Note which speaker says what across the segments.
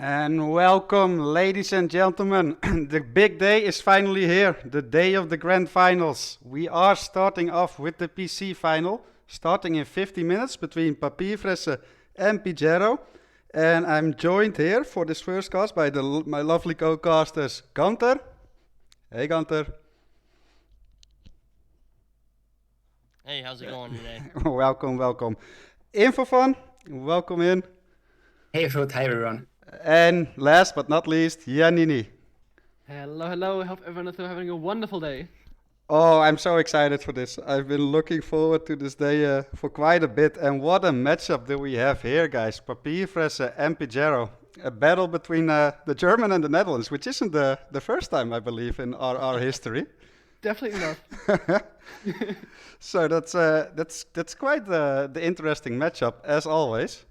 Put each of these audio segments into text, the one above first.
Speaker 1: And welcome, ladies and gentlemen. The big day is finally here, the day of the grand finals. We are starting off with the PC final, starting in 50 minutes between Papierfresse and Pigiero. And I'm joined here for this first cast by my lovely co-casters, Gunter. Hey, Gunter.
Speaker 2: Hey, how's it going today?
Speaker 1: Welcome. Infofun, welcome in.
Speaker 3: Hey Ruth, hi everyone.
Speaker 1: And last but not least, Janini.
Speaker 4: Hello. Hope everyone is having a wonderful day.
Speaker 1: Oh, I'm so excited for this. I've been looking forward to this day for quite a bit. And what a matchup do we have here, guys. Papierfresse and Pigiero. A battle between the German and the Netherlands, which isn't the first time, I believe, in our history.
Speaker 4: Definitely not.
Speaker 1: So that's quite the interesting matchup, as always.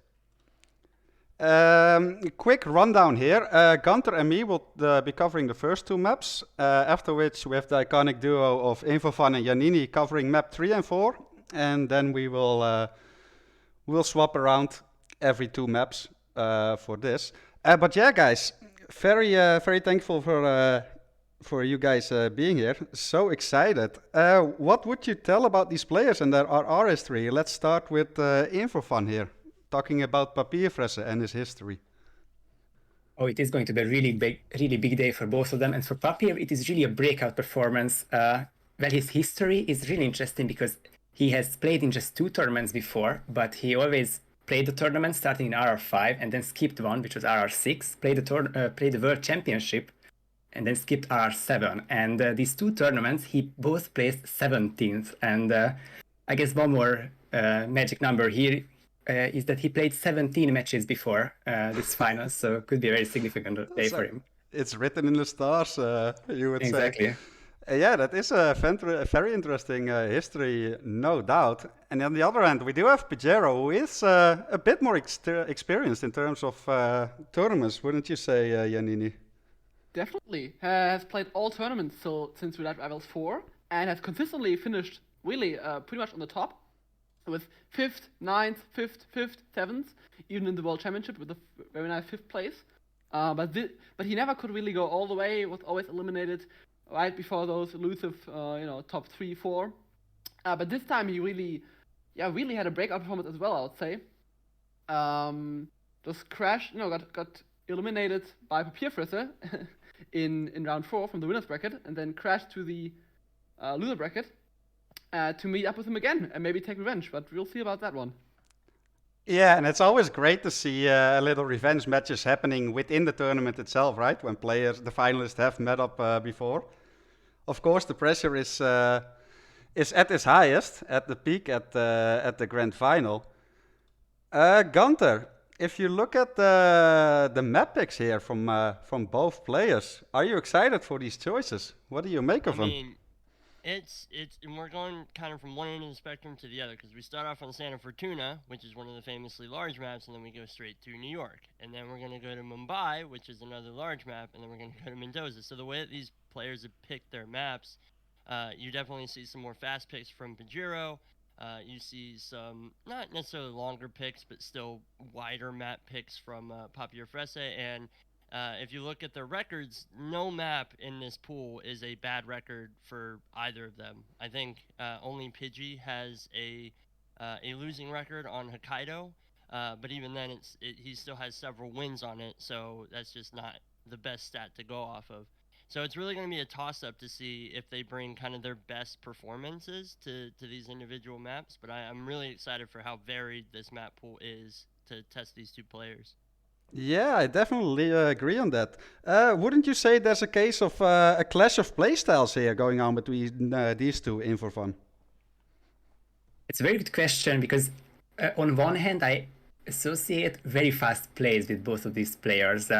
Speaker 1: Quick rundown here. Gunter and me will be covering the first two maps, after which we have the iconic duo of Infofan and Janini covering map 3 and 4, and then we'll swap around every two maps for this. But yeah, guys, very thankful for you guys being here. So excited. What would you tell about these players and their RR history? Let's start with Infofan here, talking about Papierfresse and his history.
Speaker 3: Oh, it is going to be a really big day for both of them. And for Papier, it is really a breakout performance. Well, his history is really interesting because he has played in just 2 tournaments before, but he always played the tournament starting in RR5 and then skipped one, which was RR6, played the World Championship, and then skipped RR7. And these 2 tournaments, he both placed 17th. And I guess one more magic number here is that he played 17 matches before this final, so it could be a very significant day for him.
Speaker 1: It's written in the stars, you would say.
Speaker 3: Exactly.
Speaker 1: Yeah, that is a very interesting history, no doubt. And on the other hand, we do have Pigiero, who is a bit more experienced in terms of tournaments, wouldn't you say, Janini?
Speaker 4: Definitely. Has played all tournaments since we left Rivals 4 and has consistently finished really pretty much on the top with 5th, 9th, 5th, 7th, even in the World Championship with a very nice 5th place. But he never could really go all the way, was always eliminated right before those elusive top 3, 4. But this time he really had a breakout performance as well, I would say. Just crashed, got eliminated by Papierfresse in round 4 from the winner's bracket, and then crashed to the loser bracket to meet up with him again and maybe take revenge, but we'll see about that one.
Speaker 1: Yeah, and it's always great to see a little revenge matches happening within the tournament itself, right? When the finalists have met up before. Of course, the pressure is at its highest, at the peak, at the grand final. Gunter, if you look at the map picks here from both players, are you excited for these choices? What do you make of them?
Speaker 2: It's and we're going kind of from one end of the spectrum to the other, because we start off on Santa Fortuna, which is one of the famously large maps, and then we go straight to New York, and then we're going to go to Mumbai, which is another large map, and then we're going to go to Mendoza. So the way that these players have picked their maps, you definitely see some more fast picks from Pigiero. You see some not necessarily longer picks, but still wider map picks from Papierfresse. And if you look at their records, no map in this pool is a bad record for either of them. I think only Pidgey has a losing record on Hokkaido, but even then, he still has several wins on it, so that's just not the best stat to go off of. So it's really going to be a toss-up to see if they bring kind of their best performances to these individual maps, but I'm really excited for how varied this map pool is to test these 2 players.
Speaker 1: Yeah, I definitely agree on that. Wouldn't you say there's a case of a clash of playstyles here going on between these two in for fun?
Speaker 3: It's a very good question because on one hand, I associate very fast plays with both of these players.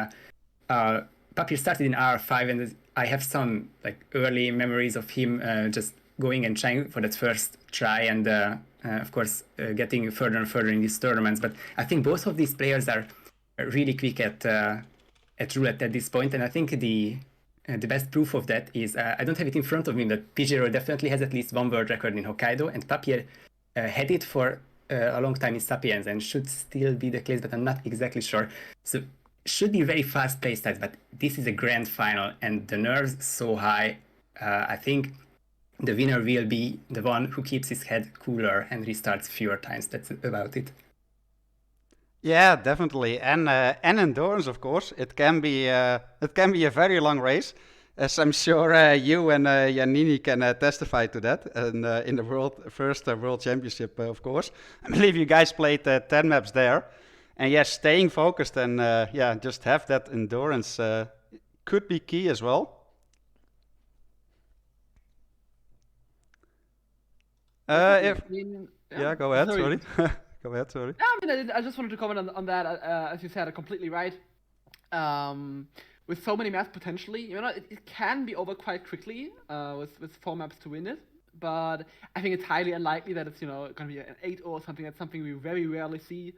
Speaker 3: Papier started in R5, and I have some early memories of him just going and trying for that first try, and of course getting further and further in these tournaments. But I think both of these players are really quick at roulette at this point, and I think the best proof of that is I don't have it in front of me, but Pigiero definitely has at least one world record in Hokkaido, and Papier had it for a long time in Sapiens and should still be the case, but I'm not exactly sure. So should be very fast playstyles, but this is a grand final and the nerves so high. I think the winner will be the one who keeps his head cooler and restarts fewer times. That's about it.
Speaker 1: Yeah, definitely, and endurance, of course. It can be a very long race, as I'm sure you and Janini can testify to that. And in the first World Championship, of course, I believe you guys played 10 maps there, and yes, staying focused and just have that endurance could be key as well. Yeah, go ahead. Sorry. Go ahead, sorry.
Speaker 4: I just wanted to comment on that. As you said, completely right. With so many maps potentially, it can be over quite quickly with 4 maps to win it. But I think it's highly unlikely that it's going to be an 8 or something. That's something we very rarely see.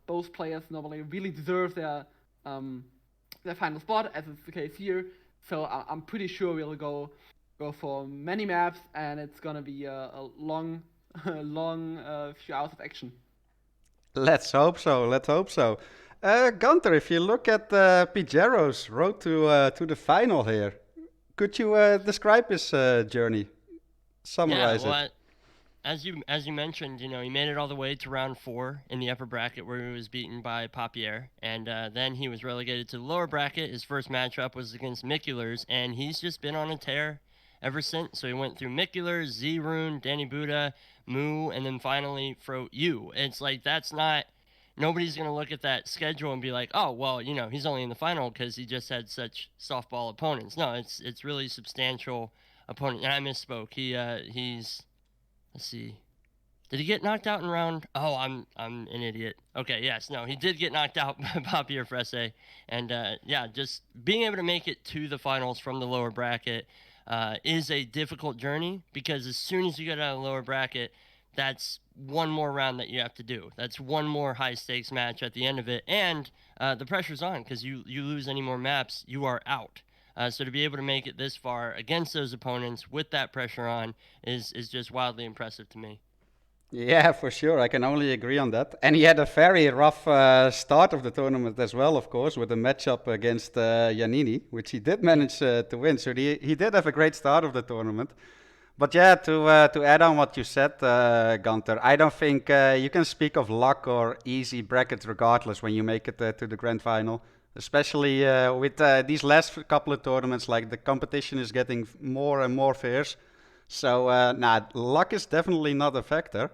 Speaker 4: Both players normally really deserve their final spot, as is the case here. So I'm pretty sure we'll go for many maps, and it's gonna be a long few hours of action.
Speaker 1: Let's hope so. Let's hope so. Gunter, if you look at Pigiero's road to the final here, could you describe his journey? Summarize it.
Speaker 2: As you mentioned, he made it all the way to round 4 in the upper bracket where he was beaten by Papier, and then he was relegated to the lower bracket. His first matchup was against Mikulers, and he's just been on a tear ever since. So he went through Mikulers, Z-Rune, Danny Buddha, Moo, and then finally Fro U. It's like nobody's going to look at that schedule and be like, oh, well, he's only in the final because he just had such softball opponents. No, it's really substantial opponent. And I misspoke. He's let's see. Did he get knocked out in round? Oh, I'm an idiot. Okay, yes, no, he did get knocked out by Papierfresse, and just being able to make it to the finals from the lower bracket is a difficult journey, because as soon as you get out of the lower bracket, that's one more round that you have to do. That's one more high stakes match at the end of it, and the pressure's on, because you lose any more maps, you are out. So to be able to make it this far against those opponents with that pressure on is just wildly impressive to me.
Speaker 1: Yeah, for sure. I can only agree on that. And he had a very rough start of the tournament as well, of course, with a matchup against Janini, which he did manage to win. So he did have a great start of the tournament. But yeah, to add on what you said, Gunter, I don't think you can speak of luck or easy brackets regardless when you make it to the grand final. Especially with these last couple of tournaments, like the competition is getting more and more fierce. So, luck is definitely not a factor.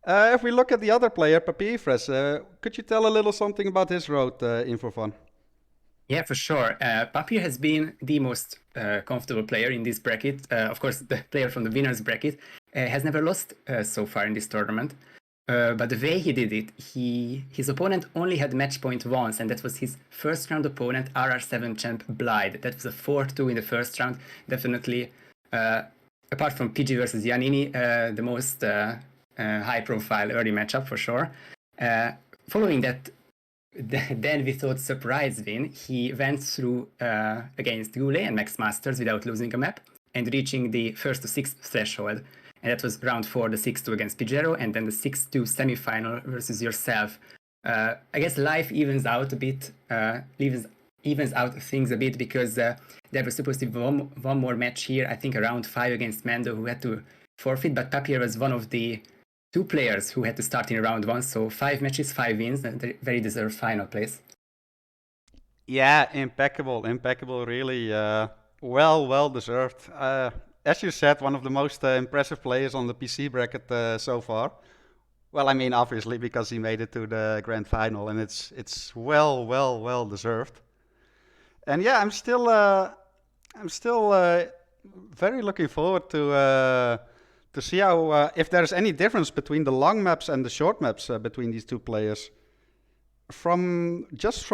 Speaker 1: If we look at the other player, Papierfresse, could you tell a little something about his road in for fun?
Speaker 3: Yeah, for sure. Papier has been the most comfortable player in this bracket. Of course, the player from the winner's bracket has never lost so far in this tournament. But the way he did it, his opponent only had match point once, and that was his first round opponent, RR7 champ Blythe. That was a 4-2 in the first round. Definitely, apart from PG versus Janini, the most high-profile early matchup for sure. Following that, then we thought surprise win. He went through against Goulet and Max Masters without losing a map and reaching the 1st to 6th threshold. And that was round 4, the 6-2 against Pigiero, and then the 6-2 semi-final versus yourself. I guess life evens out a bit, evens out things a bit, because there was supposed to be one more match here, I think around 5 against Mando, who had to forfeit, but Papier was one of the 2 players who had to start in round 1, so 5 matches, 5 wins, and a very deserved final place.
Speaker 1: Yeah, impeccable, really. Well deserved. As you said, one of the most impressive players on the PC bracket so far. Well, I mean, obviously, because he made it to the grand final, and it's well deserved. And yeah, I'm still very looking forward to see how if there's any difference between the long maps and the short maps between these 2 players. From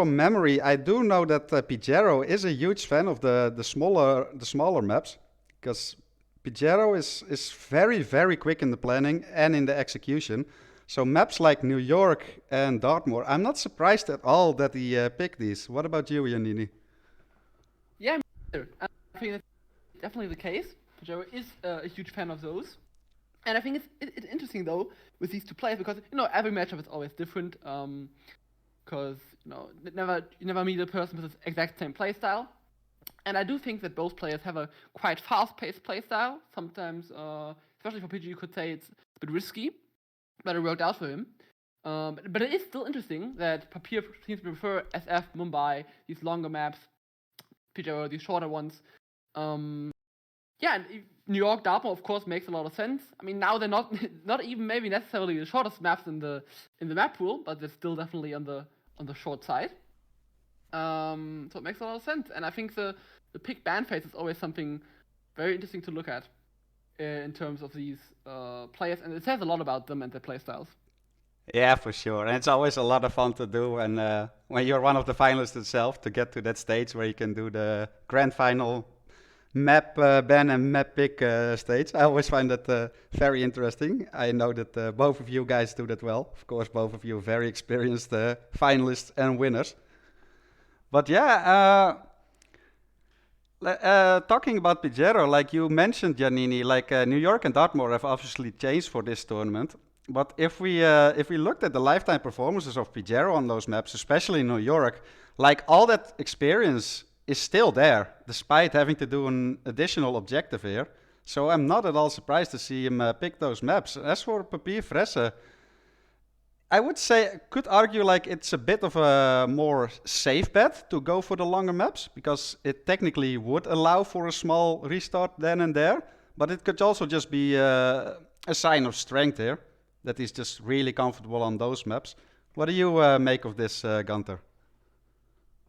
Speaker 1: memory, I do know that Pigiero is a huge fan of the smaller maps, because Pigiero is very quick in the planning and in the execution. So maps like New York and Dartmoor, I'm not surprised at all that he picked these. What about you, Janini?
Speaker 4: Yeah, I think that's definitely the case. Pigiero is a huge fan of those. And I think it's interesting, though, with these 2 players, because, every matchup is always different. because you never meet a person with the exact same playstyle. And I do think that both players have a quite fast-paced playstyle. Sometimes, especially for PG, you could say it's a bit risky, but it worked out for him. But it is still interesting that Papier seems to prefer SF, Mumbai, these longer maps, Pigiero, these shorter ones. Yeah, and New York, Dartmoor, of course, makes a lot of sense. I mean, now they're not even maybe necessarily the shortest maps in the map pool, but they're still definitely on the short side. So it makes a lot of sense, and I think the pick ban phase is always something very interesting to look at in terms of these players, and it says a lot about them and their playstyles.
Speaker 1: Yeah, for sure. And it's always a lot of fun to do. And when you're one of the finalists itself, to get to that stage where you can do the grand final map ban and map pick stage, I always find that very interesting. I know that both of you guys do that well. Of course, both of you very experienced finalists and winners. But yeah, talking about Pigiero, like you mentioned, Giannini, like New York and Dartmoor have obviously changed for this tournament. But if we looked at the lifetime performances of Pigiero on those maps, especially in New York, like all that experience is still there, despite having to do an additional objective here. So I'm not at all surprised to see him pick those maps. As for Papierfresse, I would say, could argue like it's a bit of a more safe bet to go for the longer maps, because it technically would allow for a small restart then and there, but it could also just be a sign of strength here, that he's just really comfortable on those maps. What do you make of this, Gunter?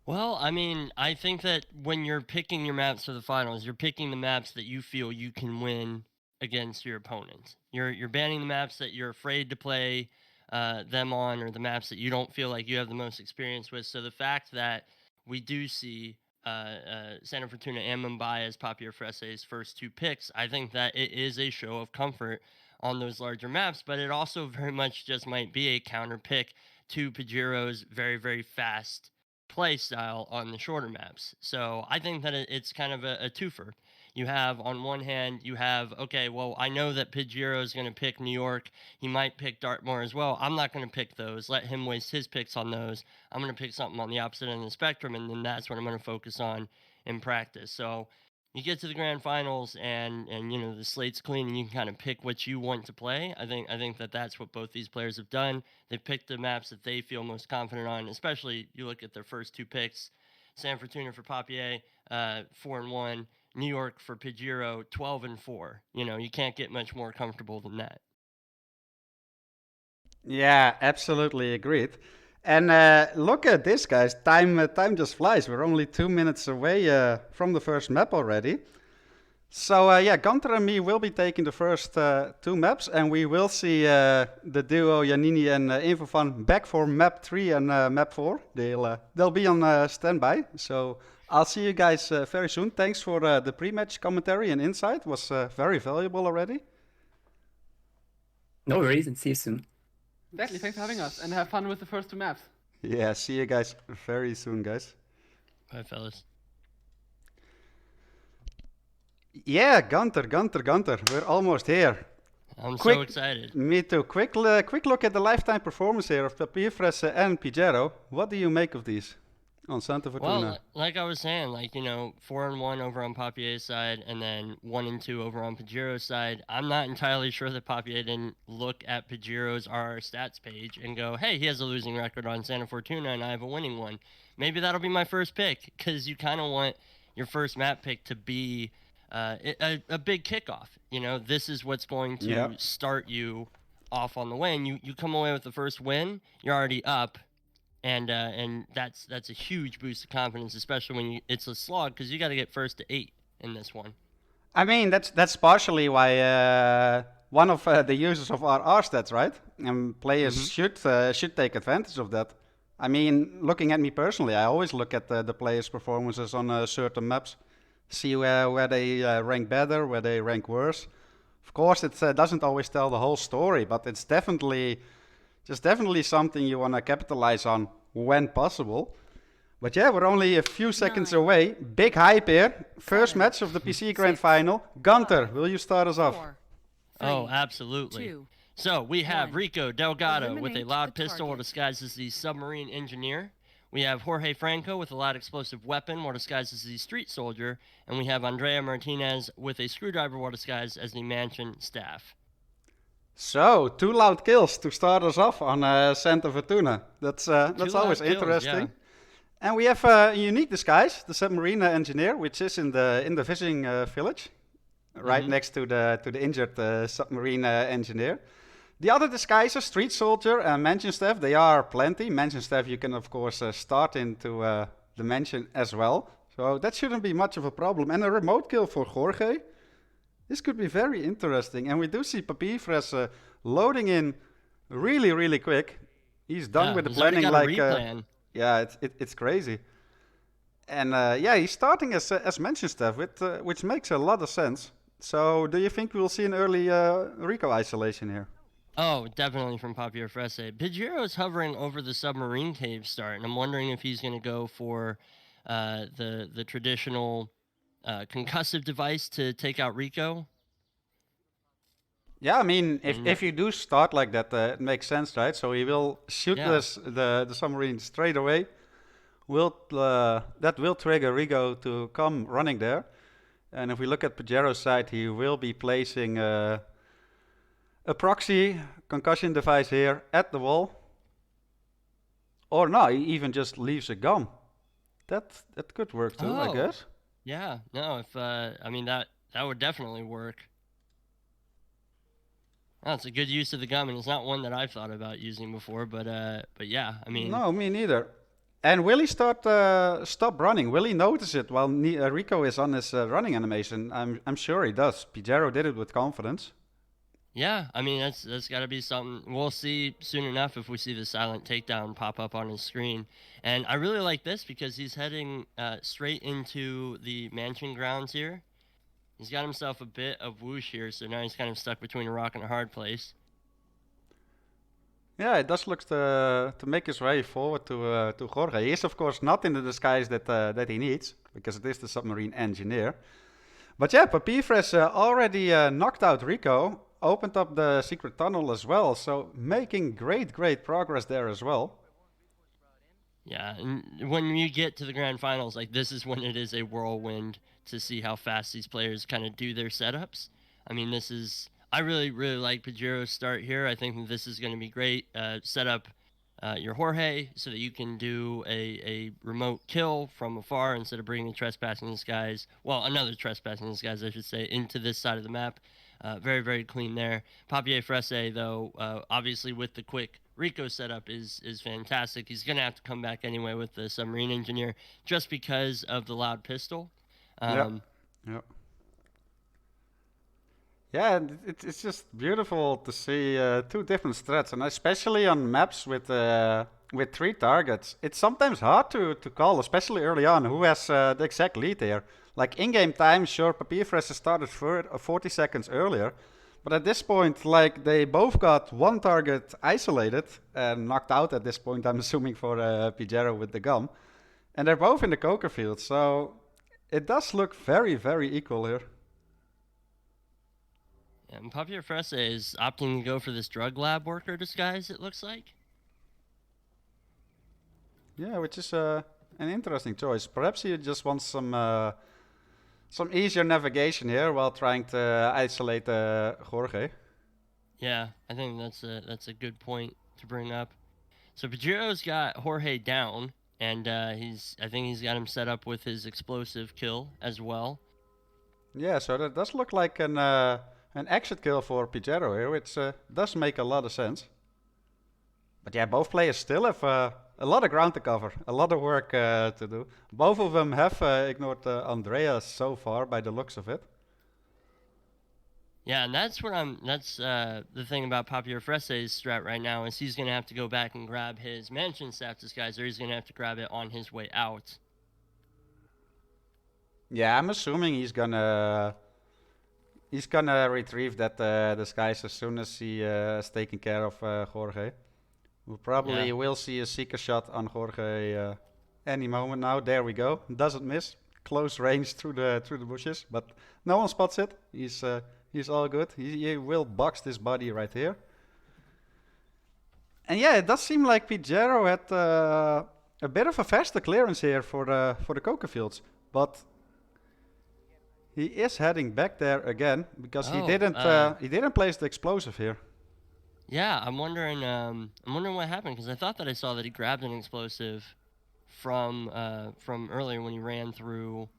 Speaker 2: Well, I mean, I think that when you're picking your maps for the finals, you're picking the maps that you feel you can win against your opponents. You're banning the maps that you're afraid to play them on, or the maps that you don't feel like you have the most experience with. So the fact that we do see Santa Fortuna and Mumbai as Papierfresse's first two picks, I think that it is a show of comfort on those larger maps, but it also very much just might be a counter pick to Pigiero's very, very fast play style on the shorter maps. So I think that it's kind of a twofer. You have, on one hand, you have, okay, well, I know that Pigiero is going to pick New York. He might pick Dartmoor as well. I'm not going to pick those. Let him waste his picks on those. I'm going to pick something on the opposite end of the spectrum, and then that's what I'm going to focus on in practice. So you get to the grand finals, and the slate's clean, and you can kind of pick what you want to play. I think that that's what both these players have done. They've picked the maps that they feel most confident on. Especially you look at their first two picks: San Fortuna for Papier, 4-1; New York for Pigiero, 12-4. You can't get much more comfortable than that.
Speaker 1: Yeah, absolutely agreed. And look at this, guys. Time just flies. We're only 2 minutes away from the first map already. So yeah, Gunter and me will be taking the first two maps, and we will see the duo Giannini and Infofun back for map 3 and map 4. They'll be on standby. So I'll see you guys very soon. Thanks for the pre-match commentary and insight. It was very valuable already.
Speaker 3: No worries, and see you soon.
Speaker 4: Exactly, thanks for having us, and have fun with the first two maps.
Speaker 1: Yeah, see you guys very soon, guys.
Speaker 2: Bye, fellas.
Speaker 1: Yeah, Gunter, we're almost here.
Speaker 2: I'm so excited.
Speaker 1: Me too. Quick look at the lifetime performance here of Papierfresse and Pigiero. What do you make of these on Santa Fortuna?
Speaker 2: Well, like I was saying, 4-1 over on Papier's side, and then 1-2 over on Pigiero's side. I'm not entirely sure that Papier didn't look at Pigiero's RR stats page and go, hey, he has a losing record on Santa Fortuna, and I have a winning one. Maybe that'll be my first pick, because you kind of want your first map pick to be a big kickoff. This is what's going to start you off on the win. You come away with the first win, you're already up. And that's a huge boost of confidence, especially when it's a slog, because you got to get first to 8 in this one.
Speaker 1: I mean, that's partially why one of the users of RR stats, right? And players should take advantage of that. I mean, looking at me personally, I always look at the players' performances on certain maps, see where they rank better, where they rank worse. Of course, it doesn't always tell the whole story, but it's definitely something you want to capitalize on when possible. But yeah, we're only a few seconds away. Big hype here. First match of the PC Grand Final. Gunter, will you start us off?
Speaker 2: Oh, absolutely. So we have
Speaker 5: 1.
Speaker 2: Rico Delgado with a
Speaker 5: Eliminate
Speaker 2: loud
Speaker 5: the
Speaker 2: pistol while
Speaker 5: target.
Speaker 2: disguised as the submarine engineer. We have Jorge Franco with a loud explosive weapon while disguised as the street soldier. And we have Andrea Martinez with a screwdriver while disguised as the mansion staff.
Speaker 1: So, 2 loud kills to start us off on Santa Fortuna. That's
Speaker 2: Two
Speaker 1: always
Speaker 2: loud kills,
Speaker 1: interesting.
Speaker 2: yeah.
Speaker 1: And we have a unique disguise, the submarine engineer, which is in the fishing village, right next to the injured submarine engineer. The other disguises, street soldier and mansion staff, they are plenty. Mansion staff you can of course start into the mansion as well. So that shouldn't be much of a problem. And a remote kill for Jorge. This could be very interesting. And we do see Papierfresse loading in really, really quick. He's done with the
Speaker 2: he's already
Speaker 1: planning
Speaker 2: got a
Speaker 1: like...
Speaker 2: replan.
Speaker 1: Yeah, it's crazy. And yeah, he's starting as mansion staff, which makes a lot of sense. So do you think we'll see an early Rico isolation here?
Speaker 2: Oh, definitely from Papierfresse. Pigiero is hovering over the submarine cave start, and I'm wondering if he's going to go for the traditional concussive device to take out Rico.
Speaker 1: Yeah, I mean, if you do start like that, it makes sense, right? So he will shoot the submarine straight away. That will trigger Rico to come running there. And if we look at Pigiero's side, he will be placing a proxy concussion device here at the wall. Or no, he even just leaves a gun. That could work too, I guess.
Speaker 2: Yeah, no, if I mean that would definitely work. Oh, it's a good use of the gun, and it's not one that I've thought about using before, but yeah, I mean.
Speaker 1: No, me neither. And will he stop running? Will he notice it while Rico is on his running animation? I'm sure he does. Pigiero did it with confidence.
Speaker 2: Yeah, I mean that's got to be something we'll see soon enough if we see the silent takedown pop up on his screen. And I really like this because he's heading straight into the mansion grounds here. He's got himself a bit of whoosh here, so now he's kind of stuck between a rock and a hard place.
Speaker 1: Yeah, it does look to make his way forward to Jorge. He is, of course, not in the disguise that he needs, because it is the submarine engineer. But yeah, Papierfresse already knocked out Rico, opened up the secret tunnel as well, so making great progress there as well.
Speaker 2: Yeah, and when you get to the grand finals, like this is when it is a whirlwind to see how fast these players kind of do their setups. I mean, I really like Pigiero's start here. I think this is going to be great. Set up your Jorge so that you can do a remote kill from afar instead of bringing the trespassing disguise, well, another trespassing disguise, I should say, into this side of the map. Very clean there. Papierfresse, though, obviously with the quick Rico setup is fantastic. He's going to have to come back anyway with the submarine engineer just because of the loud pistol.
Speaker 1: Yeah, it's just beautiful to see 2 different strats, and especially on maps with 3 targets. It's sometimes hard to call, especially early on, who has the exact lead here. Like in-game time, sure, Papierfresse started 40 seconds earlier, but at this point, like they both got 1 target isolated and knocked out at this point, I'm assuming for Pigiero with the gun. And they're both in the coker field, so it does look very equal here.
Speaker 2: And Papierfresse is opting to go for this drug lab worker disguise, it looks like.
Speaker 1: Yeah, which is an interesting choice. Perhaps he just wants some easier navigation here while trying to isolate Jorge.
Speaker 2: Yeah, I think that's a good point to bring up. So Pigiero's got Jorge down, and I think he's got him set up with his explosive kill as well.
Speaker 1: Yeah, so that does look like an exit kill for Pigiero here, which does make a lot of sense. But yeah, both players still have a lot of ground to cover, a lot of work to do. Both of them have ignored Andreas so far, by the looks of it.
Speaker 2: Yeah, and that's the thing about Papierfresse's strat right now is he's gonna have to go back and grab his mansion staff disguise, or he's gonna have to grab it on his way out.
Speaker 1: Yeah, I'm assuming he's gonna retrieve that disguise as soon as he has taken care of Jorge. We probably will see a seeker shot on Jorge any moment now. There we go. Doesn't miss. Close range through the bushes, but no one spots it. He's all good. He will box this body right here. And yeah, it does seem like Pigiero had a bit of a faster clearance here for the coca fields, but he is heading back there again because he didn't place the explosive here.
Speaker 2: Yeah, I'm wondering what happened because I thought that I saw that he grabbed an explosive from earlier when he ran through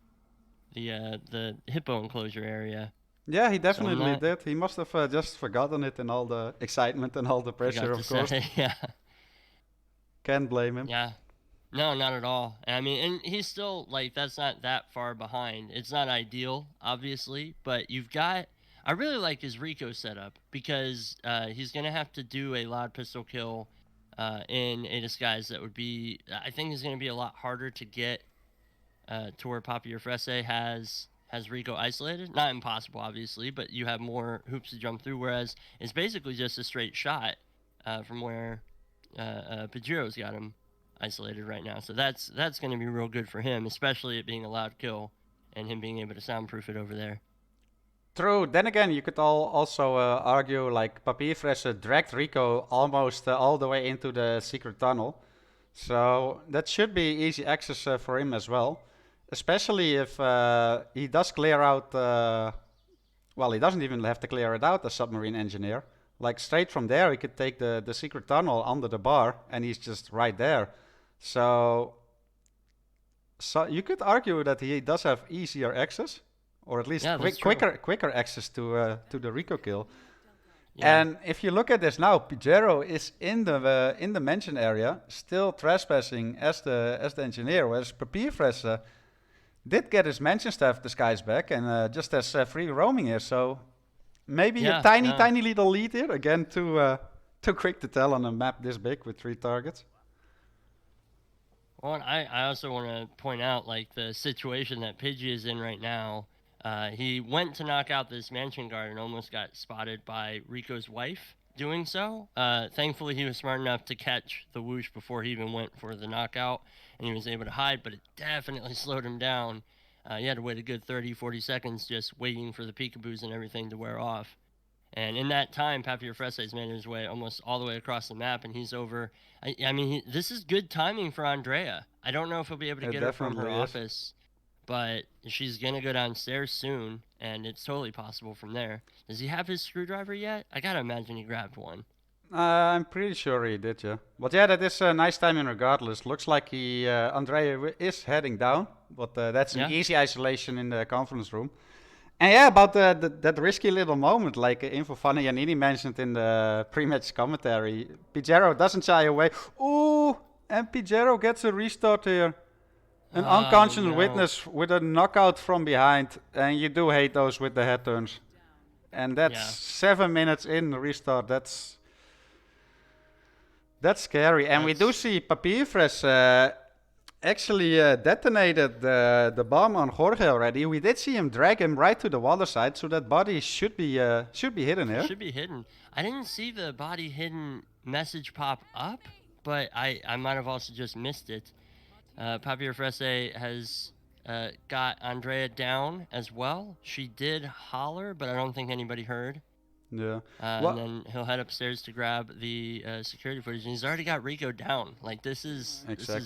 Speaker 2: the hippo enclosure area.
Speaker 1: Yeah, he definitely did. He must have just forgotten it in all the excitement and all the pressure, of course.
Speaker 2: Yeah.
Speaker 1: Can't blame him.
Speaker 2: Yeah. No, not at all. I mean, and he's still like that's not that far behind. It's not ideal, obviously, but you've got. I really like his Rico setup because he's gonna have to do a loud pistol kill in a disguise that would be. I think is gonna be a lot harder to get to where Papierfresse has Rico isolated. Not impossible, obviously, but you have more hoops to jump through. Whereas it's basically just a straight shot from where Pigiero's got him isolated right now. So that's going to be real good for him, especially it being a loud kill and him being able to soundproof it over there.
Speaker 1: True. Then again, you could also argue like Papierfresse dragged Rico almost all the way into the secret tunnel. So that should be easy access for him as well. Especially if he does clear out... well, he doesn't even have to clear it out, the submarine engineer. Like straight from there, he could take the secret tunnel under the bar and he's just right there. So you could argue that he does have easier access, or at least quicker access to the Rico kill. Yeah. And if you look at this now, Pigiero is in the mention area, still trespassing as the engineer, whereas Papierfresse did get his mention staff disguise back and just has free roaming here. So maybe a tiny little lead here. Again, too quick to tell on a map this big with 3 targets.
Speaker 2: Well, I also want to point out like the situation that Pidgey is in right now. He went to knock out this mansion guard and almost got spotted by Rico's wife doing so. Thankfully, he was smart enough to catch the whoosh before he even went for the knockout, and he was able to hide, but it definitely slowed him down. He had to wait a good 30, 40 seconds just waiting for the peekaboos and everything to wear off. And in that time, Papierfresse has made his way almost all the way across the map, and he's over. I mean, this is good timing for Andrea. I don't know if he'll be able to get her from her office, but she's going to go downstairs soon, and it's totally possible from there. Does he have his screwdriver yet? I got to imagine he grabbed one.
Speaker 1: I'm pretty sure he did, yeah. But yeah, that is a nice timing regardless. Looks like Andrea is heading down, but that's an easy isolation in the conference room. And yeah, about that risky little moment, like Infofun and Janini mentioned in the pre-match commentary, Pigiero doesn't shy away. Ooh, and Pigiero gets a restart here. An unconscious witness with a knockout from behind, and you do hate those with the head turns. And that's 7 minutes in the restart. That's scary. And we do see Papierfresse actually detonated the bomb on Jorge already. We did see him drag him right to the water side, so that body should be hidden here.
Speaker 2: Should be hidden. I didn't see the body hidden message pop up, but I might have also just missed it. Papierfresse has got Andrea down as well. She did holler, but I don't think anybody heard.
Speaker 1: Yeah.
Speaker 2: And then he'll head upstairs to grab the security footage, and he's already got Rico down. Like this is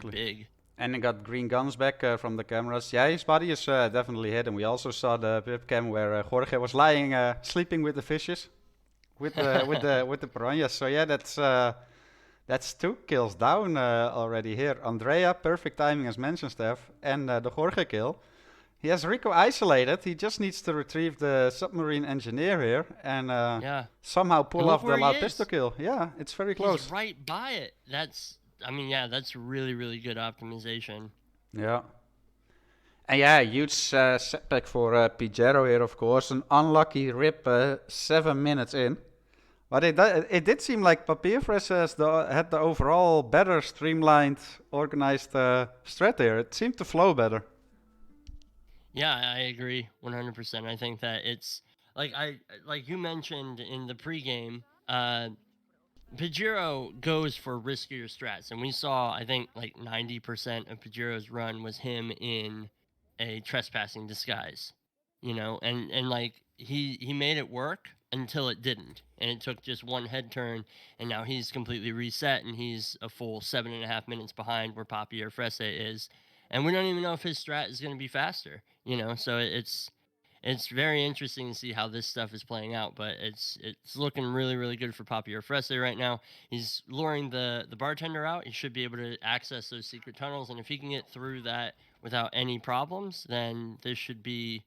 Speaker 2: big.
Speaker 1: And he got green guns back from the cameras. Yeah, his body is definitely hidden. We also saw the webcam where Jorge was lying, sleeping with the fishes, with the piranhas. So yeah, that's 2 kills down already here. Andrea, perfect timing as mentioned, Steph, and the Jorge kill. He has Rico isolated. He just needs to retrieve the submarine engineer here and somehow pull off the loud pistol kill. Yeah, it's very close.
Speaker 2: He's right by it. That's really, really good optimization.
Speaker 1: Yeah. And yeah, huge setback for Pigiero here, of course. An unlucky rip 7 minutes in. But it did seem like Papierfresse had the overall better streamlined, organized strat here. It seemed to flow better.
Speaker 2: Yeah, I agree 100%. I think that it's like you mentioned in the pregame, Pigiero goes for riskier strats, and we saw, I think, like 90% of Pigiero's run was him in a trespassing disguise, and like he made it work, until it didn't. And it took just one head turn, and now he's completely reset, and he's a full 7.5 minutes behind where Papierfresse is. And we don't even know if his strat is going to be faster, so it's very interesting to see how this stuff is playing out, but it's looking really, really good for Papierfresse right now. He's luring the bartender out. He should be able to access those secret tunnels, and if he can get through that without any problems, then this should be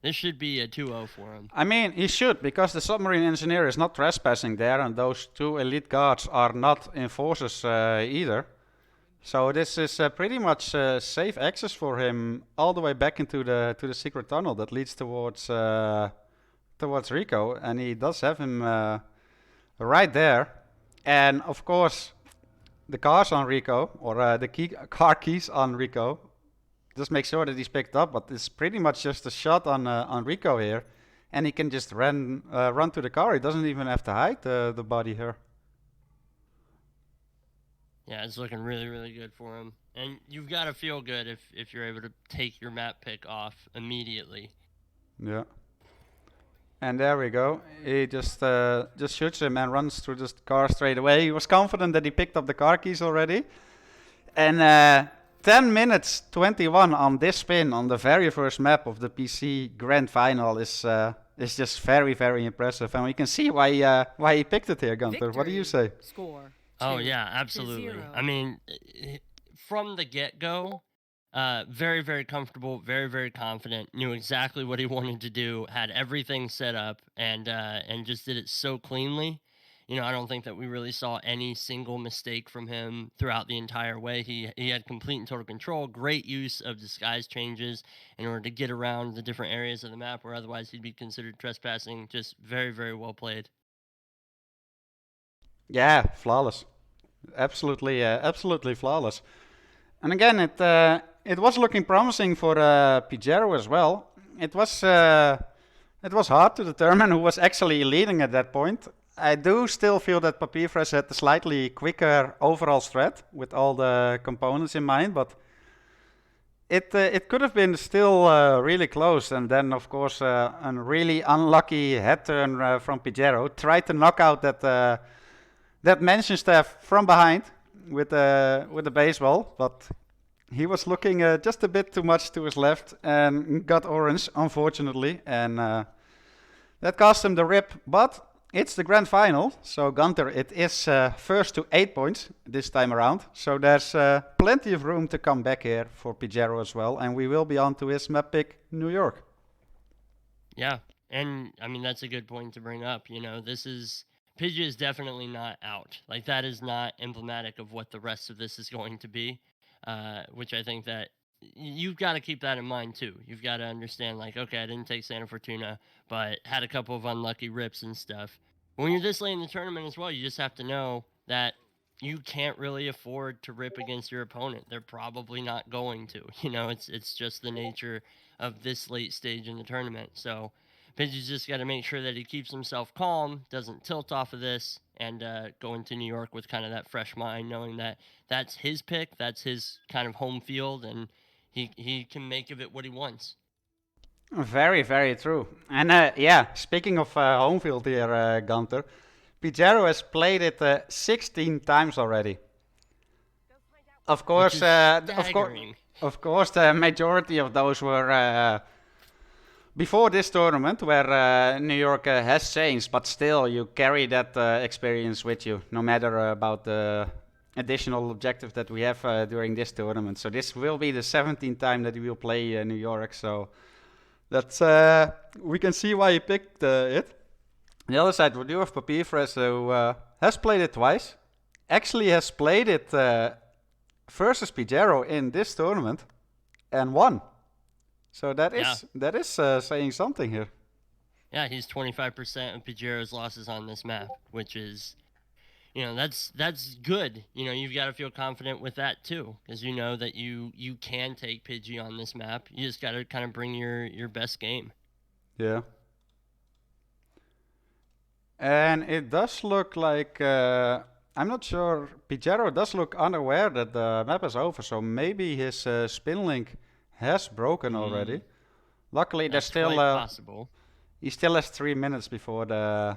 Speaker 2: a 2-0 for him.
Speaker 1: I mean, he should, because the submarine engineer is not trespassing there, and those two elite guards are not enforcers either. So this is pretty much safe access for him all the way back into the secret tunnel that leads towards Rico, and he does have him right there. And of course, the cars on Rico, or the car keys on Rico, just make sure that he's picked up. But it's pretty much just a shot on Rico here, and he can just run to the car. He doesn't even have to hide the body here.
Speaker 2: Yeah, it's looking really, really good for him. And you've got to feel good if you're able to take your map pick off immediately.
Speaker 1: Yeah. And there we go. He just shoots him and runs through the car straight away. He was confident that he picked up the car keys already. And 10 minutes 21 on this spin on the very first map of the PC Grand Final is just very, very impressive. And we can see why he picked it here, Gunther.
Speaker 5: Victory.
Speaker 1: What do you say?
Speaker 5: Score.
Speaker 2: Oh yeah, absolutely.
Speaker 5: 0.
Speaker 2: I mean, from the get-go, very, very comfortable, very, very confident, knew exactly what he wanted to do, had everything set up, and just did it so cleanly. I don't think that we really saw any single mistake from him throughout the entire way. He had complete and total control, great use of disguise changes in order to get around the different areas of the map where otherwise he'd be considered trespassing. Just very, very well played.
Speaker 1: Yeah, flawless. Absolutely flawless. And again, it was looking promising for Pigiero as well. It was hard to determine who was actually leading at that point. I do still feel that Papierfresse had the slightly quicker overall strat with all the components in mind, but it could have been still really close. And then, of course, a really unlucky head turn from Pigiero tried to knock out that mansion staff from behind with the baseball, but he was looking just a bit too much to his left and got orange, unfortunately, and that cost him the rip. But it's the grand final, so Gunther, it is first to 8 points this time around, so there's plenty of room to come back here for Pigiero as well, and we will be on to his map pick, New York.
Speaker 2: Yeah, and I mean, that's a good point to bring up. Pidgey is definitely not out. Like, that is not emblematic of what the rest of this is going to be, which I think that you've got to keep that in mind, too. You've got to understand, like, okay, I didn't take Santa Fortuna, but had a couple of unlucky rips and stuff. When you're this late in the tournament as well, you just have to know that you can't really afford to rip against your opponent. They're probably not going to. It's just the nature of this late stage in the tournament. So Pidgey's just got to make sure that he keeps himself calm, doesn't tilt off of this, and go into New York with kind of that fresh mind, knowing that that's his pick, that's his kind of home field, and he can make of it what he wants.
Speaker 1: Very, very true. And speaking of home field here, Gunther, Pigiero has played it 16 times already. Of course, the majority of those were before this tournament, where New York has changed, but still you carry that experience with you, no matter about the additional objective that we have during this tournament. So this will be the 17th time that we will play New York, so that's we can see why he picked it. On the other side, we do have Papierfresse, who has played it twice. Actually has played it versus Pigiero in this tournament and won. So that is saying something here.
Speaker 2: Yeah, he's 25% of Pigiero's losses on this map, which is, that's good. You've got to feel confident with that too, because you know that you can take Pidgey on this map. You just got to kind of bring your best game.
Speaker 1: Yeah. And it does look like, I'm not sure, Pigiero does look unaware that the map is over, so maybe his spin link has broken already. Luckily,
Speaker 2: That's
Speaker 1: there's still
Speaker 2: quite possible.
Speaker 1: He still has 3 minutes before the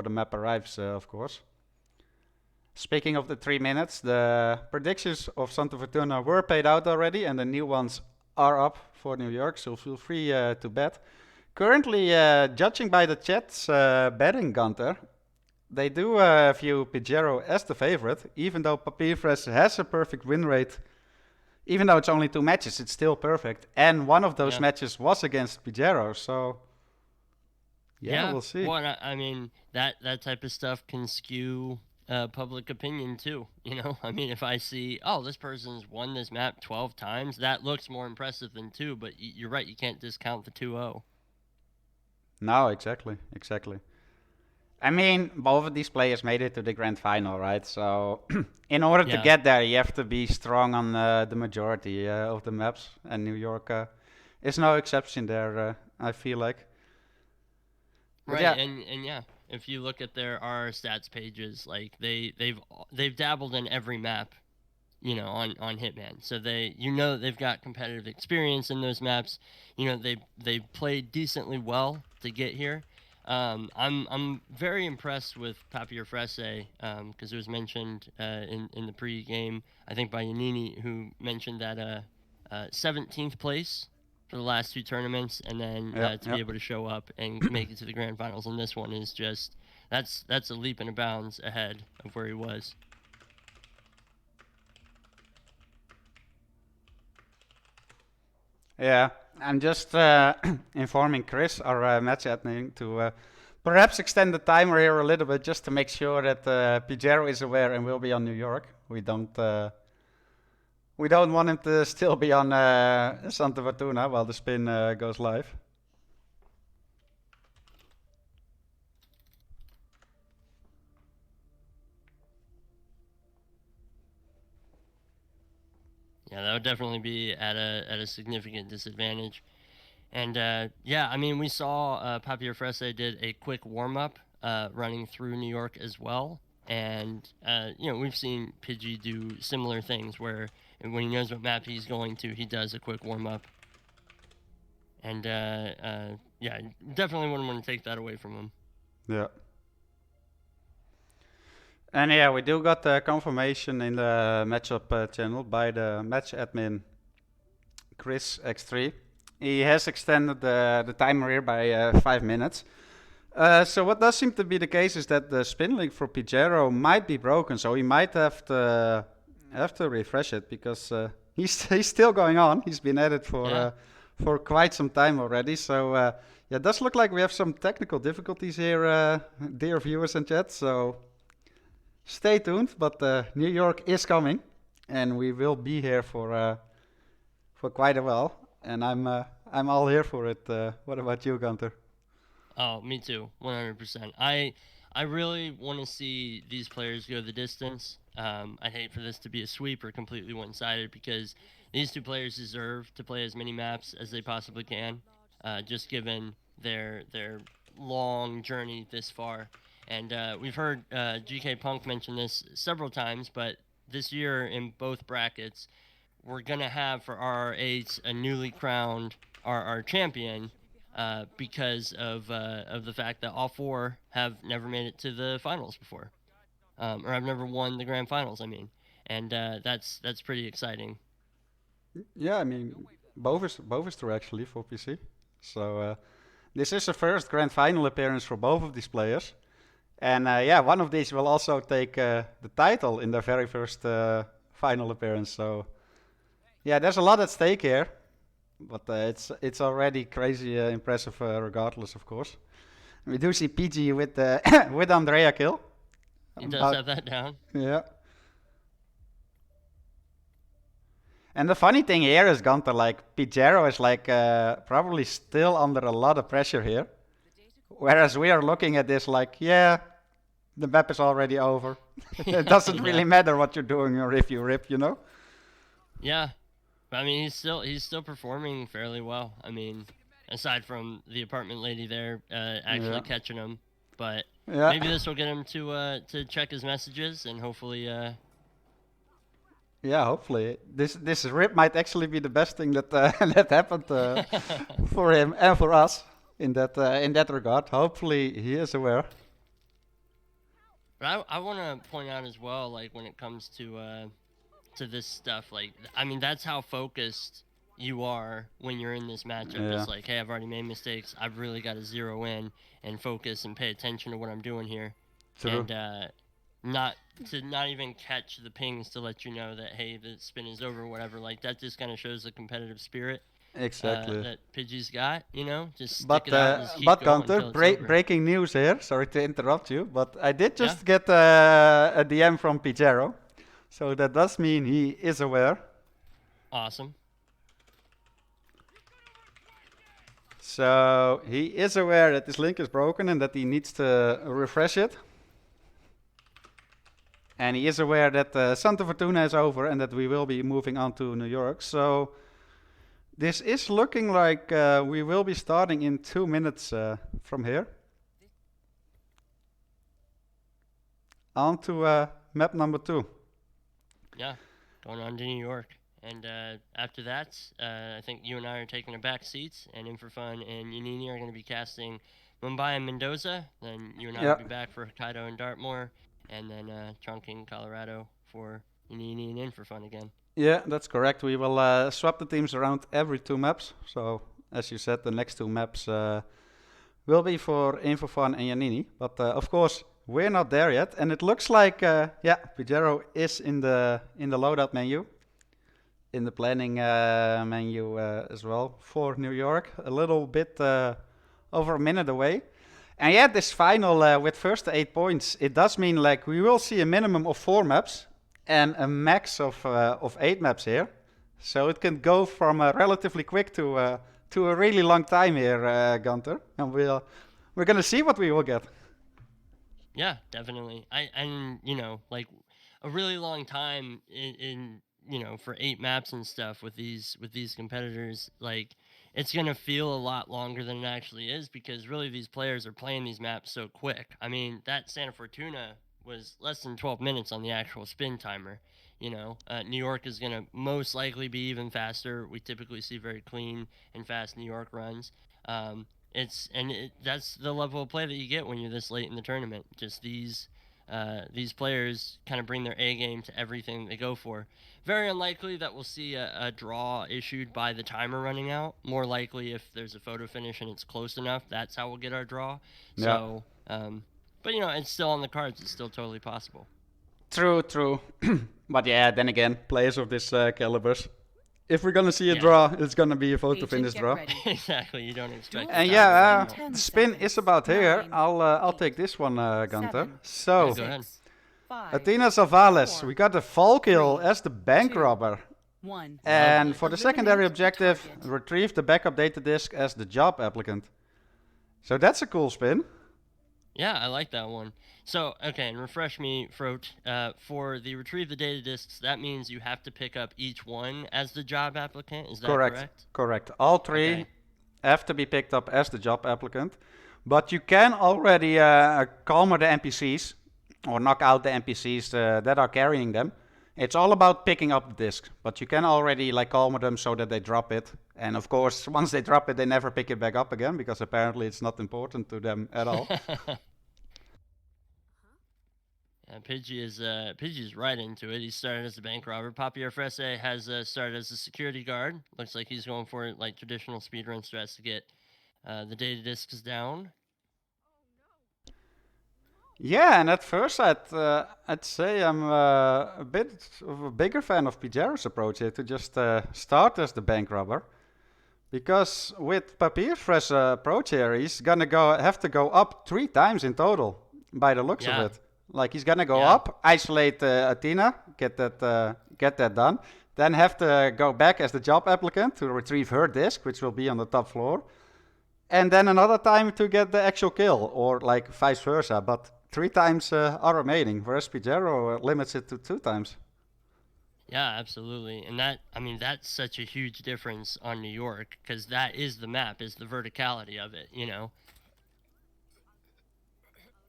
Speaker 1: map arrives, of course. Speaking of the 3 minutes, the predictions of Santa Fortuna were paid out already, and the new ones are up for New York, so feel free to bet. Currently, judging by the chat's betting, Gunter, they do view Pigiero as the favorite, even though Papierfresse has a perfect win rate. Even though it's only 2 matches, it's still perfect. And one of those matches was against Pigiero, so yeah, we'll see.
Speaker 2: Well, I mean, that type of stuff can skew public opinion too. You know, I mean, if I see, oh, this person's won this map 12 times, that looks more impressive than 2. But you're right, you can't discount the 2-0.
Speaker 1: No, exactly. I mean, both of these players made it to the grand final, right? So in order to get there, you have to be strong on the majority of the maps, and New York is no exception there, I feel like.
Speaker 2: Right, and yeah, if you look at their RR stats pages, like they've dabbled in every map, you know, on Hitman. So they've got competitive experience in those maps. You know, they played decently well to get here. I'm very impressed with Papierfresse, because it was mentioned in the pre-game, I think by Yanini, who mentioned that 17th place for the last 2 tournaments, and then to be able to show up and make it to the grand finals in this one is just that's a leap and a bounds ahead of where he was.
Speaker 1: Yeah, I'm just informing Chris, our match admin, to perhaps extend the timer here a little bit, just to make sure that Pigiero is aware and will be on New York. We don't want him to still be on Santa Fortuna while the spin goes live.
Speaker 2: Yeah, that would definitely be at a significant disadvantage. And yeah, I mean, we saw Papierfresse did a quick warm-up running through New York as well. And, you know, we've seen Pidgey do similar things where when he knows what map he's going to, he does a quick warm-up. And, yeah, definitely wouldn't want to take that away from him.
Speaker 1: Yeah. And yeah, we do got the confirmation in the matchup channel by the match admin, Chris X3. He has extended the timer here by 5 minutes. So what does seem to be the case is that the spin link for Pigiero might be broken, so he might have to refresh it, because he's still going on. He's been at it for quite some time already. So yeah, it does look like we have some technical difficulties here, dear viewers and chat. So stay tuned, but New York is coming, and we will be here for quite a while. And I'm all here for it. What about you, Gunter?
Speaker 2: Oh, me too, 100%. I really want to see these players go the distance. I'd hate for this to be a sweep or completely one-sided, because these 2 players deserve to play as many maps as they possibly can, just given their long journey this far. And we've heard GK Punk mention this several times, but this year in both brackets, we're going to have for RR8 a newly crowned RR champion, because of the fact that all 4 have never made it to the finals before, or have never won the grand finals. I mean, and that's pretty exciting.
Speaker 1: Yeah, I mean, both is true actually for PC. So this is the first grand final appearance for both of these players, and yeah, one of these will also take the title in their very first final appearance. So yeah, there's a lot at stake here. But it's already crazy impressive, regardless, of course. We do see PG with with Andrea kill.
Speaker 2: He does have that down.
Speaker 1: Yeah. And the funny thing here is, Gunter, like, Pigiero is like probably still under a lot of pressure here. Whereas we are looking at this like, yeah, the map is already over. It doesn't really matter what you're doing or if you rip, you know?
Speaker 2: Yeah. I mean, he's still performing fairly well. I mean, aside from the apartment lady there actually catching him, but maybe this will get him to check his messages, and hopefully.
Speaker 1: Yeah, hopefully this rip might actually be the best thing that that happened for him and for us. in that regard. Hopefully he is aware.
Speaker 2: But I want to point out as well, like when it comes to this stuff, like I mean that's how focused you are when you're in this matchup.
Speaker 1: Yeah.
Speaker 2: It's like, hey, I've already made mistakes. I've really got to zero in and focus and pay attention to what I'm doing here,
Speaker 1: True.
Speaker 2: and not even catch the pings to let you know that hey, the spin is over or whatever. Like that just kind of shows the competitive spirit
Speaker 1: Exactly.
Speaker 2: that Pidgey's got. You know, just stick
Speaker 1: But
Speaker 2: it out and just keep
Speaker 1: but
Speaker 2: going
Speaker 1: Gunter,
Speaker 2: until it's over.
Speaker 1: breaking news here. Sorry to interrupt you, but I did just
Speaker 2: Yeah?
Speaker 1: get a DM from Pigiero, so that does mean he is aware.
Speaker 2: Awesome.
Speaker 1: So he is aware that this link is broken and that he needs to refresh it. And he is aware that Santa Fortuna is over and that we will be moving on to New York. So this is looking like we will be starting in 2 minutes from here. On to map number 2.
Speaker 2: Yeah, going on to New York. And after that, I think you and I are taking the back seats, and Infrafun and Yanini are going to be casting Mumbai and Mendoza. Then you and I will be back for Hokkaido and Dartmoor, and then Chongqing, Colorado for Yanini and Infrafun again.
Speaker 1: Yeah, that's correct. We will swap the teams around every 2 maps. So, as you said, the next 2 maps will be for Infofun and Yanini. But of course, we're not there yet. And it looks like, Pigiero is in the loadout menu. In the planning menu as well for New York. A little bit over a minute away. And yeah, this final with first to 8 points, it does mean like we will see a minimum of 4 maps and a max of 8 maps here. So it can go from relatively quick to a really long time here, Gunter. And we're gonna see what we will get.
Speaker 2: Yeah, definitely. And you know, like a really long time in you know, for 8 maps and stuff with these competitors, like it's gonna feel a lot longer than it actually is because really these players are playing these maps so quick. I mean, that Santa Fortuna was less than 12 minutes on the actual spin timer. You know, New York is gonna most likely be even faster. We typically see very clean and fast New York runs. That's the level of play that you get when you're this late in the tournament. Just these players kind of bring their A game to everything they go for. Very unlikely that we'll see a draw issued by the timer running out. More likely if there's a photo finish and it's close enough, that's how we'll get our draw.
Speaker 1: Yeah.
Speaker 2: So, but you know, it's still on the cards. It's still totally possible.
Speaker 1: True. But yeah, then again, players of this calibers, if we're gonna see a draw, it's gonna be a photo
Speaker 5: Agent,
Speaker 1: finish
Speaker 5: get
Speaker 1: draw.
Speaker 5: ready.
Speaker 2: Exactly. You don't expect.
Speaker 1: And
Speaker 2: that.
Speaker 1: yeah,
Speaker 5: Ten
Speaker 1: the spin
Speaker 5: seconds.
Speaker 1: is about here.
Speaker 5: 9,
Speaker 1: I'll
Speaker 5: 8,
Speaker 1: take this one, Gunter.
Speaker 5: 7,
Speaker 1: So,
Speaker 2: Go ahead.
Speaker 5: 5,
Speaker 1: Athena Zavales,
Speaker 5: 4,
Speaker 1: we got the fall kill
Speaker 5: 3,
Speaker 1: as the bank
Speaker 5: 2,
Speaker 1: robber.
Speaker 5: 1.
Speaker 1: And for the
Speaker 5: Eliminate
Speaker 1: secondary
Speaker 5: the
Speaker 1: objective,
Speaker 5: target.
Speaker 1: retrieve the backup data disk as the job applicant. So that's a cool spin.
Speaker 2: Yeah, I like that one. So, okay, and refresh me, Froat. For the retrieve the data disks, that means you have to pick up each one as the job applicant. Is that correct?
Speaker 1: Correct. All 3
Speaker 2: Okay.
Speaker 1: have to be picked up as the job applicant. But you can already calmer the NPCs or knock out the NPCs that are carrying them. It's all about picking up the disk, but you can already like calmer them so that they drop it. And of course, once they drop it, they never pick it back up again because apparently it's not important to them at all.
Speaker 2: Pidgey's right into it. He started as a bank robber. Papierfresse has started as a security guard. Looks like he's going for like traditional speedrun strats to get the data disks down.
Speaker 1: Yeah, and at first I'd say I'm a bit of a bigger fan of Pigero's approach here to just start as the bank robber. Because with Papierfresse approach here, he's gonna have to go up 3 times in total by the looks
Speaker 2: Yeah.
Speaker 1: of it. Like he's gonna go
Speaker 2: Yeah.
Speaker 1: up, isolate Athena, get that done, then have to go back as the job applicant to retrieve her disk, which will be on the top floor, and then another time to get the actual kill, or like vice versa. But 3 times are remaining, whereas Pigiero limits it to 2 times.
Speaker 2: Yeah, absolutely. And that's such a huge difference on New York because that is the map, is the verticality of it, you know.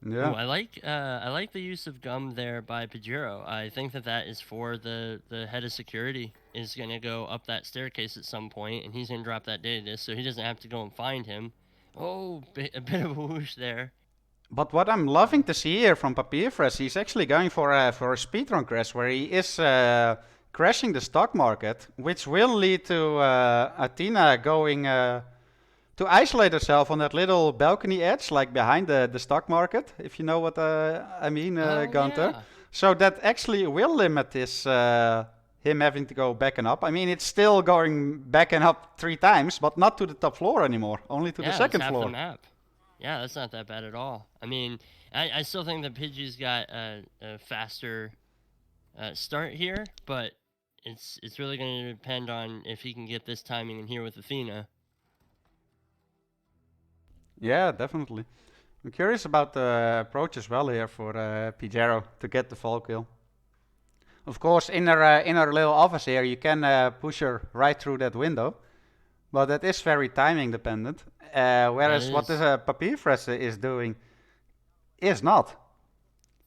Speaker 1: Yeah.
Speaker 2: Ooh, I like the use of gum there by Pigiero. I think that is for the head of security is gonna go up that staircase at some point, and he's gonna drop that data disk, so he doesn't have to go and find him. Oh, a bit of a whoosh there.
Speaker 1: But what I'm loving to see here from Papierfresse, he's actually going for a speedrun crash where he is crashing the stock market, which will lead to Athena going to isolate herself on that little balcony edge, like behind the stock market, if you know what I mean, Gunther.
Speaker 2: Yeah.
Speaker 1: So that actually will limit this him having to go back and up. I mean, it's still going back and up 3 times, but not to the top floor anymore, only to the second
Speaker 2: half
Speaker 1: floor.
Speaker 2: the map. Yeah, that's not that bad at all. I mean, I still think that Pidgey's got a faster start here, but it's really going to depend on if he can get this timing in here with Athena.
Speaker 1: Yeah, definitely. I'm curious about the approach as well here for Pigiero to get the fall kill. Of course, in her little office here, you can push her right through that window, but that is very timing dependent. Whereas what this Papierfresse is doing is not.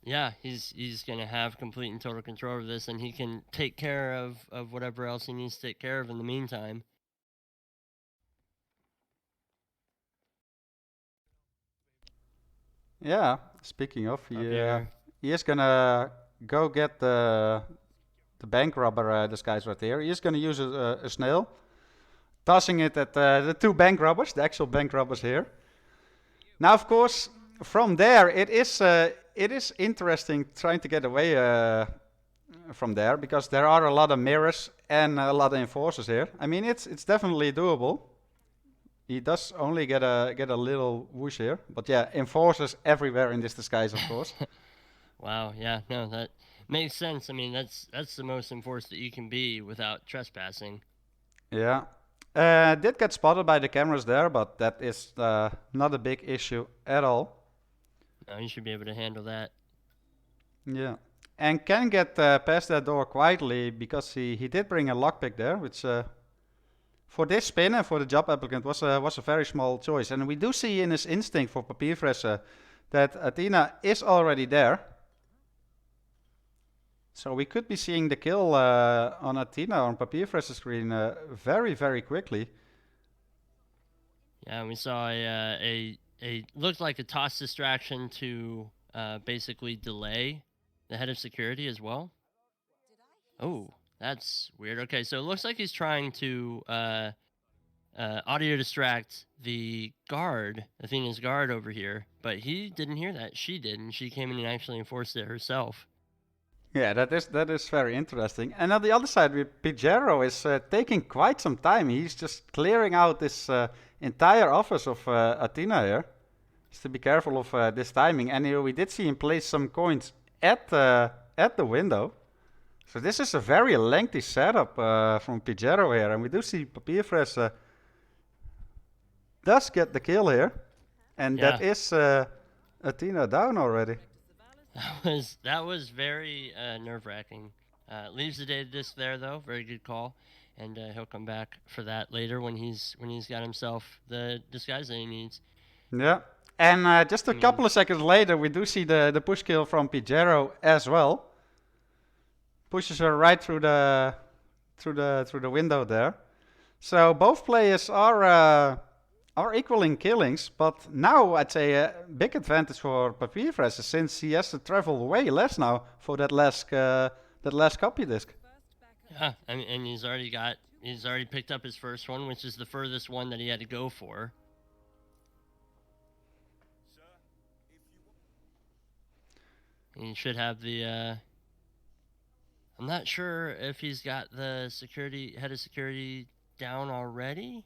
Speaker 2: Yeah, he's gonna have complete and total control of this, and he can take care of whatever else he needs to take care of in the meantime.
Speaker 1: Yeah, speaking of,
Speaker 2: Here.
Speaker 1: he is gonna go get the bank robber disguise right here. He is gonna use a snail, tossing it at the 2 bank robbers, the actual bank robbers here. Now, of course, from there, it is interesting trying to get away from there, because there are a lot of mirrors and a lot of enforcers here. I mean, it's definitely doable. He does only get a little whoosh here, but yeah, enforcers everywhere in this disguise, of course.
Speaker 2: Wow, yeah, no, that makes sense. I mean, that's the most enforced that you can be without trespassing.
Speaker 1: Yeah. Did get spotted by the cameras there, but that is not a big issue at all.
Speaker 2: No, you should be able to handle that.
Speaker 1: Yeah. And can get past that door quietly, because he did bring a lockpick there, which for this spin and for the job applicant was a very small choice. And we do see in his instinct for Papierfresse that Athena is already there. So we could be seeing the kill on Athena on Papierfresse's screen very, very quickly.
Speaker 2: Yeah, we saw a looked like a toss distraction to basically delay the head of security as well. Oh, that's weird. Okay, so it looks like he's trying to audio distract the guard, Athena's guard over here, but he didn't hear that. She did, and she came in and actually enforced it herself.
Speaker 1: Yeah, that is very interesting. And on the other side, Pigiero is taking quite some time. He's just clearing out this entire office of Athena here. Just to be careful of this timing. And we did see him place some coins at the window. So this is a very lengthy setup from Pigiero here. And we do see Papierfresse does get the kill here. And
Speaker 2: Yeah.
Speaker 1: that is Athena down already.
Speaker 2: That was very nerve-wracking. Leaves the data disk there though. Very good call, and he'll come back for that later when he's got himself the disguise that he needs.
Speaker 1: Yeah, and just a couple of seconds later, we do see the push kill from Pigiero as well. Pushes her right through the window there. So both players are equaling killings, but now I'd say a big advantage for Papierfresse, since he has to travel way less now for that last copy disk.
Speaker 2: Yeah, and he's already picked up his first one, which is the furthest one that he had to go for. And he should have the. I'm not sure if he's got the head of security down already.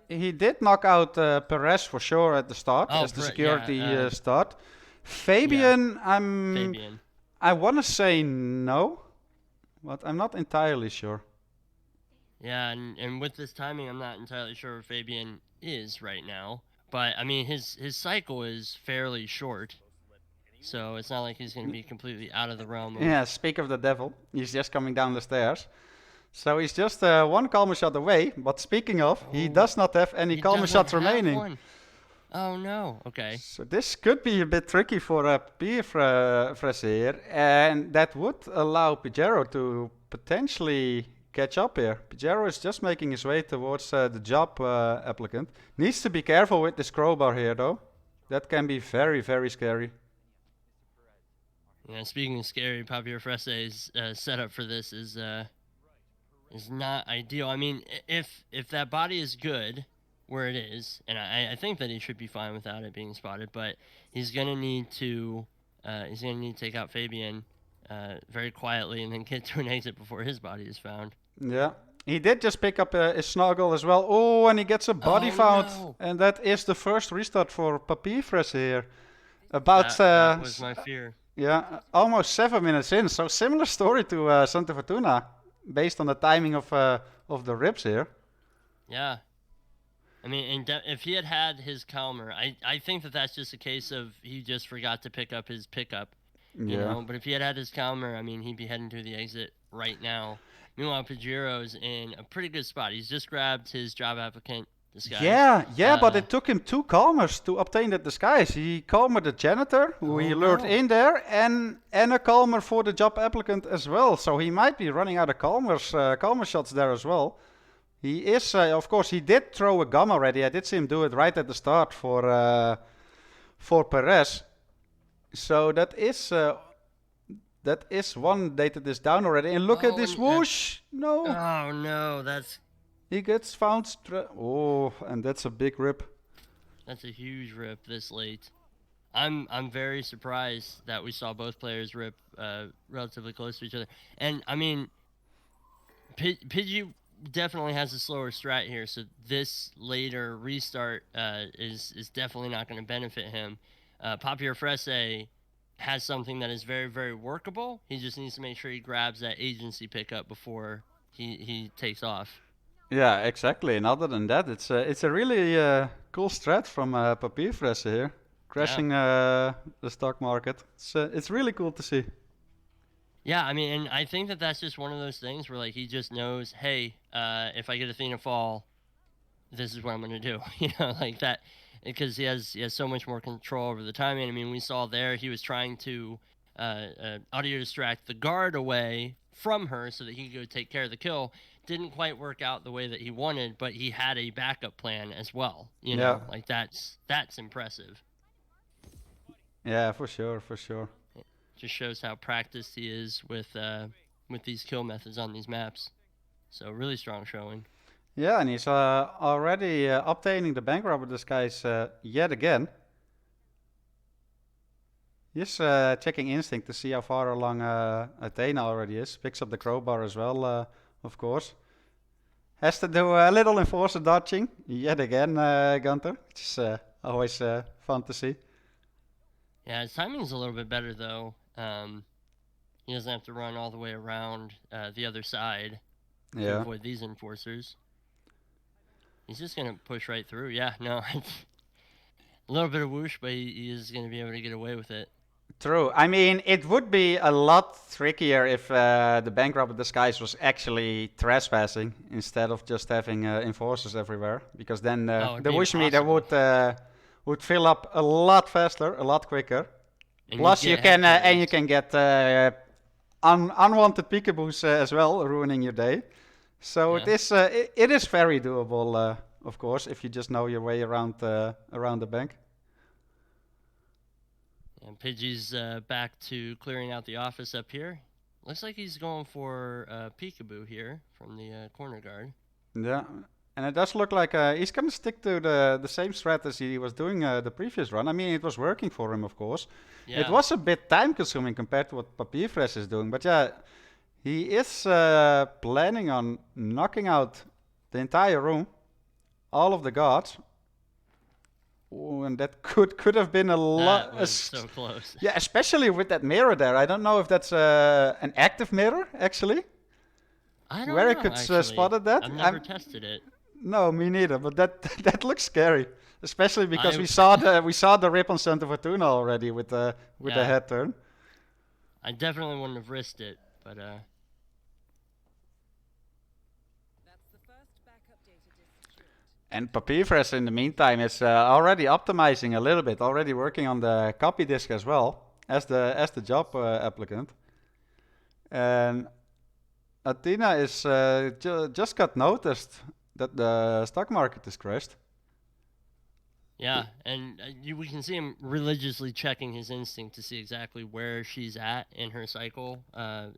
Speaker 1: He did knock out Perez for sure at the start,
Speaker 2: Oh,
Speaker 1: as the security start.
Speaker 2: Fabian.
Speaker 1: I want to say no, but I'm not entirely sure.
Speaker 2: Yeah, and with this timing, I'm not entirely sure where Fabian is right now. But I mean, his cycle is fairly short, so it's not like he's going to be completely out of the realm.
Speaker 1: Yeah, speak of the devil, he's just coming down the stairs. So he's just one calmer shot away, but speaking of, he does not have any calmer shots remaining.
Speaker 2: One. Oh no, okay.
Speaker 1: So this could be a bit tricky for Papierfresse here, and that would allow Pigiero to potentially catch up here. Pigiero is just making his way towards the job applicant. Needs to be careful with this crowbar here, though. That can be very, very scary.
Speaker 2: Yeah, speaking of scary, Papierfresse's setup for this is not ideal. I mean, if that body is good where it is, and I think that he should be fine without it being spotted, but he's gonna need to take out Fabian very quietly and then get to an exit before his body is found.
Speaker 1: Yeah. He did just pick up his snuggle as well. Oh, and he gets a body found.
Speaker 2: No.
Speaker 1: And that is the first restart for Papierfresse here. About
Speaker 2: That was my fear.
Speaker 1: yeah, almost 7 minutes in. So similar story to Santa Fortuna, based on the timing of the rips here.
Speaker 2: Yeah. I mean, if he had his Calmer, I think that that's just a case of he just forgot to pick up his pickup. You know, but if he had his Calmer, I mean, he'd be heading to the exit right now. Meanwhile, Pigiero's in a pretty good spot. He's just grabbed his job applicant disguise.
Speaker 1: Yeah, but it took him 2 Calmers to obtain that disguise. He Calmered the janitor, who he lured in there, and a Calmer for the job applicant as well. So he might be running out of Calmer shots there as well. He is, of course, he did throw a gun already. I did see him do it right at the start for Perez. So that is one data this down already. And look at this whoosh! No!
Speaker 2: Oh no,
Speaker 1: He gets found. And that's a big rip.
Speaker 2: that's a huge rip this late. I'm very surprised that we saw both players rip relatively close to each other. And I mean, Pidgey definitely has a slower strat here, so this later restart is definitely not going to benefit him. Papierfresse has something that is very, very workable. He just needs to make sure he grabs that agency pickup before he takes off.
Speaker 1: Yeah, exactly. And other than that, it's a really cool strat from Papierfresse here, crashing the stock market. It's really cool to see.
Speaker 2: Yeah, I mean, and I think that that's just one of those things where like he just knows, hey, if I get Athena fall, this is what I'm gonna do. You know, like that, because he has so much more control over the timing. I mean, we saw there he was trying to audio distract the guard away from her so that he could go take care of the kill. Didn't quite work out the way that he wanted, but he had a backup plan as well. You know, like that's impressive.
Speaker 1: Yeah, for sure.
Speaker 2: Just shows how practiced he is with these kill methods on these maps. So really strong showing.
Speaker 1: Yeah, and he's already obtaining the bank robber disguise yet again. He's checking instinct to see how far along Athena already is. Picks up the crowbar as well, of course. Has to do a little enforcer dodging yet again, Gunter, which is always fun to see.
Speaker 2: Yeah, his timing's a little bit better though. He doesn't have to run all the way around the other side to avoid these enforcers. He's just gonna push right through. Yeah, no, a little bit of whoosh, but he is gonna be able to get away with it.
Speaker 1: True. I mean, it would be a lot trickier if the bank robber disguise was actually trespassing instead of just having enforcers everywhere, because then the whoosh meter would fill up a lot faster, a lot quicker.
Speaker 2: And
Speaker 1: Plus, you can get unwanted peekaboos as well, ruining your day. So it is very doable, of course, if you just know your way around the bank.
Speaker 2: And Pidgey's back to clearing out the office up here. Looks like he's going for peekaboo here from the corner guard.
Speaker 1: Yeah, and it does look like he's going to stick to the same strategy he was doing the previous run. I mean, it was working for him, of course. Yeah. It was a bit time-consuming compared to what Papierfresse is doing. But yeah, he is planning on knocking out the entire room, all of the guards. Oh, and that could have been a lot.
Speaker 2: So close.
Speaker 1: Yeah, especially with that mirror there. I don't know if that's an active mirror, actually.
Speaker 2: I don't know,
Speaker 1: where I could spotted that.
Speaker 2: I've never tested it.
Speaker 1: No, me neither. But that looks scary, especially because we saw the rip on Santa Fortuna already with the head turn.
Speaker 2: I definitely wouldn't have risked it, but
Speaker 1: And Papierfresse in the meantime is already optimizing a little bit, already working on the copy disk as well as the job applicant. And Athena is just got noticed that the stock market is crashed.
Speaker 2: Yeah, and we can see him religiously checking his instinct to see exactly where she's at in her cycle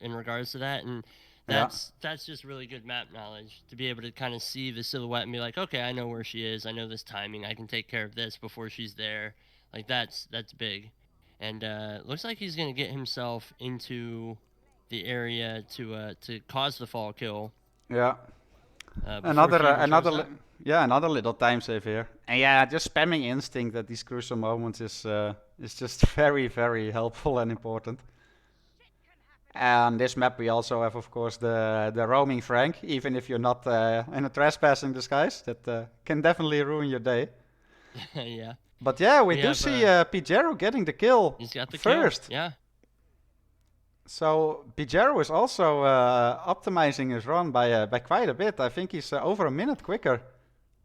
Speaker 2: in regards to that, and that's just really good map knowledge to be able to kind of see the silhouette and be like, okay, I know where she is, I know this timing, I can take care of this before she's there. Like that's big, and looks like he's gonna get himself into the area to cause the fall kill.
Speaker 1: Yeah.
Speaker 2: before she even shows up.
Speaker 1: Another little time save here. And yeah, just spamming instinct at these crucial moments is just very, very helpful and important. And this map we also have, of course, the roaming Frank, even if you're not in a trespassing disguise. That can definitely ruin your day.
Speaker 2: Yeah.
Speaker 1: But yeah, we
Speaker 2: We
Speaker 1: do
Speaker 2: have,
Speaker 1: see Pigiero getting the kill
Speaker 2: He's got the
Speaker 1: first.
Speaker 2: kill. Yeah.
Speaker 1: So Pigiero is also optimizing his run by quite a bit. I think he's over a minute quicker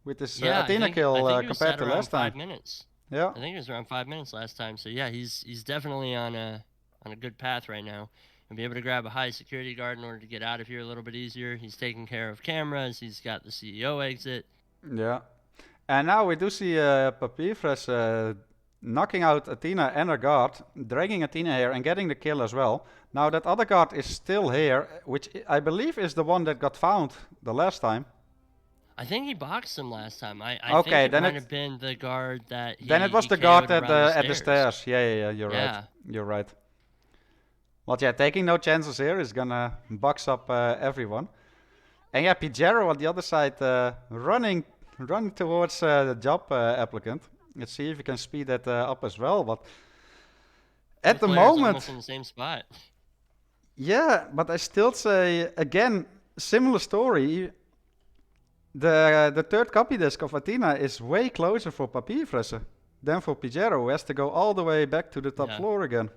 Speaker 1: with his
Speaker 2: Yeah,
Speaker 1: Athena kill
Speaker 2: I think he was
Speaker 1: compared
Speaker 2: at
Speaker 1: to
Speaker 2: around
Speaker 1: last
Speaker 2: 5
Speaker 1: time.
Speaker 2: minutes.
Speaker 1: Yeah.
Speaker 2: I think it was around 5 minutes last time. So yeah, he's definitely on a good path right now. And be able to grab a high security guard in order to get out of here a little bit easier. He's taking care of cameras. He's got the CEO exit.
Speaker 1: Yeah. And now we do see Papierfresse knocking out Athena and her guard, dragging Athena here and getting the kill as well. Now that other guard is still here, which I believe is the one that got found the last time.
Speaker 2: I think he boxed him last time. I
Speaker 1: Okay,
Speaker 2: think it
Speaker 1: then
Speaker 2: might
Speaker 1: it-
Speaker 2: have been the guard that he
Speaker 1: Then it was
Speaker 2: he
Speaker 1: the guard
Speaker 2: KO'd
Speaker 1: at
Speaker 2: around
Speaker 1: the stairs. Yeah, you're
Speaker 2: Yeah.
Speaker 1: right. You're right. But yeah, taking no chances here is gonna box up everyone. And yeah, Pigiero on the other side running towards the job applicant. Let's see if we can speed that up as well. But at
Speaker 2: Both
Speaker 1: the
Speaker 2: players
Speaker 1: moment,
Speaker 2: almost in the same spot.
Speaker 1: yeah, but I still say again, similar story. The third copy disk of Athena is way closer for Papierfresse than for Pigiero, who has to go all the way back to the top
Speaker 2: Yeah.
Speaker 1: floor again.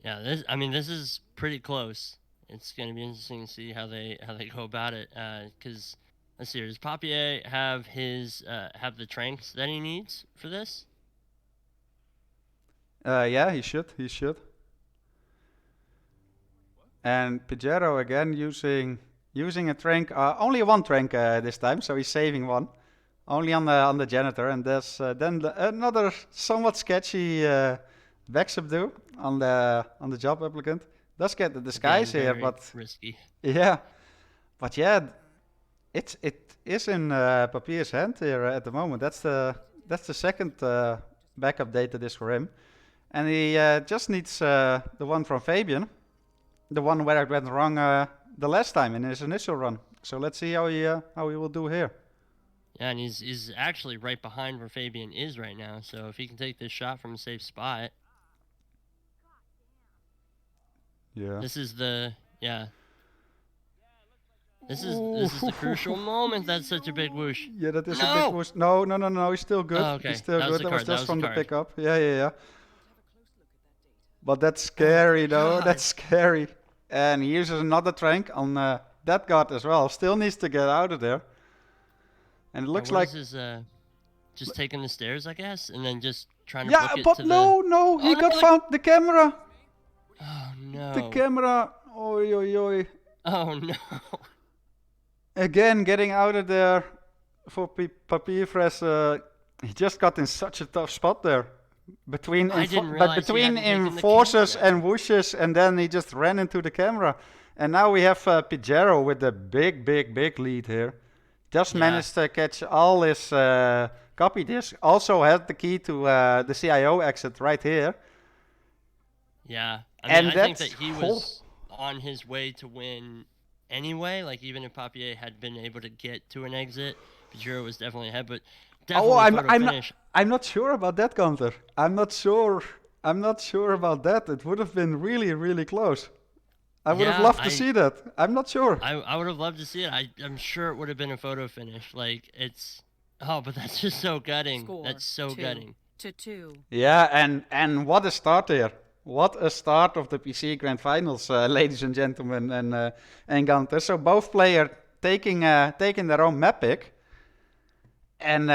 Speaker 2: Yeah, this is pretty close. It's going to be interesting to see how they go about it. Because let's see, does Papier have have the tranks that he needs for this?
Speaker 1: Yeah, he should. He should. And Pigiero again using a trank. Only one trank this time, so he's saving one. Only on the janitor, and there's then another somewhat sketchy back subdue on the job applicant. Does get the disguise
Speaker 2: Again,
Speaker 1: here,
Speaker 2: very
Speaker 1: but
Speaker 2: risky.
Speaker 1: yeah, but yeah, it is in Papier's hand here at the moment. That's the second backup data disk for him, and he just needs the one from Fabian, the one where it went wrong the last time in his initial run. So let's see how he will do here.
Speaker 2: Yeah, and he's actually right behind where Fabian is right now. So if he can take this shot from a safe spot,
Speaker 1: Yeah.
Speaker 2: this is the This is the crucial moment. That's such a big whoosh.
Speaker 1: Yeah, that is a
Speaker 2: No!
Speaker 1: big push. No, he's still good.
Speaker 2: Oh, okay.
Speaker 1: He's still
Speaker 2: That was
Speaker 1: good.
Speaker 2: the
Speaker 1: That was
Speaker 2: card, that
Speaker 1: just
Speaker 2: was
Speaker 1: from
Speaker 2: the
Speaker 1: the
Speaker 2: card.
Speaker 1: pickup. Yeah. But that's scary though.
Speaker 2: God.
Speaker 1: That's scary. And he uses another trank on that guard as well. Still needs to get out of there. And it looks
Speaker 2: What
Speaker 1: like...
Speaker 2: is his, just taking the stairs, I guess, and then just trying to
Speaker 1: Yeah,
Speaker 2: book it
Speaker 1: but
Speaker 2: to
Speaker 1: no, he
Speaker 2: Oh,
Speaker 1: got
Speaker 2: no,
Speaker 1: found the camera.
Speaker 2: Oh no!
Speaker 1: The camera. Oi.
Speaker 2: Oh no!
Speaker 1: Again, getting out of there for Papierfresse. He just got in such a tough spot there. Between
Speaker 2: I didn't realize he
Speaker 1: between
Speaker 2: hadn't taken the
Speaker 1: enforcers
Speaker 2: camera.
Speaker 1: and whooshes, and then he just ran into the camera. And now we have Pigiero with the big lead here. Just
Speaker 2: Yeah.
Speaker 1: managed to catch all his copy disk. Also had the key to the CIO exit right here.
Speaker 2: Yeah,
Speaker 1: And
Speaker 2: I think that
Speaker 1: that's
Speaker 2: he was on his way to win anyway. Like even if Papier had been able to get to an exit, Pigiero was definitely ahead. But definitely
Speaker 1: I'm not sure about that, Gunther. I'm not sure about that. It would have been really close. I would have
Speaker 2: Yeah,
Speaker 1: loved to see that. I'm not sure.
Speaker 2: I would have loved to see it. I'm sure it would have been a photo finish. Like but that's just so gutting.
Speaker 5: Score
Speaker 2: That's so
Speaker 5: 2-2.
Speaker 2: gutting.
Speaker 1: Yeah, and what a start here. What a start of the PC Grand Finals, ladies and gentlemen, and Gunther. So both players taking their own map pick. And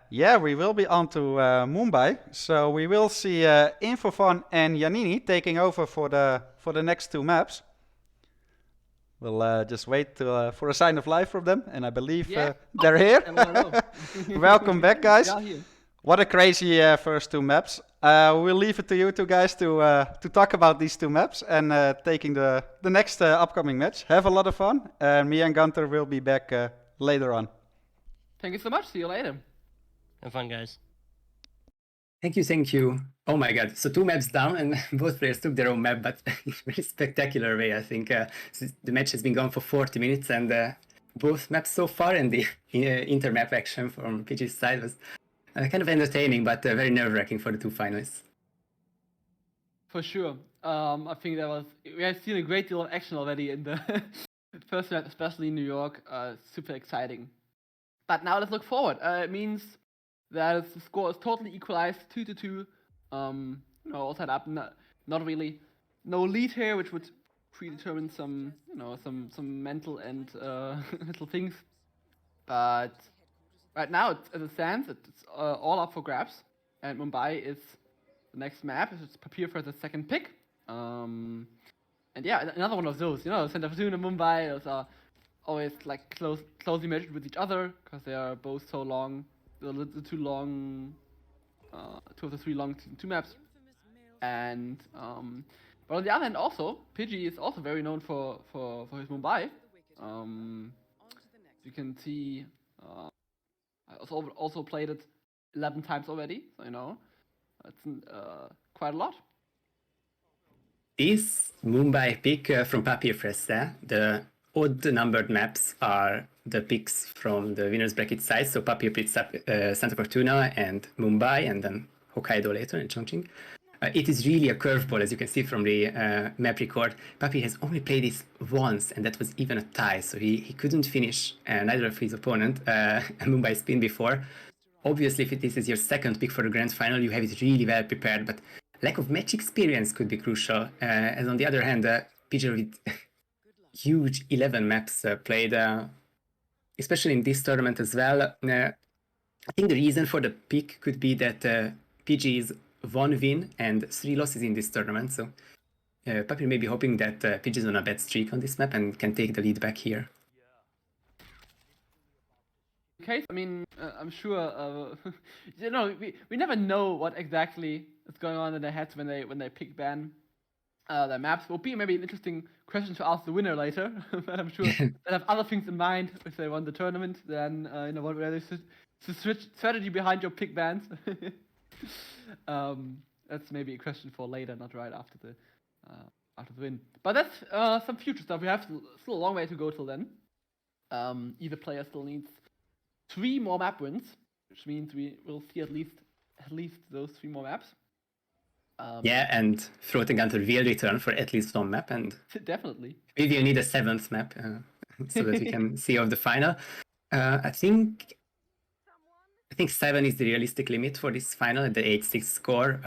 Speaker 1: yeah, we will be on to Mumbai. So we will see Infofun and Janini taking over for the next two maps. We'll just wait for a sign of life from them, and I believe they're here.
Speaker 4: Hello.
Speaker 1: Welcome back, guys.
Speaker 4: Yeah, here.
Speaker 1: What a crazy first two maps. We'll leave it to you two guys to talk about these two maps and taking the next upcoming match. Have a lot of fun, and me and Gunter will be back later on.
Speaker 4: Thank you so much. See you later.
Speaker 2: Have fun, guys.
Speaker 3: Thank you. Oh my god, so two maps down and both players took their own map, but in a very spectacular way, I think. The match has been going for 40 minutes and both maps so far and the inter-map action from PG's side was kind of entertaining, but very nerve-wracking for the two finalists.
Speaker 4: For sure. I think we have seen a great deal of action already in the first map, especially in New York. Super exciting. But now let's look forward. It means that the score is totally equalized, 2-2. All set up. Not really. No lead here, which would predetermine some mental and little things. But right now, as it stands, it's all up for grabs. And Mumbai is the next map. It's Papierfresse the second pick. And yeah, another one of those. Center Fortuna and Mumbai. Those are always like closely measured with each other because they are both so long. The two long, two of the three long two maps. And but on the other hand, also Pidgey is also very known for his Mumbai. You can see, I also played it 11 times already. So it's quite a lot.
Speaker 3: This Mumbai pick from Papierfresse, the odd numbered maps are the picks from the winners bracket side. So Papier picks up Santa Fortuna and Mumbai, and then Hokkaido later and Chongqing. It is really a curveball, as you can see from the map record. Papier has only played this once, and that was even a tie. So he couldn't finish neither of his opponent a Mumbai spin before. Obviously, if this is your second pick for the grand final, you have it really well prepared, but lack of match experience could be crucial. As on the other hand, Pigiero with huge 11 maps played, especially in this tournament as well. I think the reason for the pick could be that PG is 1 win and 3 losses in this tournament. So Papier may be hoping that PG is on a bad streak on this map and can take the lead back here.
Speaker 4: Okay, I mean, I'm sure, we never know what exactly is going on in their heads when they pick ban their maps. Will be maybe an interesting question to ask the winner later, but I'm sure they have other things in mind if they won the tournament than what really the strategy behind your pick bans. That's maybe a question for later, not right after the win. But that's some future stuff. We have still a long way to go till then. Either player still needs 3 more map wins, which means we will see at least those 3 more maps.
Speaker 3: Yeah, and Floating Gunter will return for at least one map, and
Speaker 4: definitely.
Speaker 3: Maybe you need a 7th map so that we can see off the final. I think 7 is the realistic limit for this final at the 8-6 score.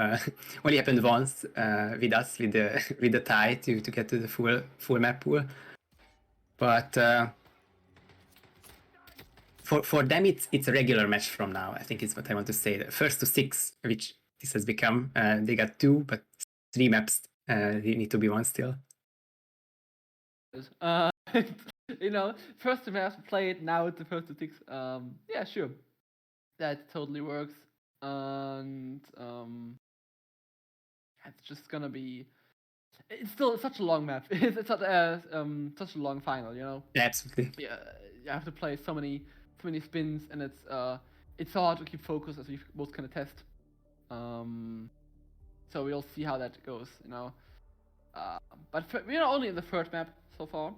Speaker 3: Only happened once with us with the tie to get to the full map pool. But for them it's a regular match from now. I think is what I want to say. The first to 6, which this has become, they got 2, but 3 maps need to be won still.
Speaker 4: First maps played, now it's the first to 6. Yeah, sure. That totally works, and it's just gonna be. It's still such a long map. It's such a long final,
Speaker 3: Yeah, absolutely.
Speaker 4: Yeah, you have to play so many spins, and it's hard to keep focus as we both kind of test. So we'll see how that goes, But we're only in the 3rd map so far,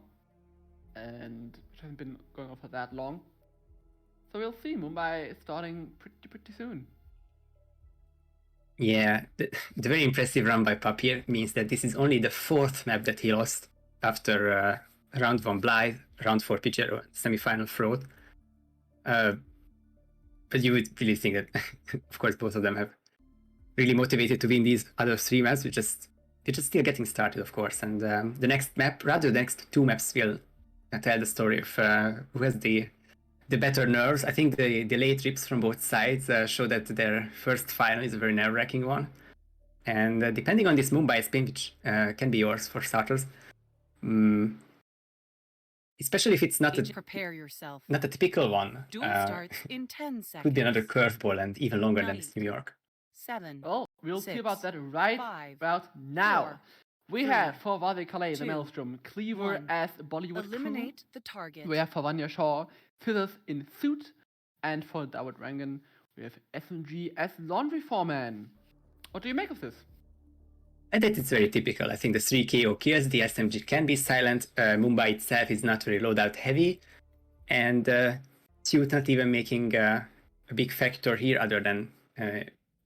Speaker 4: and it hasn't been going on for that long. So we'll see. Mumbai is starting pretty soon.
Speaker 3: Yeah, the very impressive run by Papier means that this is only the 4th map that he lost after round 1 Blythe, round 4 Pigiero, semi-final Fraud. But you would really think that, of course, both of them have really motivated to win these other 3 maps. They're just still getting started, of course. And the next 2 maps will tell the story of who has the the better nerves. I think the late trips from both sides show that their first final is a very nerve-wracking one. And depending on this Mumbai spin, which can be yours for starters, especially if it's not
Speaker 5: Prepare yourself.
Speaker 3: not a typical one,
Speaker 5: Duel starts in 10 seconds.
Speaker 3: could be another curveball and even longer than
Speaker 5: Knight.
Speaker 3: this New York.
Speaker 5: 7.
Speaker 4: Well, we'll see
Speaker 5: 6,
Speaker 4: about that right
Speaker 5: 5,
Speaker 4: about now.
Speaker 5: 4,
Speaker 4: We
Speaker 5: 3,
Speaker 4: have for Vade Calais, the
Speaker 5: 2,
Speaker 4: Maelstrom, Cleaver
Speaker 5: 1.
Speaker 4: as Bollywood
Speaker 5: Eliminate the target.
Speaker 4: crew. We have for Vanya Shaw, Scissors in suit. And for Dawood Rangan, we have SMG as laundry foreman. What do you make of this?
Speaker 3: And that is very typical. I think the 3 KO kills, the SMG can be silent, Mumbai itself is not very loadout heavy, and Suit not even making a big factor here other than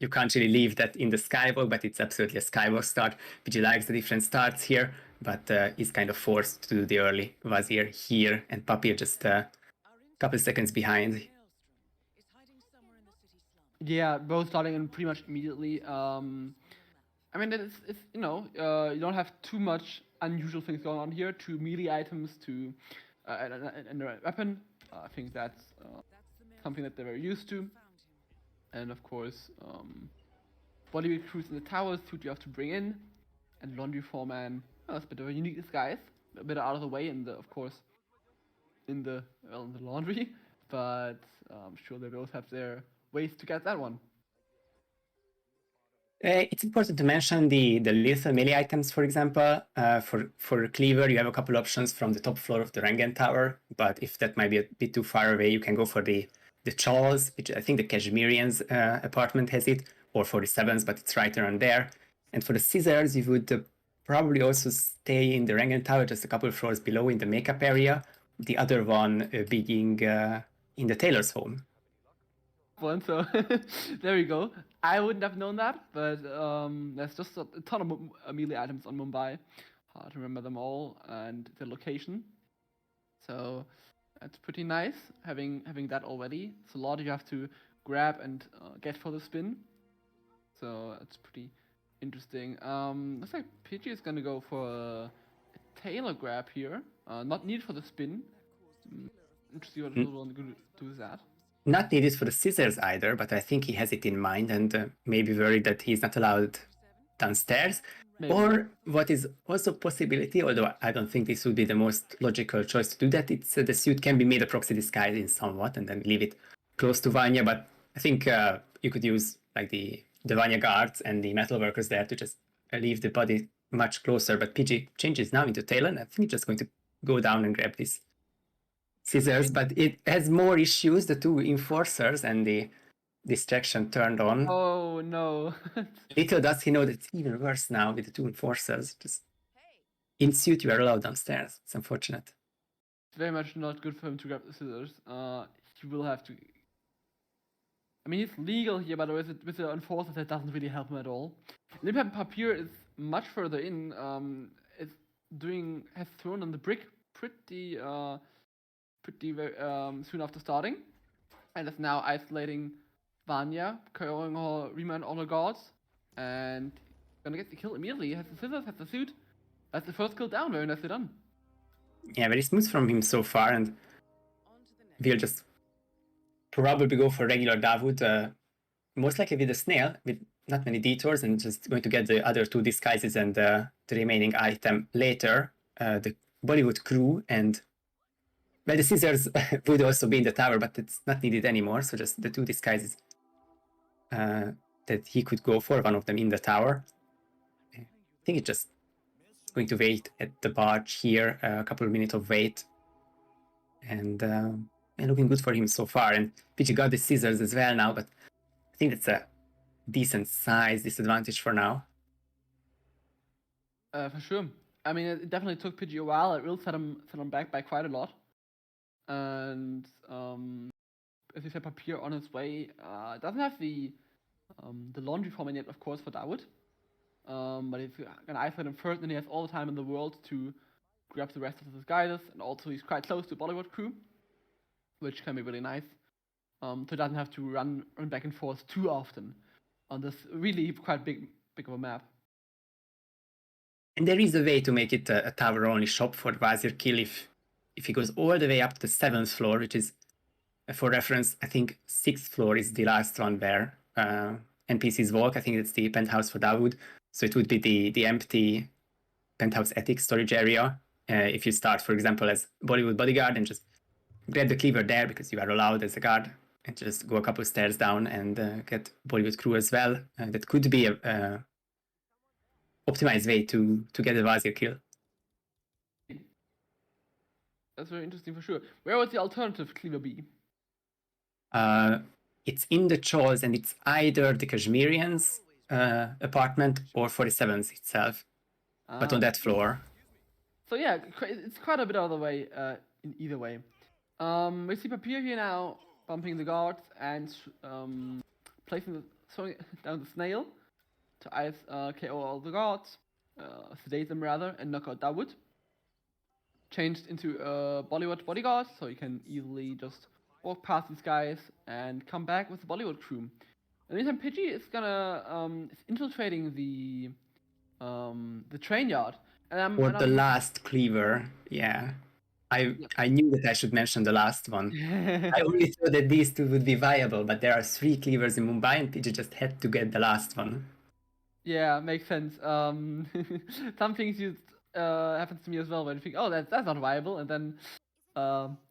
Speaker 3: you can't really leave that in the skywalk, but it's absolutely a skywalk start. PG likes the different starts here, but is kind of forced to do the early Wazir here, and Papier just a couple seconds behind.
Speaker 4: Yeah, both starting in pretty much immediately. I mean, it's you know, you don't have too much unusual things going on here. 2 melee items to and a weapon. I think that's something that they're very used to. And of course, Bollywood crews in the towers, suit you have to bring in, and laundry foreman. That's a bit of a unique disguise, a bit out of the way in the, of course, in the laundry. But I'm sure they both have their ways to get that one.
Speaker 3: It's important to mention the lethal melee items, for example. For Cleaver, you have a couple options from the top floor of the Rangan Tower, but if that might be a bit too far away, you can go for the Chawls, which I think the Kashmirians apartment has it, or 47s, but it's right around there. And for the Scissors, you would probably also stay in the Rangan Tower, just a couple of floors below in the makeup area, the other one being in the tailor's home.
Speaker 4: One, so there we go. I wouldn't have known that, but there's just a ton of melee items on Mumbai. Hard to remember them all and the location. So that's pretty nice having that already. It's a lot you have to grab and get for the spin. So that's pretty interesting. Looks like PG is gonna go for a tailor grab here. Not needed for the spin. Interesting what he'll want to do with that.
Speaker 3: Not needed for the Scissors either, but I think he has it in mind and maybe worried that he's not allowed downstairs.
Speaker 4: Maybe.
Speaker 3: Or what is also a possibility, although I don't think this would be the most logical choice to do that, it's the suit can be made a proxy disguise in somewhat and then leave it close to Vanya, but I think you could use like the Vanya guards and the metal workers there to just leave the body much closer, but PG changes now into Taylor, and I think he's just going to go down and grab this Scissors, but it has more issues, the 2 enforcers and the distraction turned on.
Speaker 4: Oh no.
Speaker 3: Little does he know that it's even worse now with the 2 enforcers. Just in suit, you are allowed downstairs. It's unfortunate.
Speaker 4: It's very much not good for him to grab the Scissors. He will have to. I mean, it's legal here, but with the enforcers, that doesn't really help him at all. Limpam Papier is much further in. Has thrown on the brick pretty soon after starting, and is now isolating Vanya, carrying her remand on her guards, and gonna get the kill immediately. Has the Scissors, has the suit. That's the first kill down. Very nicely done.
Speaker 3: Yeah, very smooth from him so far, and we'll just probably go for regular Dawood, most likely with the snail, with not many detours, and just going to get the other 2 disguises and the remaining item later. The Bollywood crew and well, the Scissors would also be in the tower, but it's not needed anymore, so just the 2 disguises that he could go for, one of them in the tower. I think it's just going to wait at the barge here, a couple of minutes of wait. And looking good for him so far. And PG got the Scissors as well now, but I think it's a decent size disadvantage for now.
Speaker 4: For sure. I mean, it definitely took PG a while. It will set him back by quite a lot. And as you said, Papier on his way. Doesn't have the laundry foreman yet, of course, for Dawood. But if you're gonna isolate him first, then he has all the time in the world to grab the rest of his guys, and also he's quite close to Bollywood crew, which can be really nice. So he doesn't have to run back and forth too often on this really quite big of a map.
Speaker 3: And there is a way to make it a tower-only shop for Wazir kill if he goes all the way up to the 7th floor, which is For reference, I think 6th floor is the last one where NPCs walk. I think it's the penthouse for Dawood. So it would be the empty penthouse attic storage area. If you start, for example, as Bollywood bodyguard and just grab the cleaver there because you are allowed as a guard, and just go a couple stairs down and get Bollywood crew as well. That could be a optimized way to get a Vazir kill.
Speaker 4: That's very interesting for sure. Where would the alternative cleaver be?
Speaker 3: It's in the Chols, and it's either the Kashmirians' apartment or 47's itself, but on that floor.
Speaker 4: So yeah, it's quite a bit out of the way in either way. We see Papier here now bumping the guards and throwing down the snail to ice KO all the guards, sedate them rather, and knock out Dawood. Changed into a Bollywood bodyguard, so you can easily just walk past these guys and come back with the Bollywood crew. In the meantime, Pidgey is is infiltrating the train yard.
Speaker 3: Or the last cleaver, yeah. I knew that I should mention the last one. I only thought that these two would be viable, but there are 3 cleavers in Mumbai, and Pidgey just had to get the last one.
Speaker 4: Yeah, makes sense. Some things happens to me as well, where you think, oh, that's not viable, and then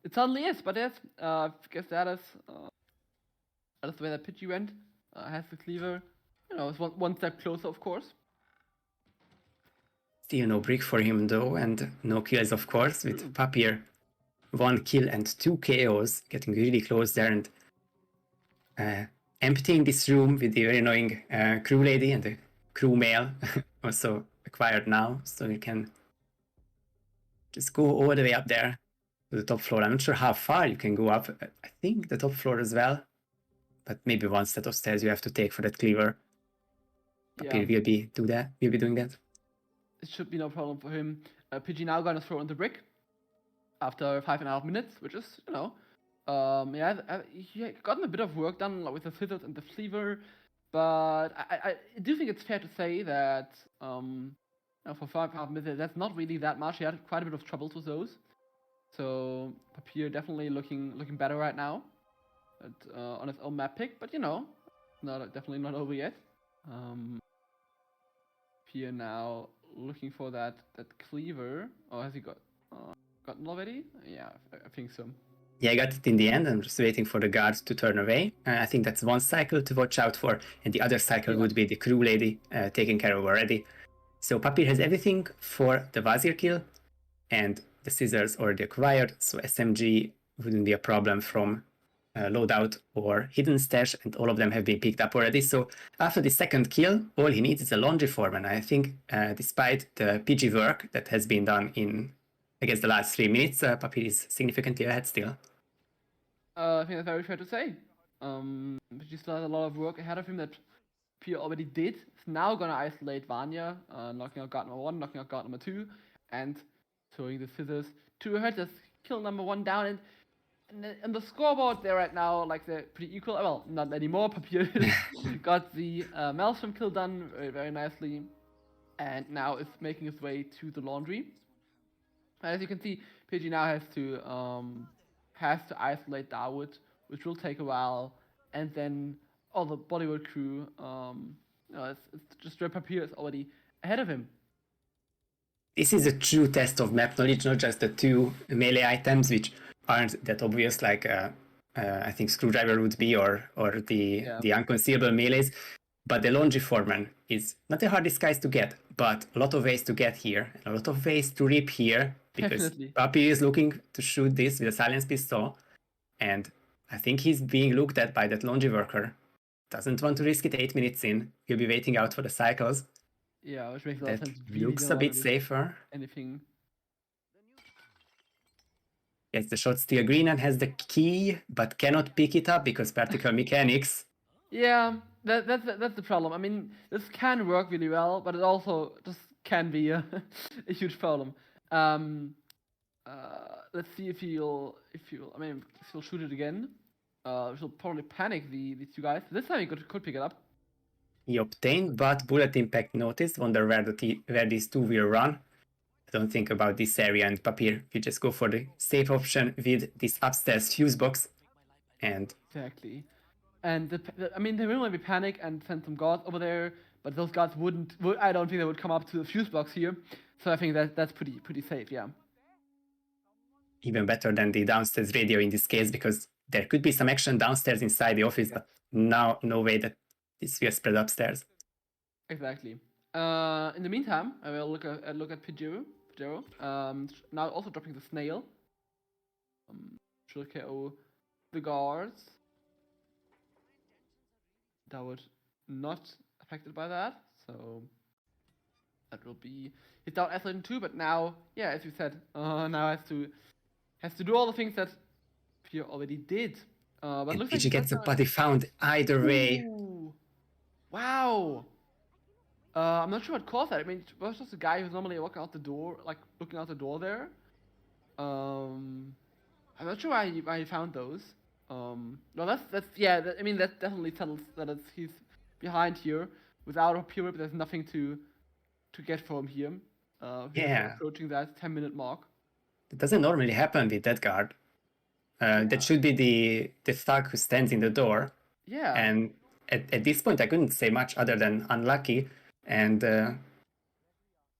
Speaker 4: it suddenly is. But yes, I guess that is the way that Pidgey went. Has the cleaver, it's one step closer, of course.
Speaker 3: Still no brick for him though, and no kills, of course, with Papier. 1 kill and 2 KOs, getting really close there, and emptying this room with the very annoying crew lady and the crew male also acquired now, so you can just go all the way up there to the top floor. I'm not sure how far you can go up. I think the top floor as well, but maybe one set of stairs you have to take for that cleaver. Papier will be doing that.
Speaker 4: It should be no problem for him. Pidgey now gonna throw in the brick after 5.5 minutes, which is, he gotten a bit of work done with the scissors and the cleaver, but I do think it's fair to say that for 5.5 minutes, that's not really that much. He had quite a bit of troubles with those. So Papier definitely looking better right now on his own map pick, but definitely not over yet. Papier now looking for that cleaver. Or has he gotten already? Yeah, I think so.
Speaker 3: Yeah, I got it in the end. I'm just waiting for the guards to turn away. I think that's one cycle to watch out for, and the other cycle would be the crew lady taken care of already. So Papier has everything for the Vazir kill, and the scissors already acquired, so SMG wouldn't be a problem from loadout or hidden stash, and all of them have been picked up already. So after the second kill, all he needs is a laundry foreman. I think despite the PG work that has been done in, I guess, the last 3 minutes, Papier is significantly ahead still.
Speaker 4: I think that's very fair to say. PG still has a lot of work ahead of him that Papier already did. He's now gonna isolate Vanya, knocking out guard number 1, knocking out guard number 2, and throwing the scissors to her. Just kill number 1 down, and the scoreboard there right now, like, they're pretty equal. Well, not anymore. Papier got the Maelstrom kill done very, very nicely, and now is making his way to the laundry. As you can see, PG now has to isolate Dawood, which will take a while, and then all the Bollywood crew, it's just where Papier is already ahead of him.
Speaker 3: This is a true test of map knowledge, not just the 2 melee items, which aren't that obvious, like I think Screwdriver would be, or the unconcealable melees. But the laundry foreman is not the hardest guys to get, but a lot of ways to get here, and a lot of ways to rip here, because Papier is looking to shoot this with a silenced pistol, and I think he's being looked at by that laundry worker. Doesn't want to risk it 8 minutes in. He'll be waiting out for the cycles.
Speaker 4: Yeah, which makes a lot of sense.
Speaker 3: Really looks a bit safer.
Speaker 4: Anything.
Speaker 3: Yes, the shot still green and has the key, but cannot pick it up because practical mechanics.
Speaker 4: Yeah, that's the problem. I mean, this can work really well, but it also just can be a huge problem. Let's see if he'll shoot it again. He'll probably panic these 2 guys. This time he could pick it up.
Speaker 3: He obtained, but bullet impact noticed. Wonder where these 2 will run. Don't think about this area and Papier. You just go for the safe option with this upstairs fuse box. And
Speaker 4: Exactly. And I mean, they will maybe panic and send some guards over there, but those guards I don't think they would come up to the fuse box here. So I think that's pretty safe, yeah.
Speaker 3: even better than the downstairs radio in this case, because there could be some action downstairs inside the office, but now no way that this will spread upstairs.
Speaker 4: Exactly. In the meantime, I will look at Pigiero. Now also dropping the snail. Should KO the guards. That would not affected by that, so that will be his down athlete 2. But now, yeah, as you said, now has to do all the things that Pierre already did. But
Speaker 3: And
Speaker 4: looks
Speaker 3: PG
Speaker 4: like
Speaker 3: gets a body found either way.
Speaker 4: Ooh. Wow. I'm not sure what caused that. I mean, it was just a guy who's normally walking out the door, like looking out the door there. I'm not sure why he found those. No, that's yeah. I mean, that definitely tells that he's behind here. Without a Pierre, there's nothing to get from here.
Speaker 3: Yeah.
Speaker 4: Approaching that 10-minute mark.
Speaker 3: It doesn't normally happen with that guard. That should be the thug who stands in the door.
Speaker 4: Yeah.
Speaker 3: And at this point, I couldn't say much other than unlucky. And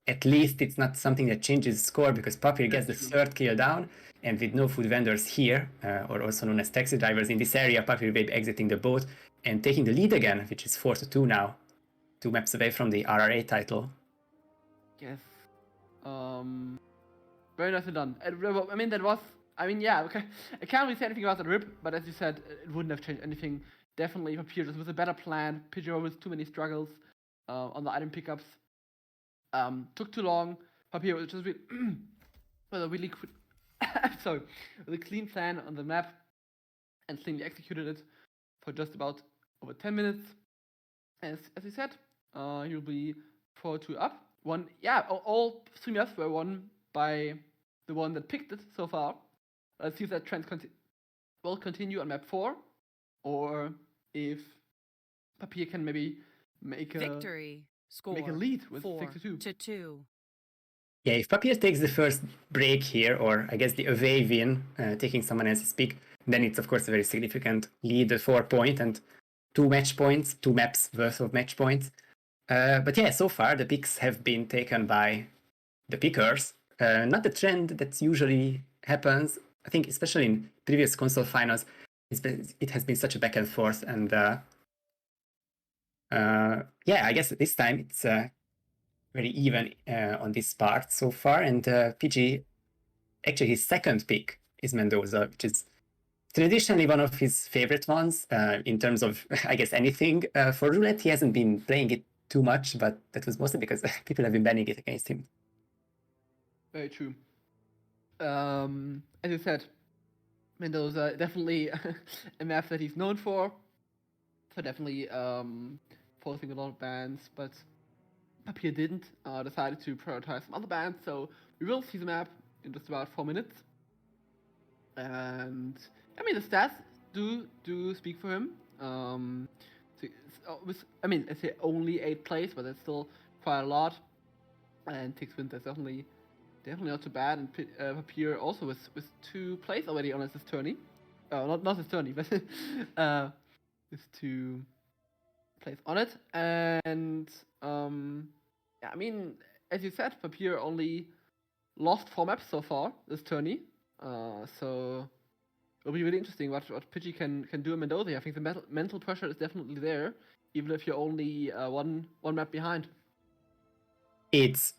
Speaker 3: at least it's not something that changes score, because Papier gets the third kill down. And with no food vendors here, or also known as taxi drivers in this area, Papier will be exiting the boat and taking the lead again, which is 4-2 now. 2 maps away from the RR8 title.
Speaker 4: Yes. Very nicely done. I mean, yeah, okay. I can't really say anything about the rip, but as you said, it wouldn't have changed anything. Definitely, Papier just with a better plan. Pigiero with too many struggles on the item pickups. Took too long. Papier was just with a really quick, sorry, with a clean plan on the map and cleanly executed it for just about over 10 minutes. As he said, he'll be 4-2 up. All 3 maps were won by the one that picked it so far. Let's see if that trend will continue on map 4, or if Papier can maybe make a
Speaker 5: Victory. Score.
Speaker 4: make a lead with
Speaker 5: 4-2.
Speaker 4: 6-2.
Speaker 3: Yeah, if Papier takes the first break here, or I guess the away win, taking someone else's pick, then it's of course a very significant lead, a 4-point and 2 match points, 2 maps worth of match points. But yeah, so far the picks have been taken by the pickers. Not a trend that usually happens. I think especially in previous console finals, it has been such a back and forth. And yeah, I guess this time it's very even on this part so far. And PG, actually his second pick is Mendoza, which is traditionally one of his favorite ones in terms of, I guess, anything. For roulette, he hasn't been playing it too much, but that was mostly because people have been banning it against him.
Speaker 4: Very true. As you said, Mendoza definitely a map that he's known for. So definitely forcing a lot of bans, but Papier didn't. Decided to prioritize some other bans, so we will see the map in just about 4 minutes. And I mean, the stats do speak for him. I say only 8 plays, but that's still quite a lot. And 6 wins, that's definitely not too bad. And Papier also with 2 plays already on his tourney. Not his tourney, but with 2 plays on it. And yeah, I mean, as you said, Papier only lost 4 maps so far this tourney. So it'll be really interesting what Pidgey can do in Mendoza. I think the mental pressure is definitely there, even if you're only one map behind.
Speaker 3: It's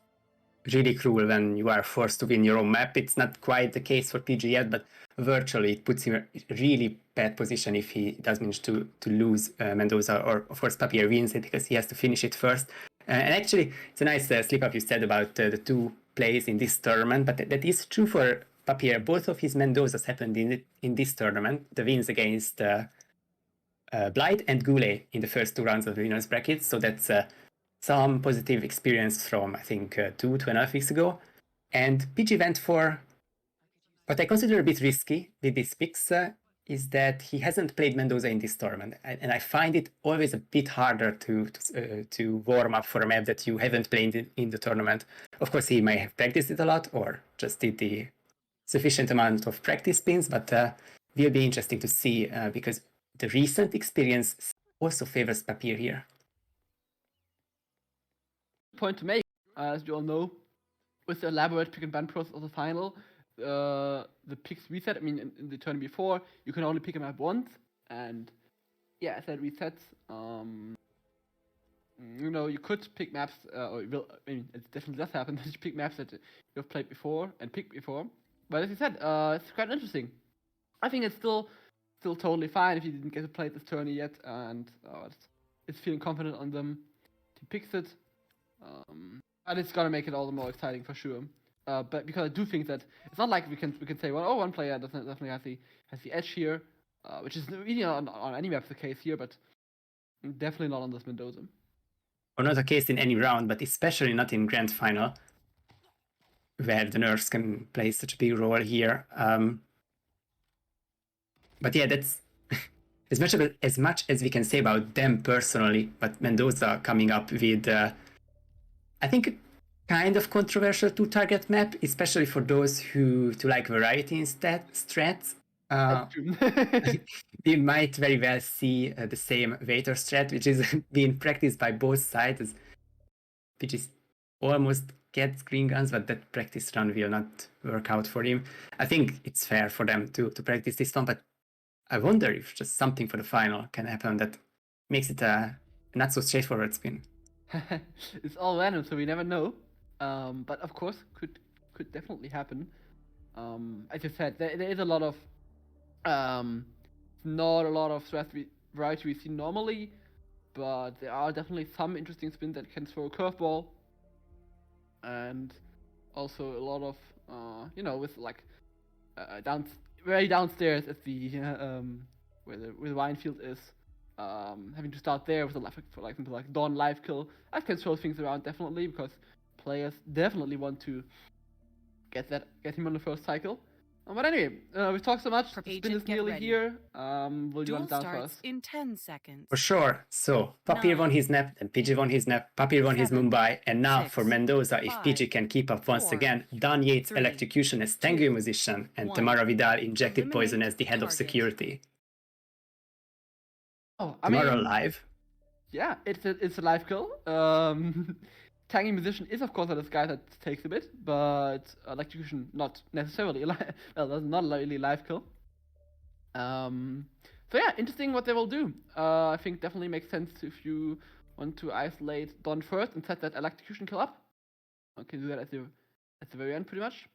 Speaker 3: really cruel when you are forced to win your own map. It's not quite the case for PG yet, but virtually it puts him in a really bad position if he does manage to lose Mendoza, or of course Papier wins it because he has to finish it first. And actually, it's a nice slip up you said about the 2 plays in this tournament, but that is true for Papier. Both of his Mendozas happened in this tournament. The wins against Blight and Goulet in the first 2 rounds of the winners bracket. So that's some positive experience from, I think, 2.5 weeks ago. And PG went for what I consider a bit risky with these picks, is that he hasn't played Mendoza in this tournament. And I find it always a bit harder to warm up for a map that you haven't played in the tournament. Of course, he may have practiced it a lot or just did the sufficient amount of practice spins, but will be interesting to see because the recent experience also favors Papier here.
Speaker 4: Point to make, as you all know, with the elaborate pick and ban process of the final, the picks reset. I mean, in the turn before, you can only pick a map once, and yeah, as that resets, you know, you could pick maps, or you will, I mean, it definitely does happen that you pick maps that you've played before and picked before. But as you said, it's quite interesting. I think it's still totally fine if you didn't get to play this tourney yet, and it's feeling confident on them. He picks it, and it's gonna make it all the more exciting for sure. But because I do think that it's not like we can say, well, oh, one player definitely has the edge here, which is really on any map the case here, but definitely not on this Mendoza.
Speaker 3: Or not a case in any round, but especially not in grand final, where the nerfs can play such a big role here. But yeah, that's as much as we can say about them personally. But Mendoza coming up with, I think, kind of controversial two-target map, especially for those who like variety in strats.
Speaker 4: That's true.
Speaker 3: We might very well see the same Waiter strat, which is being practiced by both sides, which is almost gets green guns, but that practice run will not work out for him. I think it's fair for them to practice this one, but I wonder if just something for the final can happen that makes it a not so straightforward spin.
Speaker 4: It's all random, so we never know. But of course, could definitely happen. As you said, there is a lot of not a lot of variety we see normally, but there are definitely some interesting spins that can throw a curveball, and also a lot of you know, with like very downstairs at the where the Winefield is, having to start there with a for like something like Dawn live kill. That can throw things around definitely, because players definitely want to get him on the first cycle. But anyway, we've talked so much. The spin
Speaker 5: Agent,
Speaker 4: is
Speaker 5: get
Speaker 4: nearly
Speaker 5: ready.
Speaker 4: here. Will you
Speaker 5: Duel
Speaker 4: want down
Speaker 5: starts
Speaker 4: first?
Speaker 5: in 10 seconds.
Speaker 3: For sure. So Papier won
Speaker 5: 9,
Speaker 3: his nap, and Pidgey won his nap, Papier won his
Speaker 5: 7,
Speaker 3: Mumbai, and now
Speaker 5: 6,
Speaker 3: for Mendoza, if
Speaker 5: 5,
Speaker 3: Pidgey can keep up once
Speaker 5: 4,
Speaker 3: again, Dan Yates
Speaker 5: 3,
Speaker 3: electrocution as Tengu
Speaker 5: 2,
Speaker 3: musician, and
Speaker 5: 1.
Speaker 3: Tamara Vidal injected
Speaker 5: Eliminate
Speaker 3: poison as the head of
Speaker 5: target.
Speaker 3: security.
Speaker 4: Oh, I
Speaker 3: Tomorrow
Speaker 4: mean,
Speaker 3: live.
Speaker 4: yeah, it's a live kill. Tangy musician is of course a disguise that takes a bit, but electrocution not necessarily well, that's not really live kill. So yeah, interesting what they will do. I think definitely makes sense if you want to isolate Don first and set that electrocution kill up. You can do that at the very end pretty much,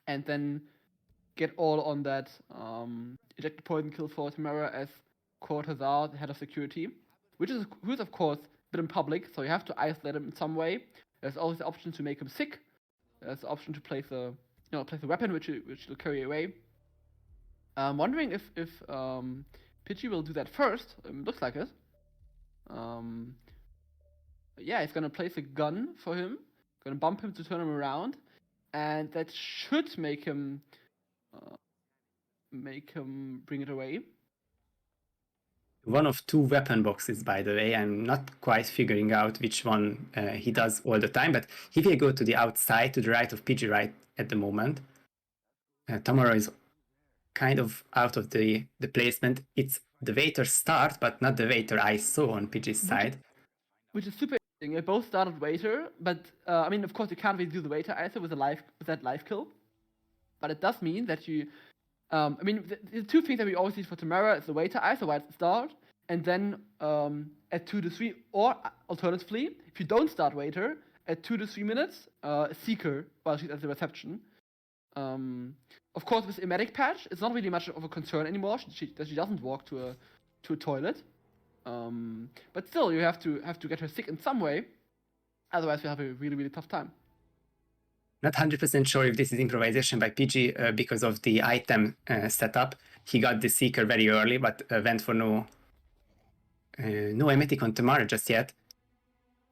Speaker 4: and then get all on that ejected poison kill for Tamara as Cortazar, the head of security, who's of course a bit in public, so you have to isolate him in some way. There's always the option to make him sick. There's the option to place a weapon which will carry away. I'm wondering if Pidgey will do that first. Looks like it. Yeah, he's gonna place a gun for him. Gonna bump him to turn him around, and that should make him bring it away.
Speaker 3: One of two weapon boxes, by the way. I'm not quite figuring out which one he does all the time, but he will go to the outside, to the right of Pidgey right at the moment. Tamara is kind of out of the placement. It's the Waiter start, but not the Waiter I saw on Pidgey's side.
Speaker 4: Which is super interesting. They both started Waiter, but I mean, of course, you can't really do the Waiter either with that live kill. But it does mean that you, I mean, the two things that we always need for Tamara is the Waiter Ice, the white start, and then at 2 to 3, or alternatively, if you don't start Waiter, at 2 to 3 minutes, Seeker while she's at the reception. Of course, with Emetic Patch, it's not really much of a concern anymore. She doesn't walk to a toilet. But still, you have to get her sick in some way. Otherwise, you have a really, really tough time.
Speaker 3: Not 100% sure if this is improvisation by Pidgey because of the item setup. He got the Seeker very early, but went for no emetic on Tamara just yet.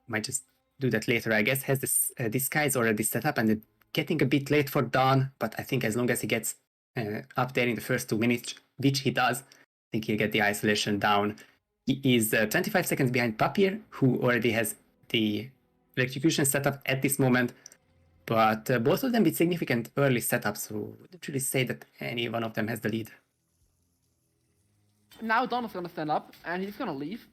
Speaker 3: Might just do that later, I guess. Has this disguise already set up, and getting a bit late for Dawn, but I think as long as he gets up there in the first 2 minutes, which he does, I think he'll get the isolation down. He is 25 seconds behind Papier, who already has the electrocution setup at this moment, but both of them with significant early setups, so I wouldn't really say that any one of them has the lead.
Speaker 4: now Don is gonna stand up and he's gonna leave.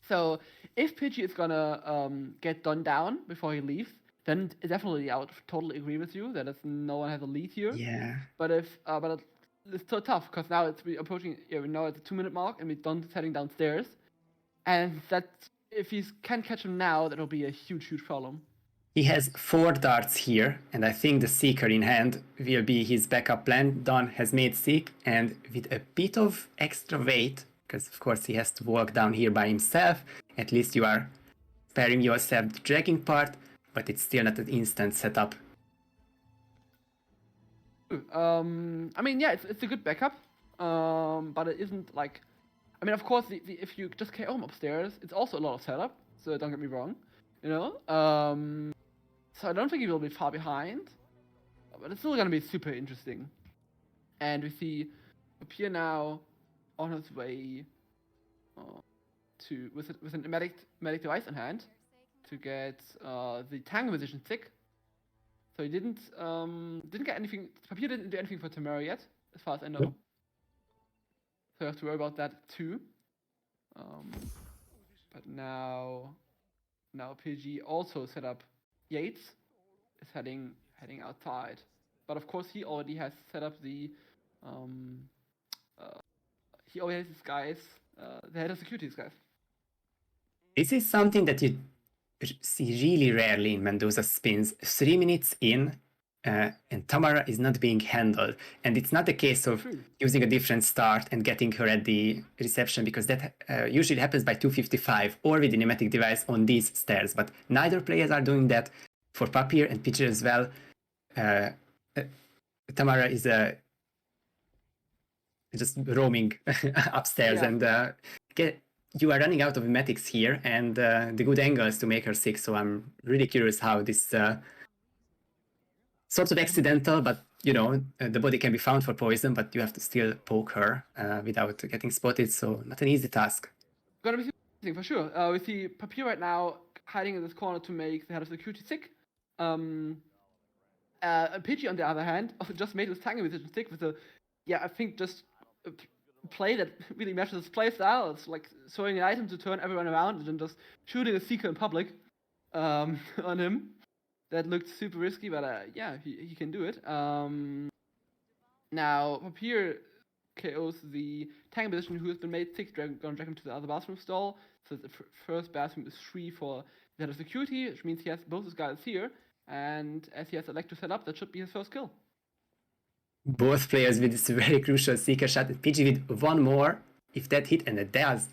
Speaker 4: So if Pidgey is gonna get Don down before he leaves, then definitely I would totally agree with you that no one has a lead here.
Speaker 3: Yeah.
Speaker 4: But it's so tough because now we're approaching. Yeah, we know it's a 2-minute mark and Don's heading downstairs, and that if he can catch him now, that'll be a huge problem.
Speaker 3: He has 4 darts here, and I think the Seeker in hand will be his backup plan. Don has made Seek, and with a bit of extra weight, because of course he has to walk down here by himself, at least you are sparing yourself the dragging part, but it's still not an instant setup.
Speaker 4: I mean, yeah, it's a good backup, but it isn't like. I mean, of course, if you just KO him upstairs, it's also a lot of setup. So don't get me wrong, you know. So I don't think he will be far behind, but it's still gonna be super interesting. And we see Papier now on his way with a medic device in hand to get the Tango Musician sick. So he didn't get anything. Papier didn't do anything for Tamara yet, as far as I know.
Speaker 3: Nope.
Speaker 4: So you have to worry about that too. But now PG also set up Yates is heading outside. But of course he already has set up the he already has his guys, the head of security guys.
Speaker 3: This is something that you see really rarely in Mendoza spins. 3 minutes in, and Tamara is not being handled. And it's not the case of using a different start and getting her at the reception, because that usually happens by 2:55 or with the pneumatic device on these stairs. But neither players are doing that. For Papier and Pigiero as well, Tamara is just roaming upstairs, and you are running out of pneumatics here, and the good angles to make her sick. So I'm really curious how this sort of accidental, but you know, the body can be found for poison, but you have to still poke her without getting spotted. So not an easy task.
Speaker 4: Gonna be interesting for sure. We see Papier right now hiding in this corner to make the head of security sick. Pidgey, on the other hand, also just made his Tango Musician sick with I think just a play that really matches his play style. It's like throwing an item to turn everyone around and then just shooting a Seeker in public on him. That looked super risky, but he can do it. Now, Papier KOs the Tango Musician who has been made sick, gonna drag him to the other bathroom stall. So the first bathroom is free for the head of security, which means he has both his guys here. And as he has Electro set up, that should be his first kill.
Speaker 3: Both players with this very crucial Seeker shot. PG with one more, if that hit, and it does.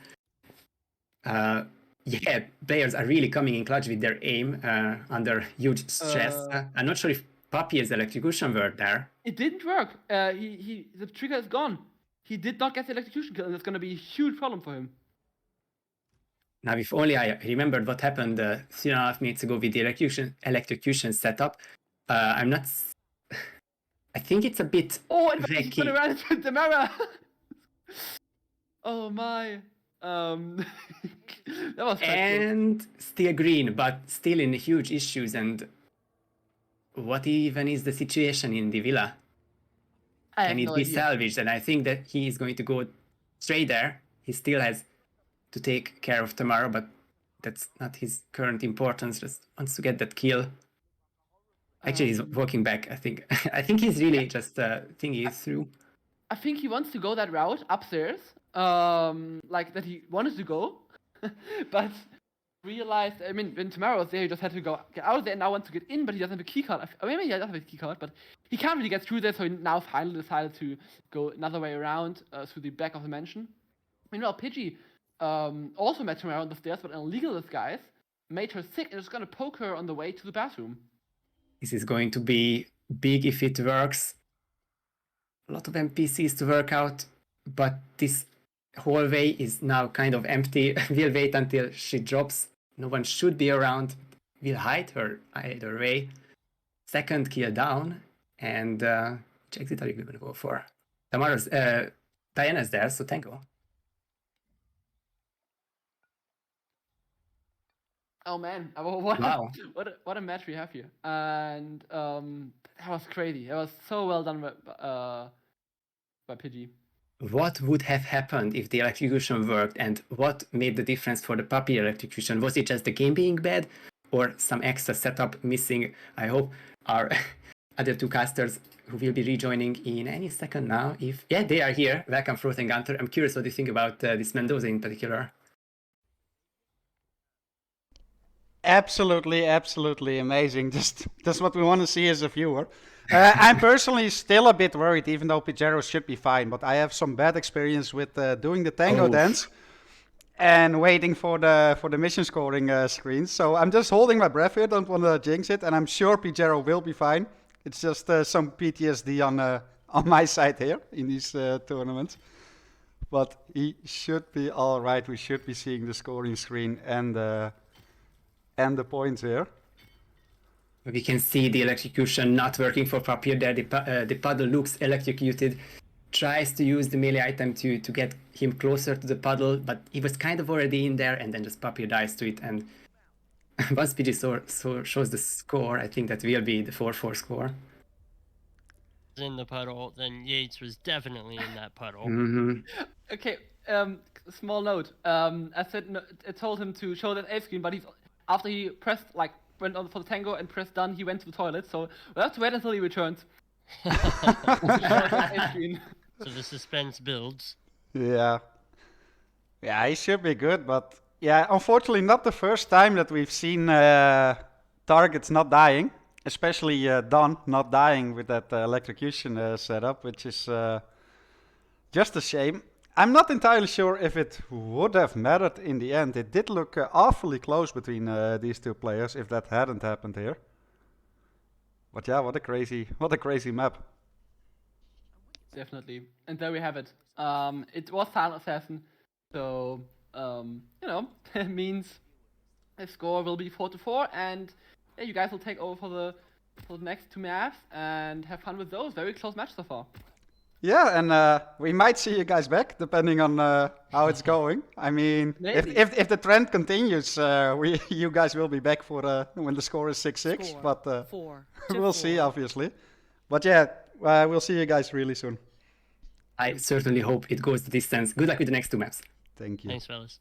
Speaker 3: Players are really coming in clutch with their aim under huge stress. I'm not sure if Papier's electrocution worked there.
Speaker 4: It didn't work. The trigger is gone. He did not get the electrocution kill, and it's going to be a huge problem for him.
Speaker 3: Now, if only I remembered what happened 3.5 minutes ago with the electrocution setup. I'm not. I think it's a bit.
Speaker 4: Oh, and he put around into Tamara. Oh my. That was
Speaker 3: and still green, but still in huge issues. And what even is the situation in the villa? Can it be salvaged? And I think that he is going to go straight there. He still has to take care of Tamara, but that's not his current importance. Just wants to get that kill. Actually, he's walking back, I think. I think he's really just thinking it through.
Speaker 4: I think he wants to go that route upstairs, like that he wanted to go, but realized, I mean, when Tamara was there, he just had to get out of there and now wants to get in, but he doesn't have a keycard. Or maybe he does have a keycard, but he can't really get through there, so he now finally decided to go another way around through the back of the mansion. Meanwhile, Pidgey also met Tamara on the stairs, but in a legal disguise, made her sick and is going to poke her on the way to the bathroom.
Speaker 3: This is going to be big if it works. A lot of NPCs to work out, but this hallway is now kind of empty. We'll wait until she drops. No one should be around. We'll hide her either way. Second kill down, and which exit are you going to go for? Tamara's, Diana's there, so Tango.
Speaker 4: Oh man!
Speaker 3: Wow.
Speaker 4: What a match we have here, and that was crazy. That was so well done by Pidgey.
Speaker 3: what would have happened if the electrocution worked, and what made the difference for the Papier electrocution? Was it just the game being bad, or some extra setup missing? I hope our other two casters, who will be rejoining in any second now, yeah, they are here. Welcome, Froth and Gunter. I'm curious what you think about this Mendoza in particular.
Speaker 1: Absolutely amazing. Just what we want to see as a viewer. I'm personally still a bit worried, even though Pigiero should be fine. But I have some bad experience with doing the tango dance and waiting for the mission scoring screen. So I'm just holding my breath here. Don't want to jinx it. And I'm sure Pigiero will be fine. It's just some PTSD on my side here in these tournaments. But he should be all right. We should be seeing the scoring screen and the points here.
Speaker 3: We can see the electrocution not working for Papier there. The puddle looks electrocuted, tries to use the melee item to get him closer to the puddle, but he was kind of already in there, and then just Papier dies to it. And once PG shows the score, I think that will be the 4-4 score.
Speaker 2: In the puddle, then Yates was definitely in that puddle.
Speaker 4: Okay, small note. I said I told him to show that A screen, but after he pressed, went on for the tango and pressed done, he went to the toilet. So we'll have to wait until he returns. To show that A screen.
Speaker 2: So the suspense builds.
Speaker 1: Yeah, he should be good, but yeah, unfortunately not the first time that we've seen targets not dying, especially Don not dying with that electrocution setup, which is just a shame. I'm not entirely sure if it would have mattered in the end. It did look awfully close between these two players if that hadn't happened here. But yeah, what a crazy map.
Speaker 4: Definitely. And there we have it. It was Silent Assassin, so it means the score will be 4-4, and yeah, you guys will take over for the next two maps and have fun with those. Very close match so far.
Speaker 1: Yeah, and we might see you guys back depending on how it's going. I mean, if the trend continues, you guys will be back for when the score is 6-6. But we'll see, obviously. But yeah, we'll see you guys really soon.
Speaker 3: I certainly hope it goes the distance. Good luck with the next two maps.
Speaker 1: Thank you.
Speaker 2: Thanks, fellas.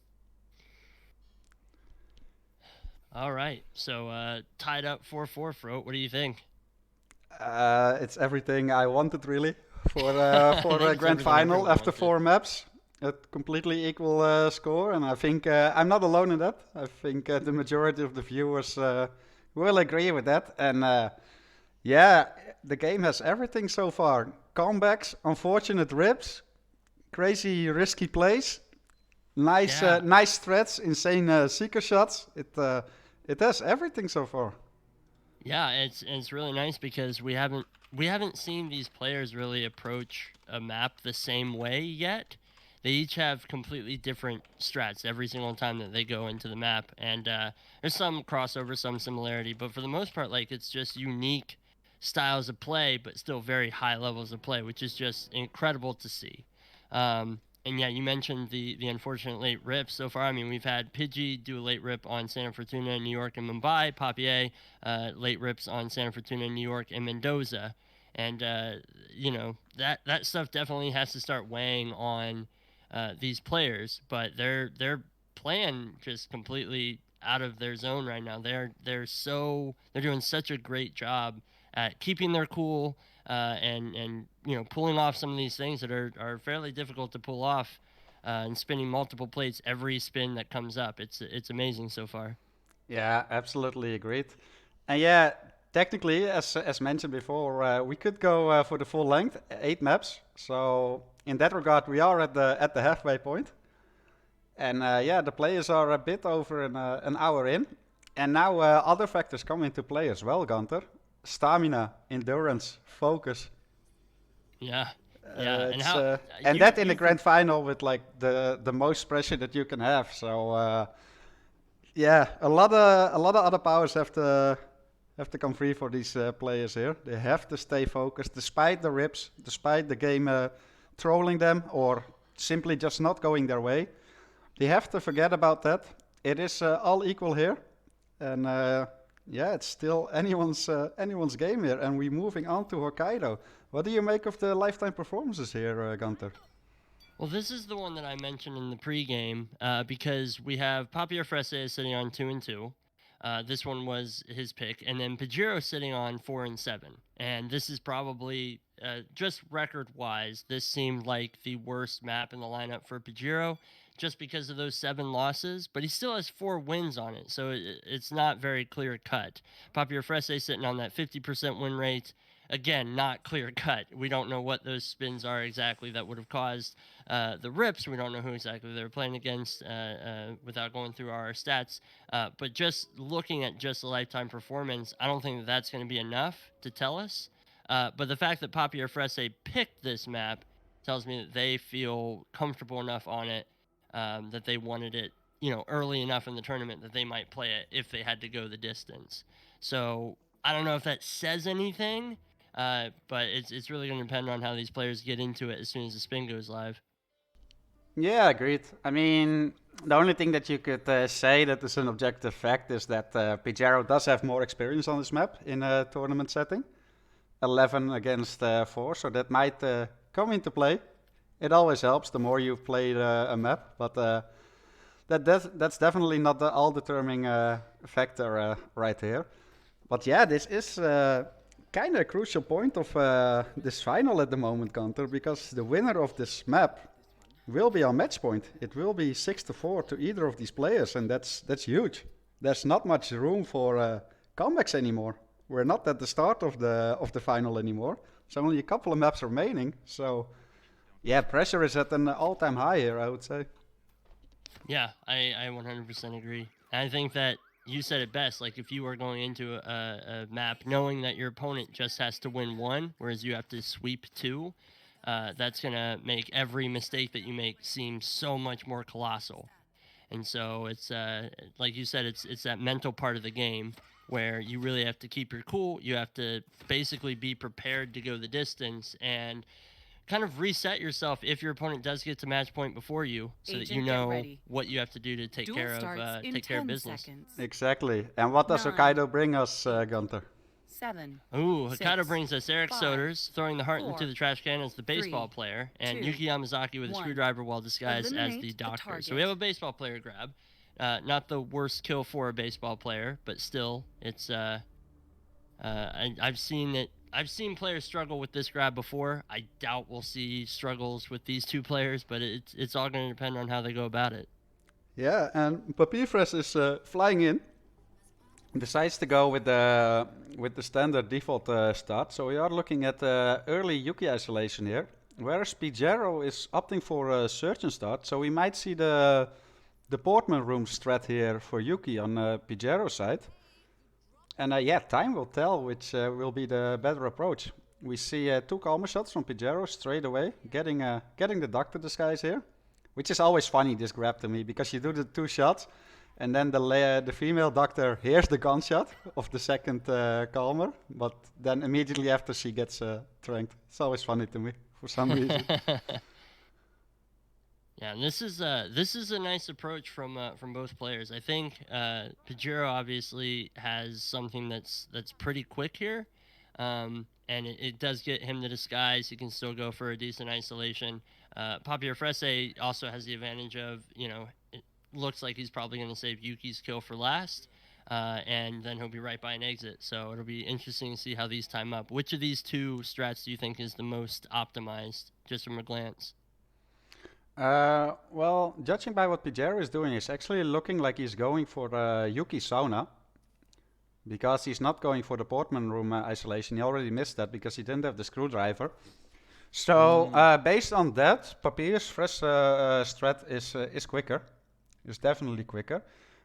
Speaker 2: All right, so tied up 4-4, Froth. What do you think?
Speaker 1: It's everything I wanted, really. For a grand final after 4 maps, a completely equal score, and I think I'm not alone in that. I think the majority of the viewers will agree with that. And yeah, the game has everything so far: comebacks, unfortunate rips, crazy risky plays, nice threats, insane seeker shots. It has everything so far.
Speaker 2: Yeah, it's really nice because we haven't seen these players really approach a map the same way yet. They each have completely different strats every single time that they go into the map, and there's some crossover, some similarity, but for the most part, it's just unique styles of play, but still very high levels of play, which is just incredible to see. And yeah, you mentioned the unfortunate late rips so far. I mean, we've had Pidgey do a late rip on Santa Fortuna, New York, and Mumbai. Papier, late rips on Santa Fortuna, New York, and Mendoza. And, that stuff definitely has to start weighing on these players. But they're playing just completely out of their zone right now. They're doing such a great job at keeping their cool, and pulling off some of these things that are fairly difficult to pull off, and spinning multiple plates every spin that comes up. It's amazing so far.
Speaker 1: Yeah, absolutely agreed. And yeah, technically, as mentioned before, we could go for the full length, 8 maps. So in that regard, we are at the halfway point. And the players are a bit over an hour in. And now other factors come into play as well, Gunter. Stamina, endurance, focus.
Speaker 2: Yeah.
Speaker 1: And that in the grand final with the most pressure that you can have. So a lot of other powers have to come free for these players here. They have to stay focused despite the rips, despite the game trolling them or simply just not going their way. They have to forget about that. It is all equal here, and it's still anyone's game here. And we're moving on to Hokkaido. What do you make of the lifetime performances here, Gunter?
Speaker 2: Well, this is the one that I mentioned in the pregame because we have Papierfresse sitting on 2 and 2. This one was his pick, and then Pigiero sitting on 4 and 7. And this is probably just record-wise, this seemed like the worst map in the lineup for Pigiero, just because of those 7 losses. But he still has 4 wins on it, so it's not very clear cut. Papierfresse sitting on that 50% win rate. Again, not clear cut. We don't know what those spins are exactly that would have caused the rips. We don't know who exactly they were playing against without going through our stats. But just looking at just the lifetime performance, I don't think that that's going to be enough to tell us. But the fact that Papierfresse picked this map tells me that they feel comfortable enough on it that they wanted it, early enough in the tournament that they might play it if they had to go the distance. So I don't know if that says anything. But it's really going to depend on how these players get into it as soon as the spin goes live.
Speaker 1: Yeah, agreed. I mean, the only thing that you could say that is an objective fact is that Pigiero does have more experience on this map in a tournament setting. 11 against 4, so that might come into play. It always helps the more you've played a map, but that's definitely not the all-determining factor right here. But yeah, this is kind of a crucial point of this final at the moment, Gunter, because the winner of this map will be on match point. It will be 6-4 to either of these players, and that's huge. There's not much room for comebacks anymore. We're not at the start of the final anymore. There's only a couple of maps remaining, so yeah, pressure is at an all-time high here, I would say.
Speaker 2: Yeah, I 100% agree. And I think that you said it best. Like, if you are going into a map knowing that your opponent just has to win 1, whereas you have to sweep 2, that's going to make every mistake that you make seem so much more colossal. And so it's, like you said, it's that mental part of the game where you really have to keep your cool. You have to basically be prepared to go the distance and kind of reset yourself if your opponent does get to match point before you, so that you know what you have to do to take care of business.
Speaker 1: Exactly. And what does
Speaker 5: 9,
Speaker 1: Hokkaido bring us, Gunter?
Speaker 5: 7.
Speaker 2: Ooh,
Speaker 5: 6,
Speaker 2: Hokkaido brings us Eric
Speaker 5: 5,
Speaker 2: Soders throwing the heart
Speaker 5: 4,
Speaker 2: into the trash can as the baseball
Speaker 5: 3,
Speaker 2: player, and
Speaker 5: 2,
Speaker 2: Yuki Yamazaki with a
Speaker 5: 1.
Speaker 2: screwdriver while disguised as the
Speaker 5: Eliminate the
Speaker 2: doctor. So we
Speaker 5: target.
Speaker 2: have a baseball player grab. Not the worst kill for a baseball player, but still, it's I've seen players struggle with this grab before. I doubt we'll see struggles with these 2 players, but it's all going to depend on how they go about it.
Speaker 1: Yeah, and Papierfresse is flying in. Decides to go with the standard default start. So we are looking at early Yuki isolation here. Whereas Pigiero is opting for a surgeon start. So we might see the Portman room strat here for Yuki on Pigiero's side. And yeah, time will tell which will be the better approach. We see 2 calmer shots from Pigiero straight away, getting the doctor disguise here, which is always funny, this grab to me, because you do the 2 shots, and then the female doctor hears the gunshot of the second calmer, but then immediately after she gets tranked. It's always funny to me for some reason.
Speaker 2: Yeah, and this is a nice approach from both players. I think Pigiero obviously has something that's pretty quick here, and it does get him the disguise. He can still go for a decent isolation. Papierfresse also has the advantage of, it looks like he's probably going to save Yuki's kill for last, and then he'll be right by an exit. So it'll be interesting to see how these time up. Which of these 2 strats do you think is the most optimized, just from a glance?
Speaker 1: Well, judging by what Pigiero is doing, it's actually looking like he's going for Yuki sauna, because he's not going for the Portman room isolation. He already missed that because he didn't have the screwdriver. So based on that, Papierfresse strat is quicker. It's definitely quicker.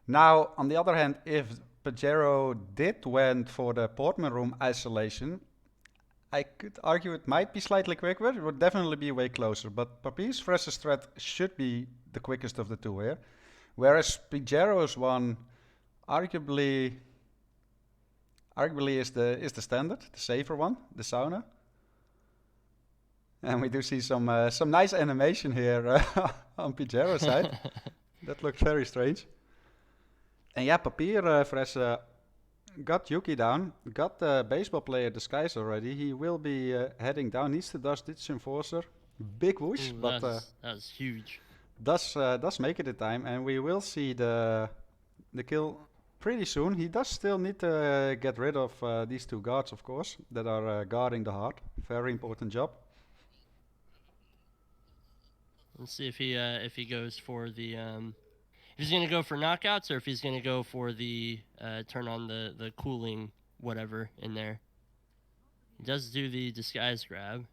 Speaker 1: Now, on the other hand, if Pigiero did went for the Portman room isolation, I could argue it might be slightly quicker. It would definitely be way closer. But Papierfresse's strat should be the quickest of the 2 here. Whereas Pigiero's one arguably is the standard, the safer one, the sauna. And we do see some nice animation here on Pigiero's side. That looked very strange. And yeah, Papierfresse got Yuki down, got the baseball player disguise already. He will be heading down, needs to dodge Ditch Enforcer. big whoosh,
Speaker 2: Ooh,
Speaker 1: but
Speaker 2: that's huge.
Speaker 1: does make it in time, and we will see the kill pretty soon. He does still need to get rid of these two guards, of course, that are guarding the heart. Very important job.
Speaker 2: Let's see if he goes for the if he's gonna go for knockouts or if he's gonna go for the turn on the cooling whatever in there. He does do the disguise grab.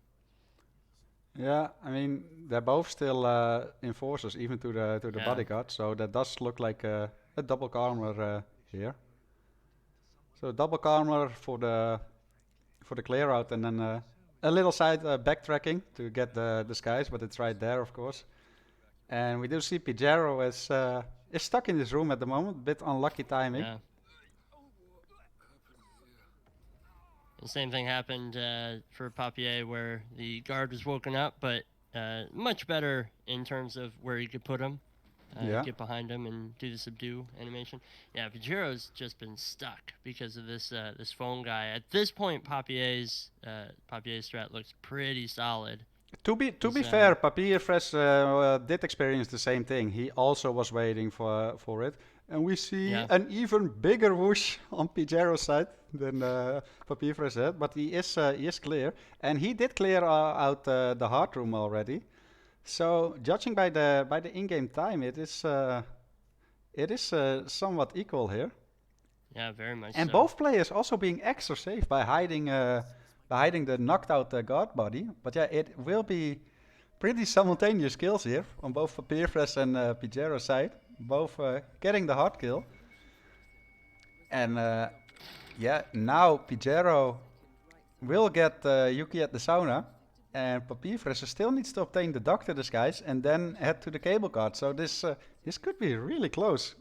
Speaker 1: Yeah, I mean they're both still enforcers, even to the
Speaker 2: Yeah.
Speaker 1: bodyguard. So that does look like a double armor here. So double armor for the clear out, and then a little side backtracking to get the disguise, but it's right there, of course. And we do see Pigiero is stuck in this room at the moment. Bit unlucky timing.
Speaker 2: Yeah. The same thing happened for Papier, where the guard was woken up, but much better in terms of where you could put him.
Speaker 1: Yeah.
Speaker 2: Get behind him and do the subdue animation. Yeah, Pigiero's just been stuck because of this this phone guy. At this point, Papier's strat looks pretty solid.
Speaker 1: To be fair, Papierfresse did experience the same thing. He also was waiting for it, and we see an even bigger whoosh on Pigiero's side than Papierfresse had. But he is clear, and he did clear out the heart room already. So judging by the in-game time, it is somewhat equal here.
Speaker 2: Yeah, very much.
Speaker 1: And
Speaker 2: so.
Speaker 1: both players also being extra safe by hiding the knocked out guard body. But yeah, it will be pretty simultaneous kills here on both Papierfresse and Pigiero's side. Both getting the hard kill. And yeah, now Pigiero will get Yuki at the sauna. And Papierfresse still needs to obtain the doctor disguise and then head to the cable card. So this could be really close.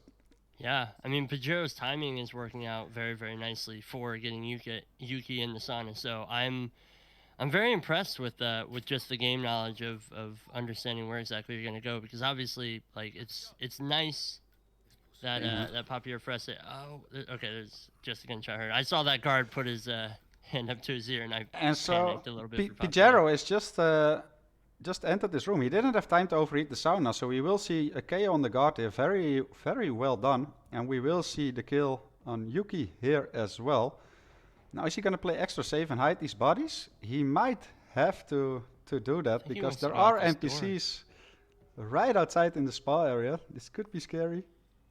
Speaker 2: Yeah, I mean Pigiero's timing is working out very, very nicely for getting Yuki in the sauna. So I'm very impressed with just the game knowledge of understanding where exactly you're gonna go, because obviously like it's nice that that Papierfresse. Oh, okay, there's just again shot her. I saw that guard put his hand up to his ear, and I panicked a little bit.
Speaker 1: Pigiero is just entered this room. He didn't have time to overheat the sauna, so we will see a KO on the guard here. Very, very well done. And we will see the kill on Yuki here as well. Now, is he going to play extra safe and hide these bodies? He might have to do that, because there are NPCs right outside in the spa area. This could be scary.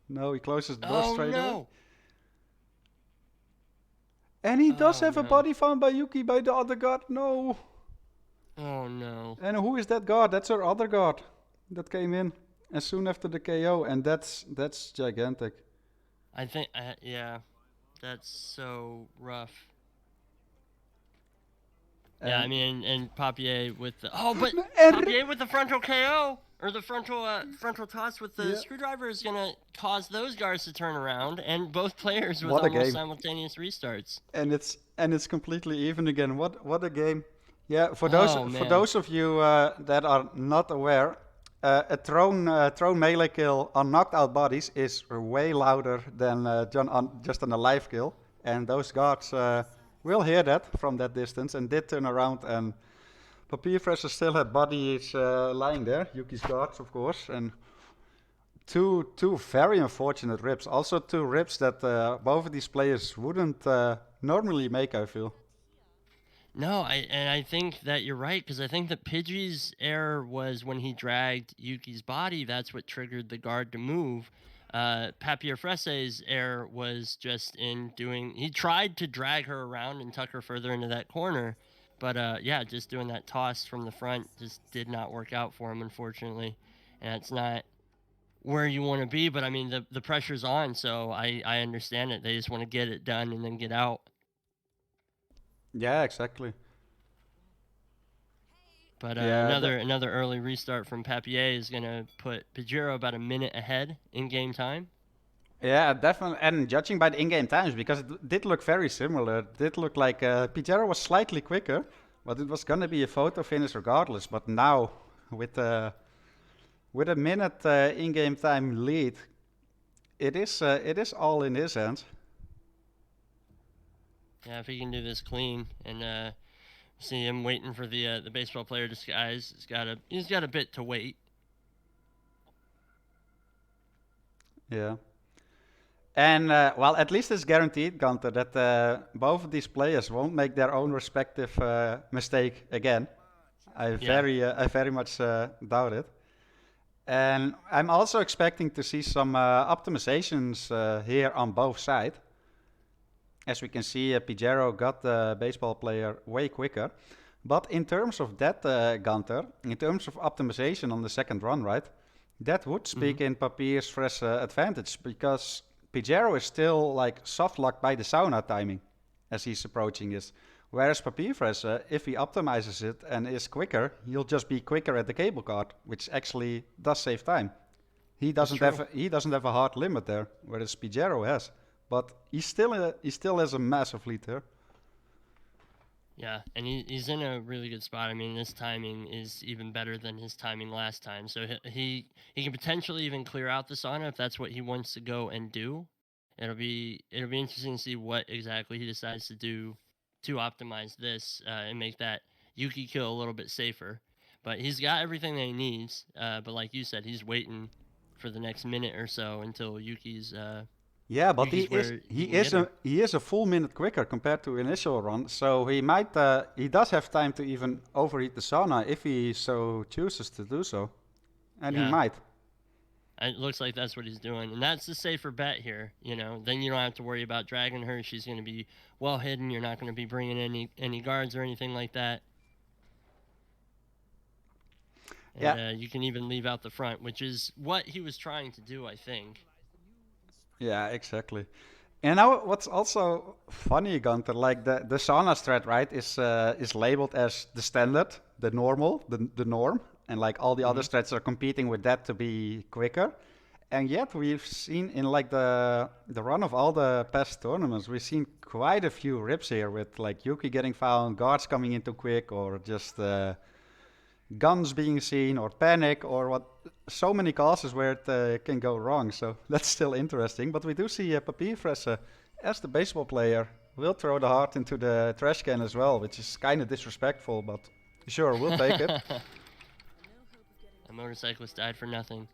Speaker 1: No, he closes the door straight away. And he does have a body found by Yuki by the other guard. No.
Speaker 2: Oh no.
Speaker 1: And who is that guard? That's our other guard that came in as soon after the KO, and that's gigantic.
Speaker 2: I think yeah, that's so rough. Yeah, I mean, and Papier with the Papier with the frontal KO or the frontal toss with the screwdriver is gonna cause those guards to turn around, and both players with almost simultaneous restarts.
Speaker 1: And it's completely even again. What a game! Yeah, for those of you that are not aware, a thrown melee kill on knocked out bodies is way louder than just on a live kill, and those guards will hear that from that distance and did turn around, and Papierfresse still had bodies lying there, Yuki's guards of course, and two very unfortunate rips. Also two rips that both of these players wouldn't normally make, I feel.
Speaker 2: No, I think that you're right, because I think that Pidgey's error was when he dragged Yuki's body. That's what triggered the guard to move. Papierfresse's error was just in doing. He tried to drag her around and tuck her further into that corner, but yeah, just doing that toss from the front just did not work out for him, unfortunately. And it's not where you want to be, but I mean the pressure's on, so I understand it. They just want to get it done and then get out.
Speaker 1: Yeah, exactly.
Speaker 2: But another early restart from Papier is going to put Pigiero about a minute ahead in game time.
Speaker 1: Yeah, definitely. And judging by the in-game times, because it did look very similar. It did look like Pigiero was slightly quicker, but it was going to be a photo finish regardless. But now, with a minute in-game time lead, it is all in his hands.
Speaker 2: Yeah, if he can do this clean and See him waiting for the baseball player disguise. He's got a bit to wait.
Speaker 1: Yeah. And well, at least it's guaranteed, Gunter, that both of these players won't make their own respective mistake again. I very much doubt it. And I'm also expecting to see some optimizations here on both sides. As we can see, Pigiero got the baseball player way quicker. But in terms of that, Gunter, in terms of optimization on the second run, right? That would speak in Papierfresse advantage because Pigiero is still like soft locked by the sauna timing as he's approaching this. Whereas Papierfresse, if he optimizes it and is quicker, he'll just be quicker at the cable card, which actually does save time. He doesn't have a hard limit there, whereas Pigiero has. But he still has a massive lead there.
Speaker 2: Yeah, and he's in a really good spot. I mean, this timing is even better than his timing last time. So he can potentially even clear out the sauna if that's what he wants to go and do. It'll be interesting to see what exactly he decides to do to optimize this and make that Yuki kill a little bit safer. But he's got everything that he needs. But like you said, he's waiting for the next minute or so until Yuki's.
Speaker 1: Yeah, but
Speaker 2: Yuki's
Speaker 1: he is a full minute quicker compared to initial run, so he does have time to even overheat the sauna if he so chooses to do so, and he might.
Speaker 2: It looks like that's what he's doing, and that's the safer bet here. You know, then you don't have to worry about dragging her. She's going to be well hidden. You're not going to be bringing any guards or anything like that. And, you can even leave out the front, which is what he was trying to do, I think.
Speaker 1: Yeah, exactly. And now, what's also funny, Gunter, like the sauna strat, right, is labeled as the standard, the normal, the norm, and like all the other strats are competing with that to be quicker. And yet we've seen in like the run of all the past tournaments, we've seen quite a few rips here with like Yuki getting found, guards coming in too quick, or just guns being seen, or panic, or what. So many causes where it can go wrong. So that's still interesting. But we do see Papierfresse as the baseball player will throw the heart into the trash can as well, which is kind of disrespectful, but sure, we'll take it.
Speaker 2: A motorcyclist died for nothing.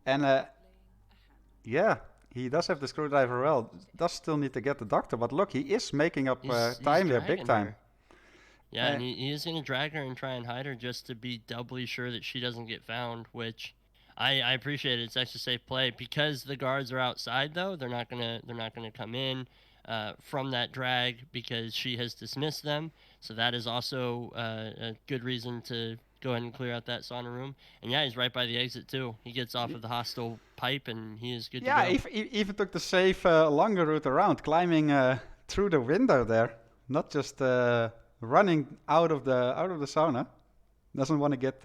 Speaker 1: And yeah, he does have the screwdriver well. Does still need to get the doctor, but look, he is making up time here, big time.
Speaker 2: Her. Yeah, and he is going to drag her and try and hide her just to be doubly sure that she doesn't get found, which I appreciate it. It's extra safe play because the guards are outside though. They're not gonna come in from that drag because she has dismissed them. So that is also a good reason to go ahead and clear out that sauna room. And yeah, he's right by the exit too. He gets off of the hostile pipe and he is good to go.
Speaker 1: Yeah, he even took the safe longer route around, climbing through the window there, not just running out of the sauna. Doesn't want to get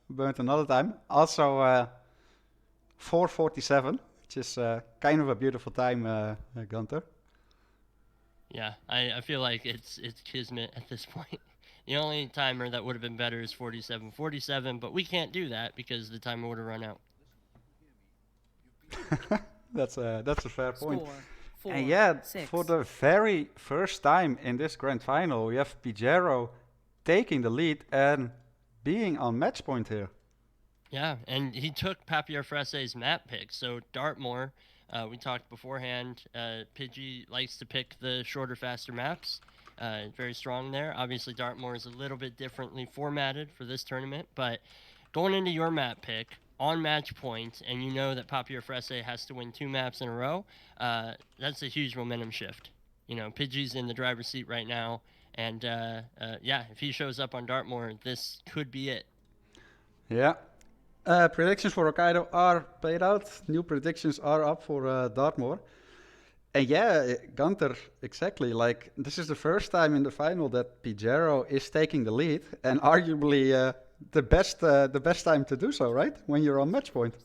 Speaker 1: burnt another time. Also 4:47, which is kind of a beautiful time, Gunter.
Speaker 2: Yeah, I feel like it's kismet at this point. The only timer that would have been better is 47:47, but we can't do that because the timer would have run out.
Speaker 1: That's a fair point.
Speaker 5: Score, 4,
Speaker 1: And yeah,
Speaker 5: 6.
Speaker 1: for the very first time in this grand final, we have Pigiero taking the lead and being on match point here.
Speaker 2: Yeah, and he took Papierfresse's map pick. So Dartmoor, we talked beforehand, Pidgey likes to pick the shorter, faster maps. Very strong there. Obviously, Dartmoor is a little bit differently formatted for this tournament, but going into your map pick on match point, and you know that Papierfresse has to win 2 maps in a row, that's a huge momentum shift. You know, Pidgey's in the driver's seat right now, and yeah, if he shows up on Dartmoor, this could be it.
Speaker 1: Yeah. Predictions for Hokkaido are paid out. New predictions are up for Dartmoor. And yeah, Gunter, exactly. Like, this is the first time in the final that Pigiero is taking the lead, and arguably the best time to do so, right? When you're on match point.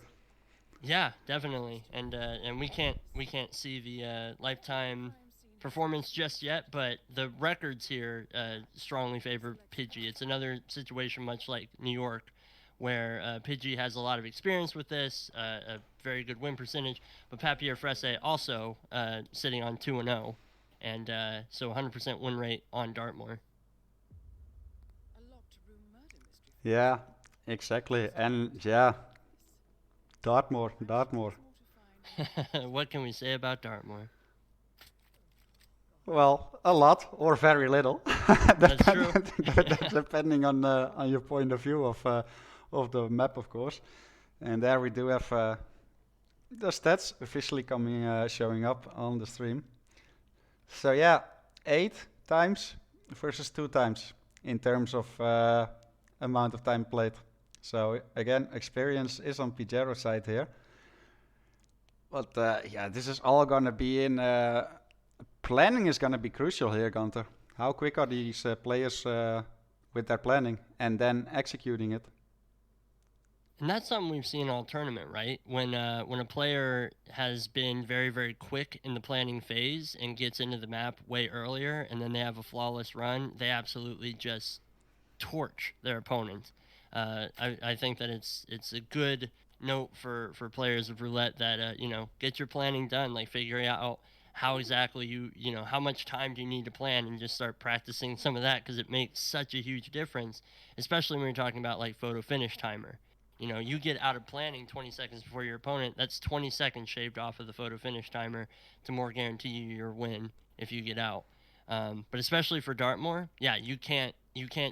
Speaker 2: Yeah, definitely. And we can't see the lifetime performance just yet, but the records here strongly favor Pidgey. It's another situation much like New York, where Pidgey has a lot of experience with this, a very good win percentage, but Papierfresse also sitting on 2-0, and so 100% win rate on Dartmoor.
Speaker 1: Yeah, exactly. And yeah, Dartmoor.
Speaker 2: What can we say about Dartmoor?
Speaker 1: Well, a lot or very little.
Speaker 2: That's true.
Speaker 1: Depending on your point of view of the map, of course. And there we do have the stats officially coming showing up on the stream. So yeah, 8 times versus 2 times in terms of amount of time played. So again, experience is on Pigiero side here. But yeah, this is all gonna be in. Planning is gonna be crucial here, Gunter. How quick are these players with their planning and then executing it?
Speaker 2: And that's something we've seen all tournament, right? When a player has been very, very quick in the planning phase and gets into the map way earlier, and then they have a flawless run, they absolutely just torch their opponent. I think that it's a good note for players of roulette that get your planning done, like figuring out how exactly how much time do you need to plan, and just start practicing some of that, because it makes such a huge difference, especially when you're talking about like photo finish timer. You get out of planning 20 seconds before your opponent, that's 20 seconds shaved off of the photo finish timer to more guarantee you your win if you get out. But especially for Dartmoor, yeah, you can't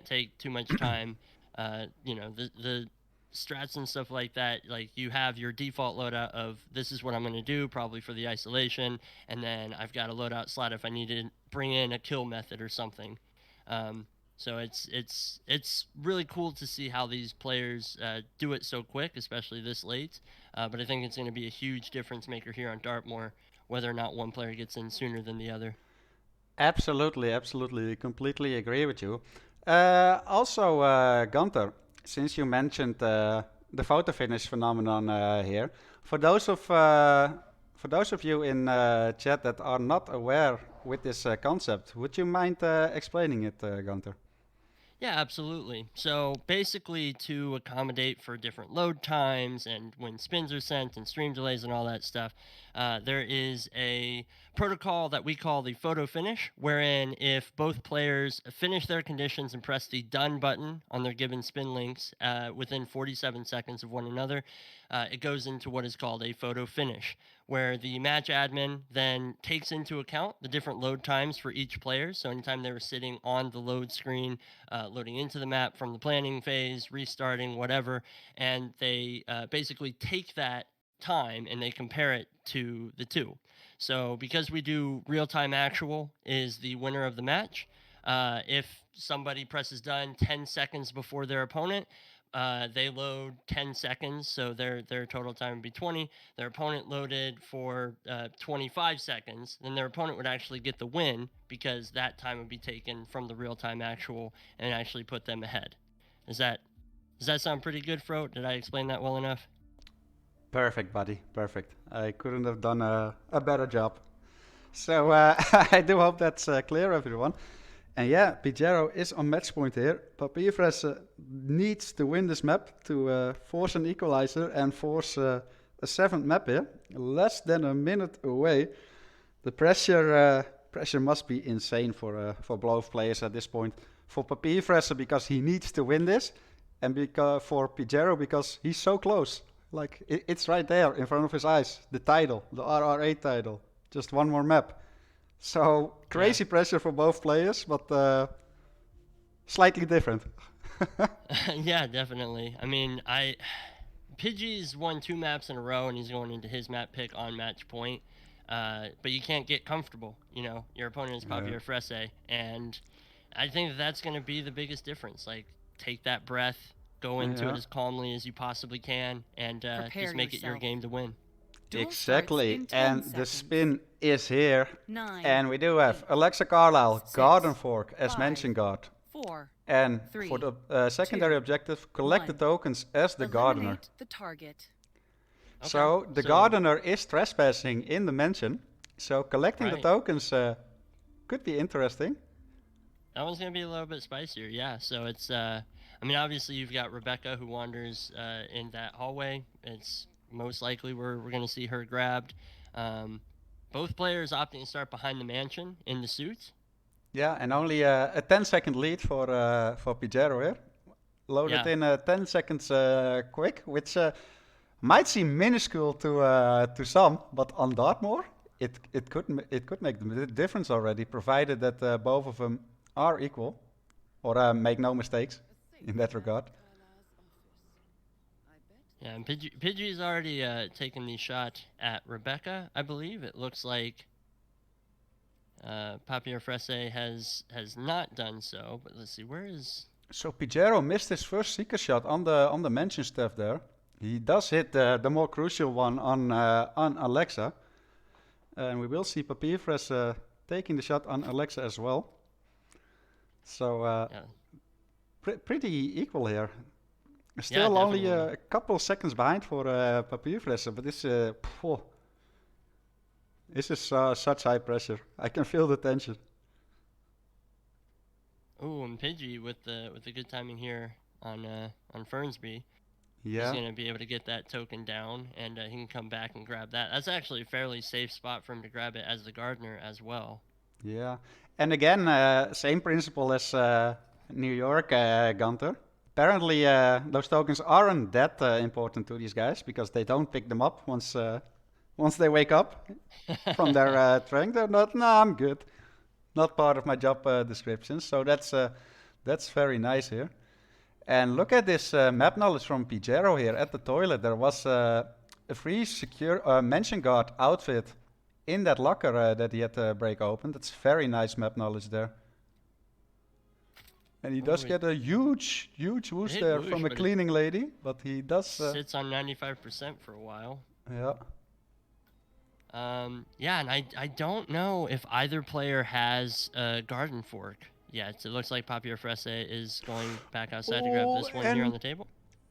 Speaker 2: take too much time. The strats and stuff like that, like you have your default loadout of this is what I'm going to do probably for the isolation, and then I've got a loadout slot if I need to bring in a kill method or something. So it's really cool to see how these players do it so quick, especially this late. But I think it's going to be a huge difference maker here on Dartmoor, whether or not one player gets in sooner than the other.
Speaker 1: Absolutely, completely agree with you. Also, Gunter, since you mentioned the photo finish phenomenon here, for those of you in chat that are not aware with this concept, would you mind explaining it, Gunter?
Speaker 2: Yeah, absolutely. So basically, to accommodate for different load times and when spins are sent and stream delays and all that stuff, there is a protocol that we call the photo finish, wherein if both players finish their conditions and press the done button on their given spin links within 47 seconds of one another, it goes into what is called a photo finish, where the match admin then takes into account the different load times for each player. So anytime they were sitting on the load screen, loading into the map from the planning phase, restarting, whatever, and they basically take that time and they compare it to the two. So because we do real-time actual is the winner of the match, if somebody presses done 10 seconds before their opponent, they load 10 seconds, so their total time would be 20. Their opponent loaded for 25 seconds, then their opponent would actually get the win, because that time would be taken from the real-time actual and actually put them ahead. Does that sound pretty good, Fro? Did I explain that well enough?
Speaker 1: Perfect, buddy. Perfect. I couldn't have done a better job. So I do hope that's clear, everyone. And yeah, Pigiero is on match point here. Papierfresse needs to win this map to force an equalizer and force a 7th map here. Less than a minute away. The pressure must be insane for both players at this point. For Papierfresse because he needs to win this, and for Pigiero because he's so close. Like it's right there in front of his eyes. The title, the RR8 title. Just one more map. So crazy pressure for both players, but slightly different.
Speaker 2: Yeah, definitely. I mean, Pidgey's won 2 maps in a row, and he's going into his map pick on match point. But you can't get comfortable. Your opponent is Papierfresse, and I think that's going to be the biggest difference. Like, take that breath, go into it as calmly as you possibly can, and just make it your game to win.
Speaker 1: Exactly, and the spin is here.
Speaker 5: 9,
Speaker 1: And we do have Alexa Carlisle,
Speaker 5: 6,
Speaker 1: Garden Fork as
Speaker 5: 5,
Speaker 1: mention guard.
Speaker 5: 4.
Speaker 1: And
Speaker 5: 3,
Speaker 1: for the secondary
Speaker 5: 2,
Speaker 1: objective, collect the
Speaker 5: 1.
Speaker 1: tokens as the gardener.
Speaker 5: Eliminate the target.
Speaker 2: Okay,
Speaker 1: So the gardener is trespassing in the mansion. So collecting the
Speaker 2: Right.
Speaker 1: tokens could be interesting.
Speaker 2: That one's going to be a little bit spicier, yeah. So it's, obviously you've got Rebecca who wanders in that hallway. It's most likely we're going to see her grabbed. both players opting to start behind the mansion in the suits.
Speaker 1: Yeah, and only a 10-second lead for Pigiero here. Loaded
Speaker 2: Yeah.
Speaker 1: in 10 seconds quick, which might seem minuscule to some, but on Dartmoor, it could make the difference already, provided that both of them are equal, or make no mistakes in that regard.
Speaker 2: Yeah, and Pidgey's already taken the shot at Rebecca, I believe. It looks like Papierfresse has not done so, but let's see, where is...
Speaker 1: So Pigiero missed his first seeker shot on the mention stuff there. He does hit the more crucial one on Alexa, and we will see Papierfresse taking the shot on Alexa as well. So
Speaker 2: Yeah.
Speaker 1: pretty equal here. Still only
Speaker 2: definitely.
Speaker 1: a couple of seconds behind for Papierfresse, but this is such high pressure. I can feel the tension.
Speaker 2: Ooh, and Pidgey with the good timing here on Fernsby.
Speaker 1: Yeah.
Speaker 2: He's gonna be able to get that token down, and he can come back and grab that. That's actually a fairly safe spot for him to grab it as the gardener as well.
Speaker 1: Yeah, and again, same principle as New York, Gunter. Apparently, those tokens aren't that important to these guys because they don't pick them up once they wake up from their training. They're not. No, I'm good. Not part of my job description. So that's very nice here. And look at this map knowledge from Pigiero here at the toilet. There was a free secure mention guard outfit in that locker that he had to break open. That's very nice map knowledge there. And he does get a huge whoosh there
Speaker 2: whoosh,
Speaker 1: from a
Speaker 2: but
Speaker 1: cleaning lady, but he does...
Speaker 2: sits on 95% for a while.
Speaker 1: yeah.
Speaker 2: Yeah, and I don't know if either player has a garden fork yet. It looks like Papierfresse is going back outside to grab this one here on
Speaker 1: and-
Speaker 2: the table.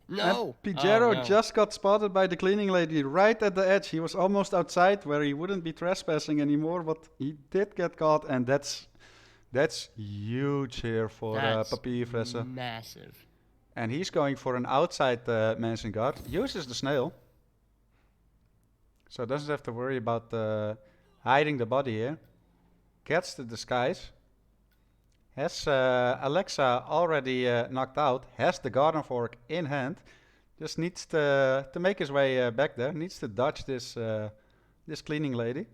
Speaker 2: No!
Speaker 1: Pigiero
Speaker 2: Oh, no.
Speaker 1: just got spotted by the cleaning lady right at the edge. He was almost outside where he wouldn't be trespassing anymore, but he did get caught, and that's huge here for
Speaker 2: That's
Speaker 1: Papierfresse.
Speaker 2: massive.
Speaker 1: And he's going for an outside mansion guard. Uses the snail. So doesn't have to worry about hiding the body here. Gets the disguise. Has Alexa already knocked out. Has the garden fork in hand. Just needs to make his way back there. Needs to dodge this cleaning lady.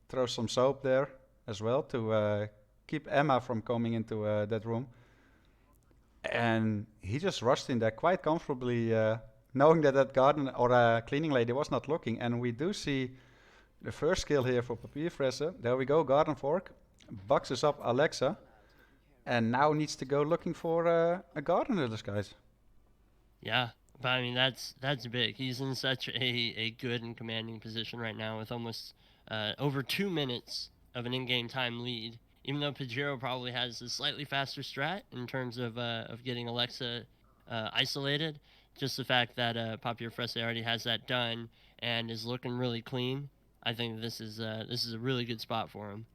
Speaker 1: Throw some soap there as well to keep Emma from coming into that room. And he just rushed in there quite comfortably, knowing that garden or cleaning lady was not looking. And we do see the first kill here for Papierfresse. There we go, garden fork. Boxes up Alexa. And now needs to go looking for a gardener disguise.
Speaker 2: Yeah, but I mean that's big. He's in such a good and commanding position right now with almost over 2 minutes of an in-game time lead. Even though Pigiero probably has a slightly faster strat in terms of getting Alexa isolated, just the fact that Papierfresse already has that done and is looking really clean, I think this is a really good spot for him.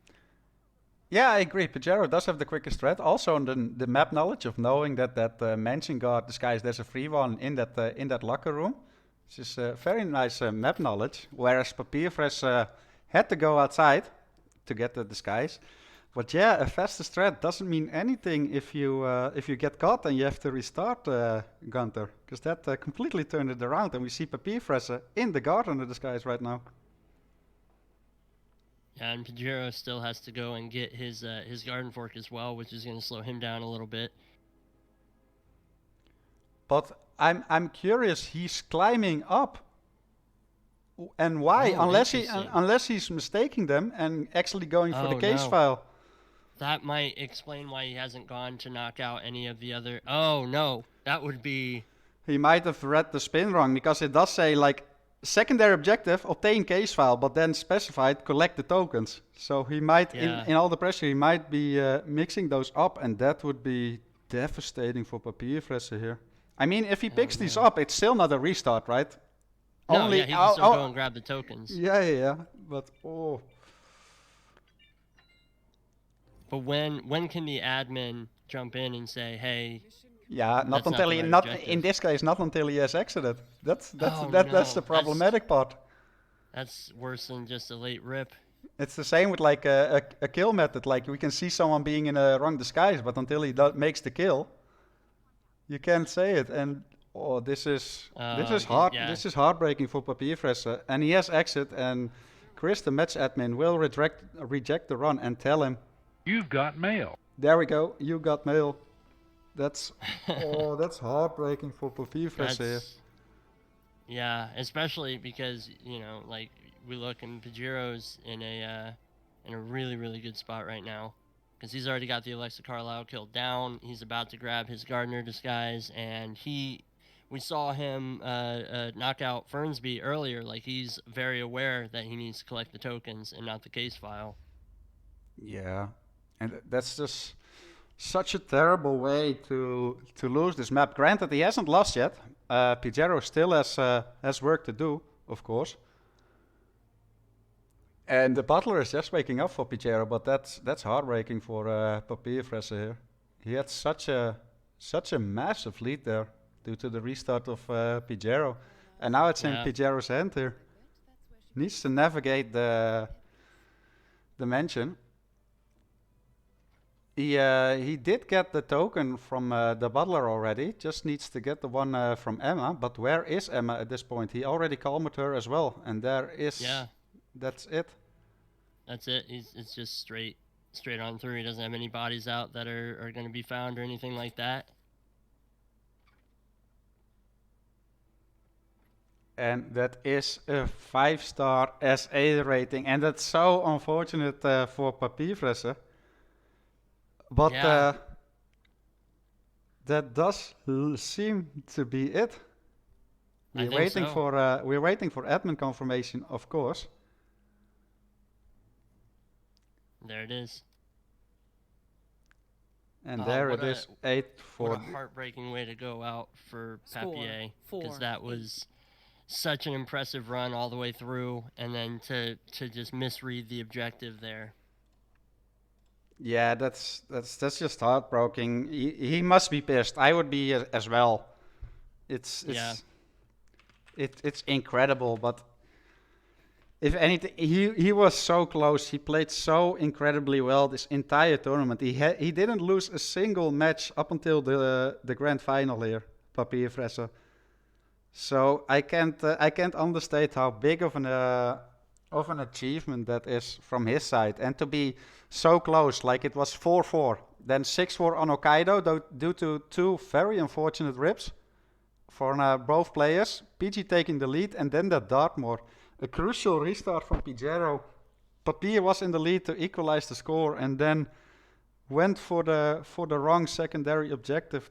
Speaker 1: Yeah, I agree. Pigiero does have the quickest threat. Also, the map knowledge of knowing that mansion guard disguise, there's a free one in that locker room. This is very nice map knowledge. Whereas Papierfresse had to go outside to get the disguise. But yeah, a faster threat doesn't mean anything if you get caught and you have to restart Gunter, because that completely turned it around, and we see Papierfresse in the gardener disguise right now.
Speaker 2: Yeah, and Pigiero still has to go and get his garden fork as well, which is going to slow him down a little bit.
Speaker 1: But I'm curious. He's climbing up, and why?
Speaker 2: Oh,
Speaker 1: unless he's mistaking them and actually going for the
Speaker 2: Oh,
Speaker 1: case
Speaker 2: no.
Speaker 1: file.
Speaker 2: That might explain why he hasn't gone to knock out any of the other... Oh, no. That would be...
Speaker 1: He might have read the spin wrong, because it does say like secondary objective, obtain case file, but then specified collect the tokens. So he might,
Speaker 2: Yeah.
Speaker 1: in all the pressure, he might be mixing those up, and that would be devastating for Papierfresse here. I mean, if he picks these up, it's still not a restart, right?
Speaker 2: No, yeah, he can still go and grab the tokens.
Speaker 1: Yeah, but oh.
Speaker 2: But when can the admin jump in and say, hey...
Speaker 1: Yeah, not
Speaker 2: That's not
Speaker 1: until
Speaker 2: the
Speaker 1: he
Speaker 2: right
Speaker 1: not
Speaker 2: objective.
Speaker 1: in this case, not until he has exited. That's
Speaker 2: Oh,
Speaker 1: that's
Speaker 2: no.
Speaker 1: the problematic part.
Speaker 2: That's worse than just a late rip.
Speaker 1: It's the same with like a kill method. Like we can see someone being in a wrong disguise, but until he makes the kill, you can't say it. And oh, this is hard.
Speaker 2: Yeah.
Speaker 1: This is heartbreaking for Papierfresse. And he has exit, and Chris, the match admin, will reject the run and tell him,
Speaker 6: You've got mail.
Speaker 1: there we go, you got mail. That's that's heartbreaking for Papierfresse here.
Speaker 2: Yeah, especially because like we look and Pigiero's in a really really good spot right now, because he's already got the Alexa Carlisle kill down. He's about to grab his Gardner disguise, and we saw him knock out Fernsby earlier. Like he's very aware that he needs to collect the tokens and not the case file.
Speaker 1: Yeah, and that's just such a terrible way to lose this map. Granted, he hasn't lost yet. Pigiero still has work to do, of course. And the butler is just waking up for Pigiero, but that's heartbreaking for Papierfresse here. He had such a massive lead there due to the restart of Pigiero, and now it's in Pigiero's hand here. Needs to navigate the mansion. He did get the token from the butler already, just needs to get the one from Emma, but where is Emma at this point? He already calmed her as well, and there is...
Speaker 2: Yeah.
Speaker 1: That's it.
Speaker 2: That's it. It's just straight on through. He doesn't have any bodies out that are going to be found or anything like that.
Speaker 1: And that is a 5-star SA rating, and that's so unfortunate for Papierfresse. But that does seem to be it. We're waiting for admin confirmation, of course.
Speaker 2: There it is.
Speaker 1: And there it is, 8 for...
Speaker 2: What a heartbreaking way to go out for Papier, because that was such an impressive run all the way through, and then to just misread the objective there.
Speaker 1: Yeah, that's just heartbreaking. He must be pissed. I would be as well. It's incredible, but if anything, he was so close. He played so incredibly well this entire tournament. He didn't lose a single match up until the grand final here, Papierfresse. So I can't understate how big of an achievement that is from his side, and to be so close. Like it was 4-4, then 6-4 on Hokkaido due to 2 very unfortunate rips for both players. PG taking the lead, and then that Dartmoor, a crucial restart from Pigiero. Papier was in the lead to equalize the score, and then went for the wrong secondary objective.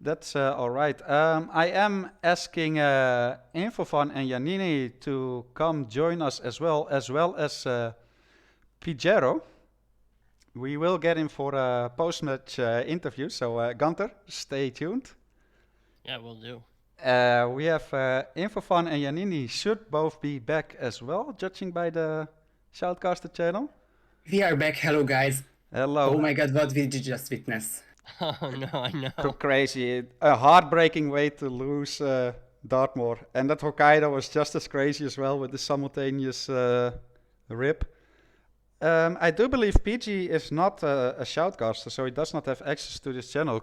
Speaker 1: That's all right. I am asking Infofan and Janini to come join us as well as Pigiero. We will get him for a post-match interview, so Gunter, stay tuned.
Speaker 2: Yeah, we'll do.
Speaker 1: We have Infofan and Janini should both be back as well, judging by the Shoutcaster channel.
Speaker 3: We are back. Hello, guys.
Speaker 1: Hello.
Speaker 3: Oh my god, what did you just witness?
Speaker 2: Oh no, I know.
Speaker 1: Crazy. A heartbreaking way to lose Dartmoor. And that Hokkaido was just as crazy as well with the simultaneous rip. I do believe PG is not a shoutcaster, so he does not have access to this channel.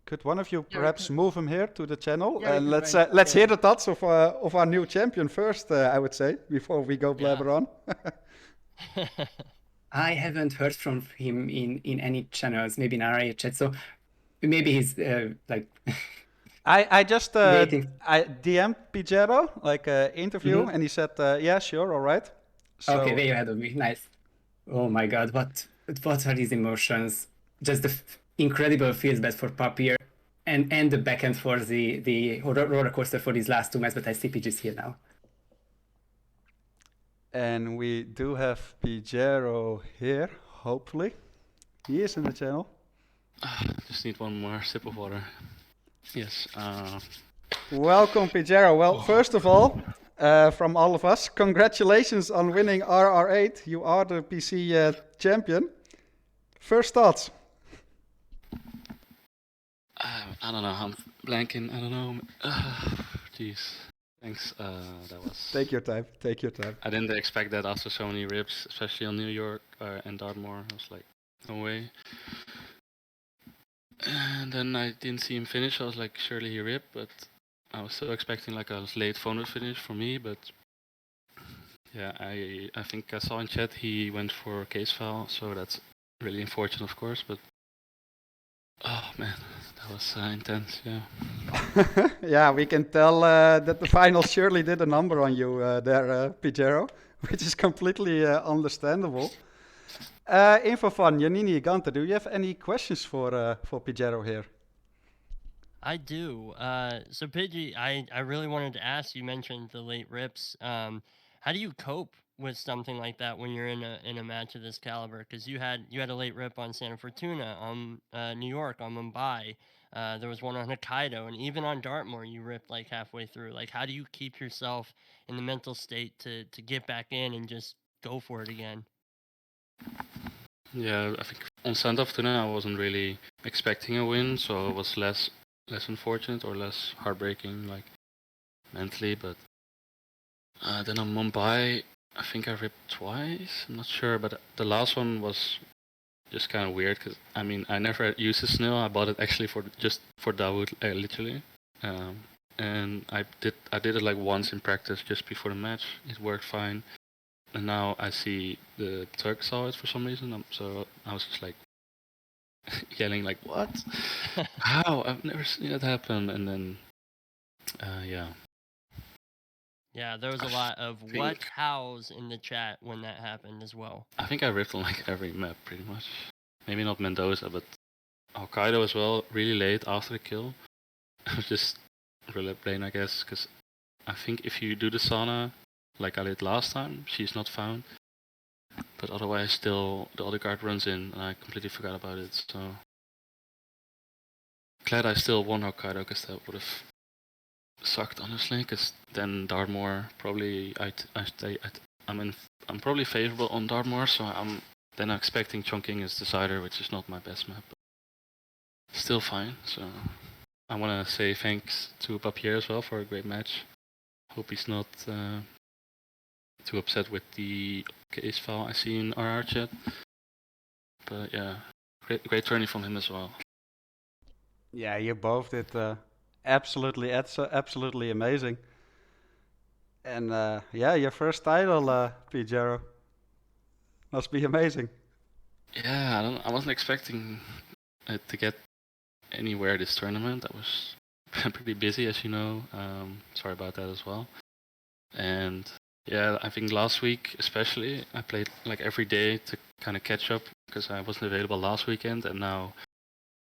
Speaker 1: Could one of you perhaps move him here to the channel?
Speaker 4: Yeah,
Speaker 1: And let's hear the thoughts of our new champion first, I would say, before we go blabber on.
Speaker 3: I haven't heard from him in any channels, maybe in RR8 chat, so maybe he's like...
Speaker 1: I just
Speaker 3: waiting.
Speaker 1: I DM'd Pigiero, like interview, and he said, yeah, sure, all right. So,
Speaker 3: Okay, way ahead of me, nice. Oh my god, what are these emotions? Just the incredible feels bad for Papier, and the backhand for the roller coaster for these last 2 matches, but I see PG's here now.
Speaker 1: And we do have Pigiero here, hopefully. He is in the channel.
Speaker 7: Just need one more sip of water. Yes.
Speaker 1: Welcome, Pigiero. Well, first of all, from all of us, congratulations on winning RR8. You are the PC champion. First thoughts?
Speaker 7: I don't know. I'm blanking. I don't know. Jeez. Thanks. That was.
Speaker 1: Take your time. Take your time.
Speaker 7: I didn't expect that after so many rips, especially on New York and Dartmoor. I was like, no way. And then I didn't see him finish. I was like, surely he ripped, but I was still expecting like a late phone finish for me. But yeah, I think I saw in chat he went for case foul, so that's really unfortunate, of course. But oh man, that was intense. Yeah.
Speaker 1: Yeah, we can tell that the final surely did a number on you there, Pigiero, which is completely understandable. Info fun, Janini, Gunther, do you have any questions for Pigiero here?
Speaker 2: I do. So Pidgey, I really wanted to ask. You mentioned the late rips. How do you cope with something like that when you're in a match of this caliber? Because you had a late rip on Santa Fortuna, on New York, on Mumbai. There was one on Hokkaido, and even on Dartmoor, you ripped like halfway through. Like, how do you keep yourself in the mental state to get back in and just go for it again?
Speaker 7: Yeah, I think on Santa Fortuna I wasn't really expecting a win, so it was less unfortunate or less heartbreaking, like mentally. But then on Mumbai, I think I ripped twice. I'm not sure, but the last one was just kind of weird because I mean I never used the snail. I bought it actually for Dawood, literally. And I did it like once in practice just before the match. It worked fine. And now I see the Turk saw it for some reason, so I was just like yelling like, "What? How? I've never seen it happen!" And then, yeah.
Speaker 2: Yeah, there was a lot of what hows in the chat when that happened as well.
Speaker 7: I think I ripped on like every map pretty much. Maybe not Mendoza, but Hokkaido as well. Really late after the kill. I was just really playing, I guess, because I think if you do the sauna like I did last time, she's not found. But otherwise, still the other card runs in, and I completely forgot about it. So glad I still won Hokkaido, because that would have sucked honestly. Because then Dartmoor probably I'm probably favorable on Dartmoor, so I'm then expecting Chongqing as decider, which is not my best map. But still fine. So I want to say thanks to Papier as well for a great match. Hope he's not too upset with the case file I see in RR chat. But yeah, great tourney from him as well.
Speaker 1: Yeah, you both did absolutely amazing. And yeah, your first title, Pigiero, must be amazing.
Speaker 7: Yeah, I wasn't expecting it to get anywhere this tournament. I was pretty busy, as you know. Sorry about that as well. And yeah, I think last week especially, I played like every day to kind of catch up, because I wasn't available last weekend, and now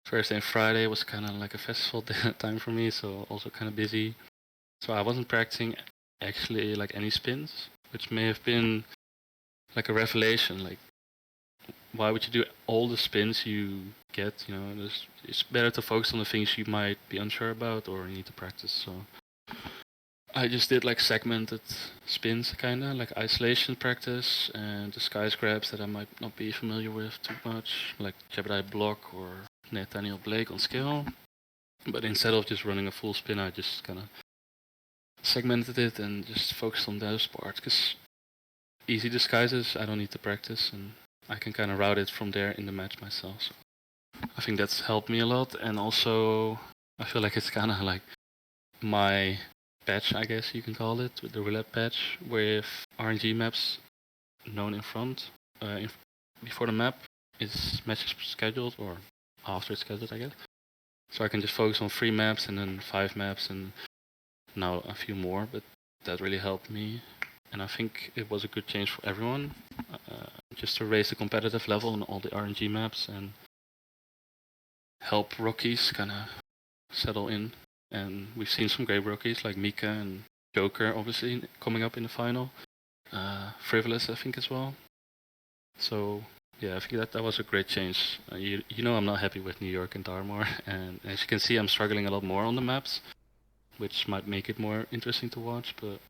Speaker 7: Thursday and Friday was kind of like a festival time for me, so also kind of busy. So I wasn't practicing actually like any spins, which may have been like a revelation. Like, why would you do all the spins you get? You know, it's better to focus on the things you might be unsure about or need to practice. So I just did like segmented spins, kinda like isolation practice and disguise grabs that I might not be familiar with too much, like Jebediah Block or Nathaniel Blake on skill. But instead of just running a full spin, I just kind of segmented it and just focused on those parts. Because easy disguises, I don't need to practice, and I can kind of route it from there in the match myself. So I think that's helped me a lot, and also I feel like it's kind of like my patch, I guess you can call it, with the roulette patch with RNG maps known in front. Before the map is matches scheduled, or after it's scheduled, I guess. So I can just focus on 3 maps and then 5 maps and now a few more, but that really helped me. And I think it was a good change for everyone, just to raise the competitive level on all the RNG maps and help rookies kind of settle in. And we've seen some great rookies like Mika and Joker, obviously, coming up in the final. Frivolous, I think, as well. So yeah, I think that was a great change. You know, I'm not happy with New York and Dartmoor, and as you can see, I'm struggling a lot more on the maps, which might make it more interesting to watch. But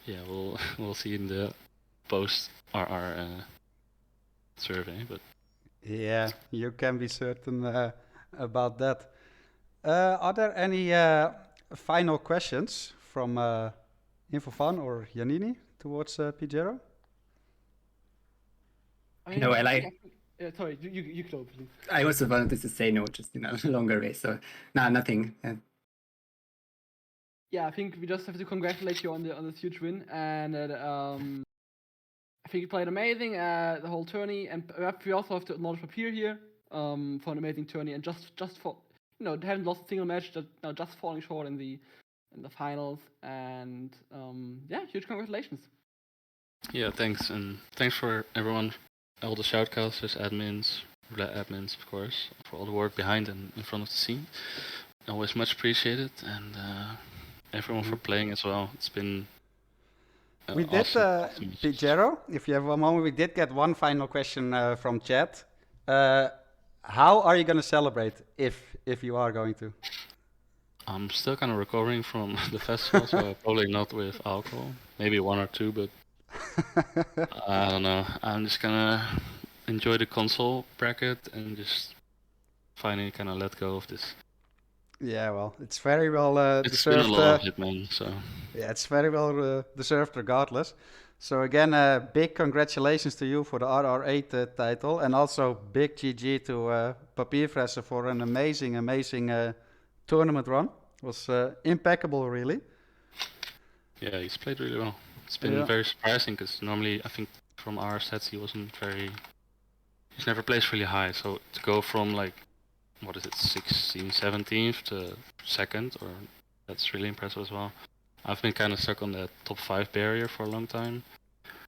Speaker 7: yeah, we'll see in the post RR survey. But
Speaker 1: yeah, you can be certain about that. Are there any final questions from Infofan or Giannini towards Pigiero?
Speaker 4: I mean,
Speaker 3: No, I
Speaker 4: I
Speaker 3: like.
Speaker 4: think- yeah, sorry, you go, please.
Speaker 3: I also wanted to say no, just in a longer way. So, no, nothing.
Speaker 4: Yeah, I think we just have to congratulate you on this huge win, and I think you played amazing the whole tourney, and perhaps we also have to acknowledge Papier here for an amazing tourney, and just for haven't lost a single match, just falling short in the finals, and yeah, huge congratulations.
Speaker 7: Yeah, thanks, and thanks for everyone, all the shoutcasters, admins, roulette admins, of course, for all the work behind and in front of the scene. Always much appreciated, and everyone for playing as well. It's been
Speaker 1: We did,
Speaker 7: awesome.
Speaker 1: Pigiero, if you have one moment, we did get one final question from chat. How are you going to celebrate if you are going to?
Speaker 7: I'm still kind of recovering from the festival, so probably not with alcohol. Maybe one or two, but I don't know. I'm just gonna enjoy the console bracket and just finally kind of let go of this.
Speaker 1: Yeah, well, it's very well
Speaker 7: It's been a
Speaker 1: deserved.
Speaker 7: lot of Hitman, so
Speaker 1: Yeah, it's very well deserved regardless. So again, big congratulations to you for the RR8 title, and also big GG to Papierfresse for an amazing tournament run. It was impeccable, really.
Speaker 7: yeah, he's played really well. It's been
Speaker 1: Yeah.
Speaker 7: very surprising because normally I think from our sets he's never placed really high. So to go from like, what is it, 16th, 17th to second, or that's really impressive as well. I've been kind of stuck on that top 5 barrier for a long time.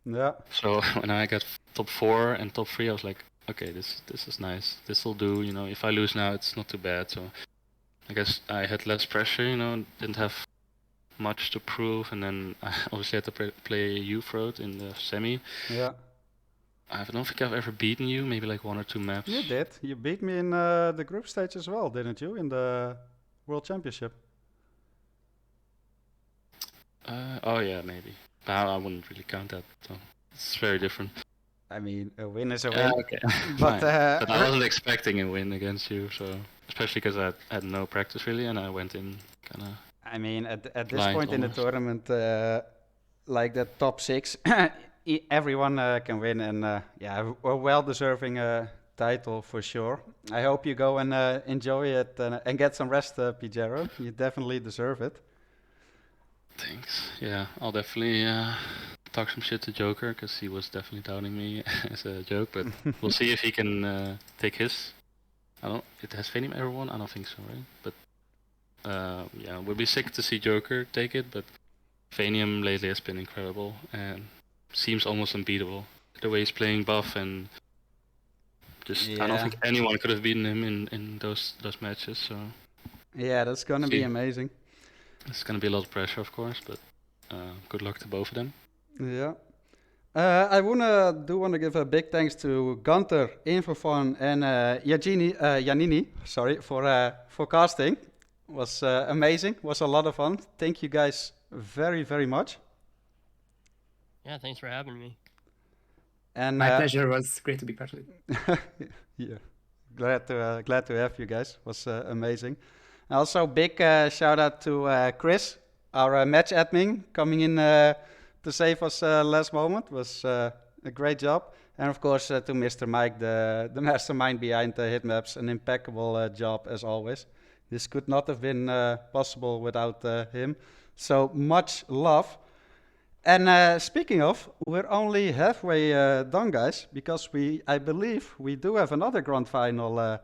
Speaker 1: Yeah.
Speaker 7: So when I got top 4 and top 3, I was like, okay, this is nice. This will do. If I lose now, it's not too bad. So I guess I had less pressure. Didn't have much to prove, and then I obviously had to play Youth Road in the semi.
Speaker 1: Yeah.
Speaker 7: I don't think I've ever beaten you. Maybe like 1 or 2 maps.
Speaker 1: You did. You beat me in the group stage as well, didn't you? In the World Championship.
Speaker 7: Oh yeah, maybe. But I wouldn't really count that. So it's very different.
Speaker 1: I mean, a win is a
Speaker 7: Yeah,
Speaker 1: win.
Speaker 7: okay.
Speaker 1: But,
Speaker 7: Fine. But I wasn't expecting a win against you, so especially because I had no practice really, and I went in kind of.
Speaker 1: I mean, at this
Speaker 7: Blind
Speaker 1: point in the
Speaker 7: almost.
Speaker 1: tournament, like the top 6, everyone can win, and yeah, a well-deserving title for sure. I hope you go and enjoy it and get some rest, Pigiero. You definitely deserve it.
Speaker 7: Thanks. Yeah, I'll definitely talk some shit to Joker because he was definitely doubting me as a joke. But we'll see if he can take his. Has Venium ever won? I don't think so, right? But yeah, it would be sick to see Joker take it. But Venium lately has been incredible and seems almost unbeatable. The way he's playing buff and just I don't
Speaker 1: Yeah.
Speaker 7: think anyone could have beaten him in those matches. So
Speaker 1: Yeah, that's gonna be
Speaker 7: See.
Speaker 1: amazing.
Speaker 7: it's gonna be a lot of pressure, of course. But good luck to both of them.
Speaker 1: Yeah. I wanna give a big thanks to Gunter, Infofon, and Giannini, sorry, for casting. Was amazing. Was a lot of fun. Thank you guys very much.
Speaker 2: Yeah, thanks for having me.
Speaker 1: And
Speaker 3: My pleasure. Was great to be part of it.
Speaker 1: yeah, glad to have you guys. Was amazing. Also, big shout out to Chris, our match admin, coming in to save us last moment. Was a great job. And of course to Mr. Mike, the mastermind behind the hit maps, an impeccable job as always. This could not have been possible without him. So much love. And speaking of, we're only halfway done, guys, because I believe we do have another grand final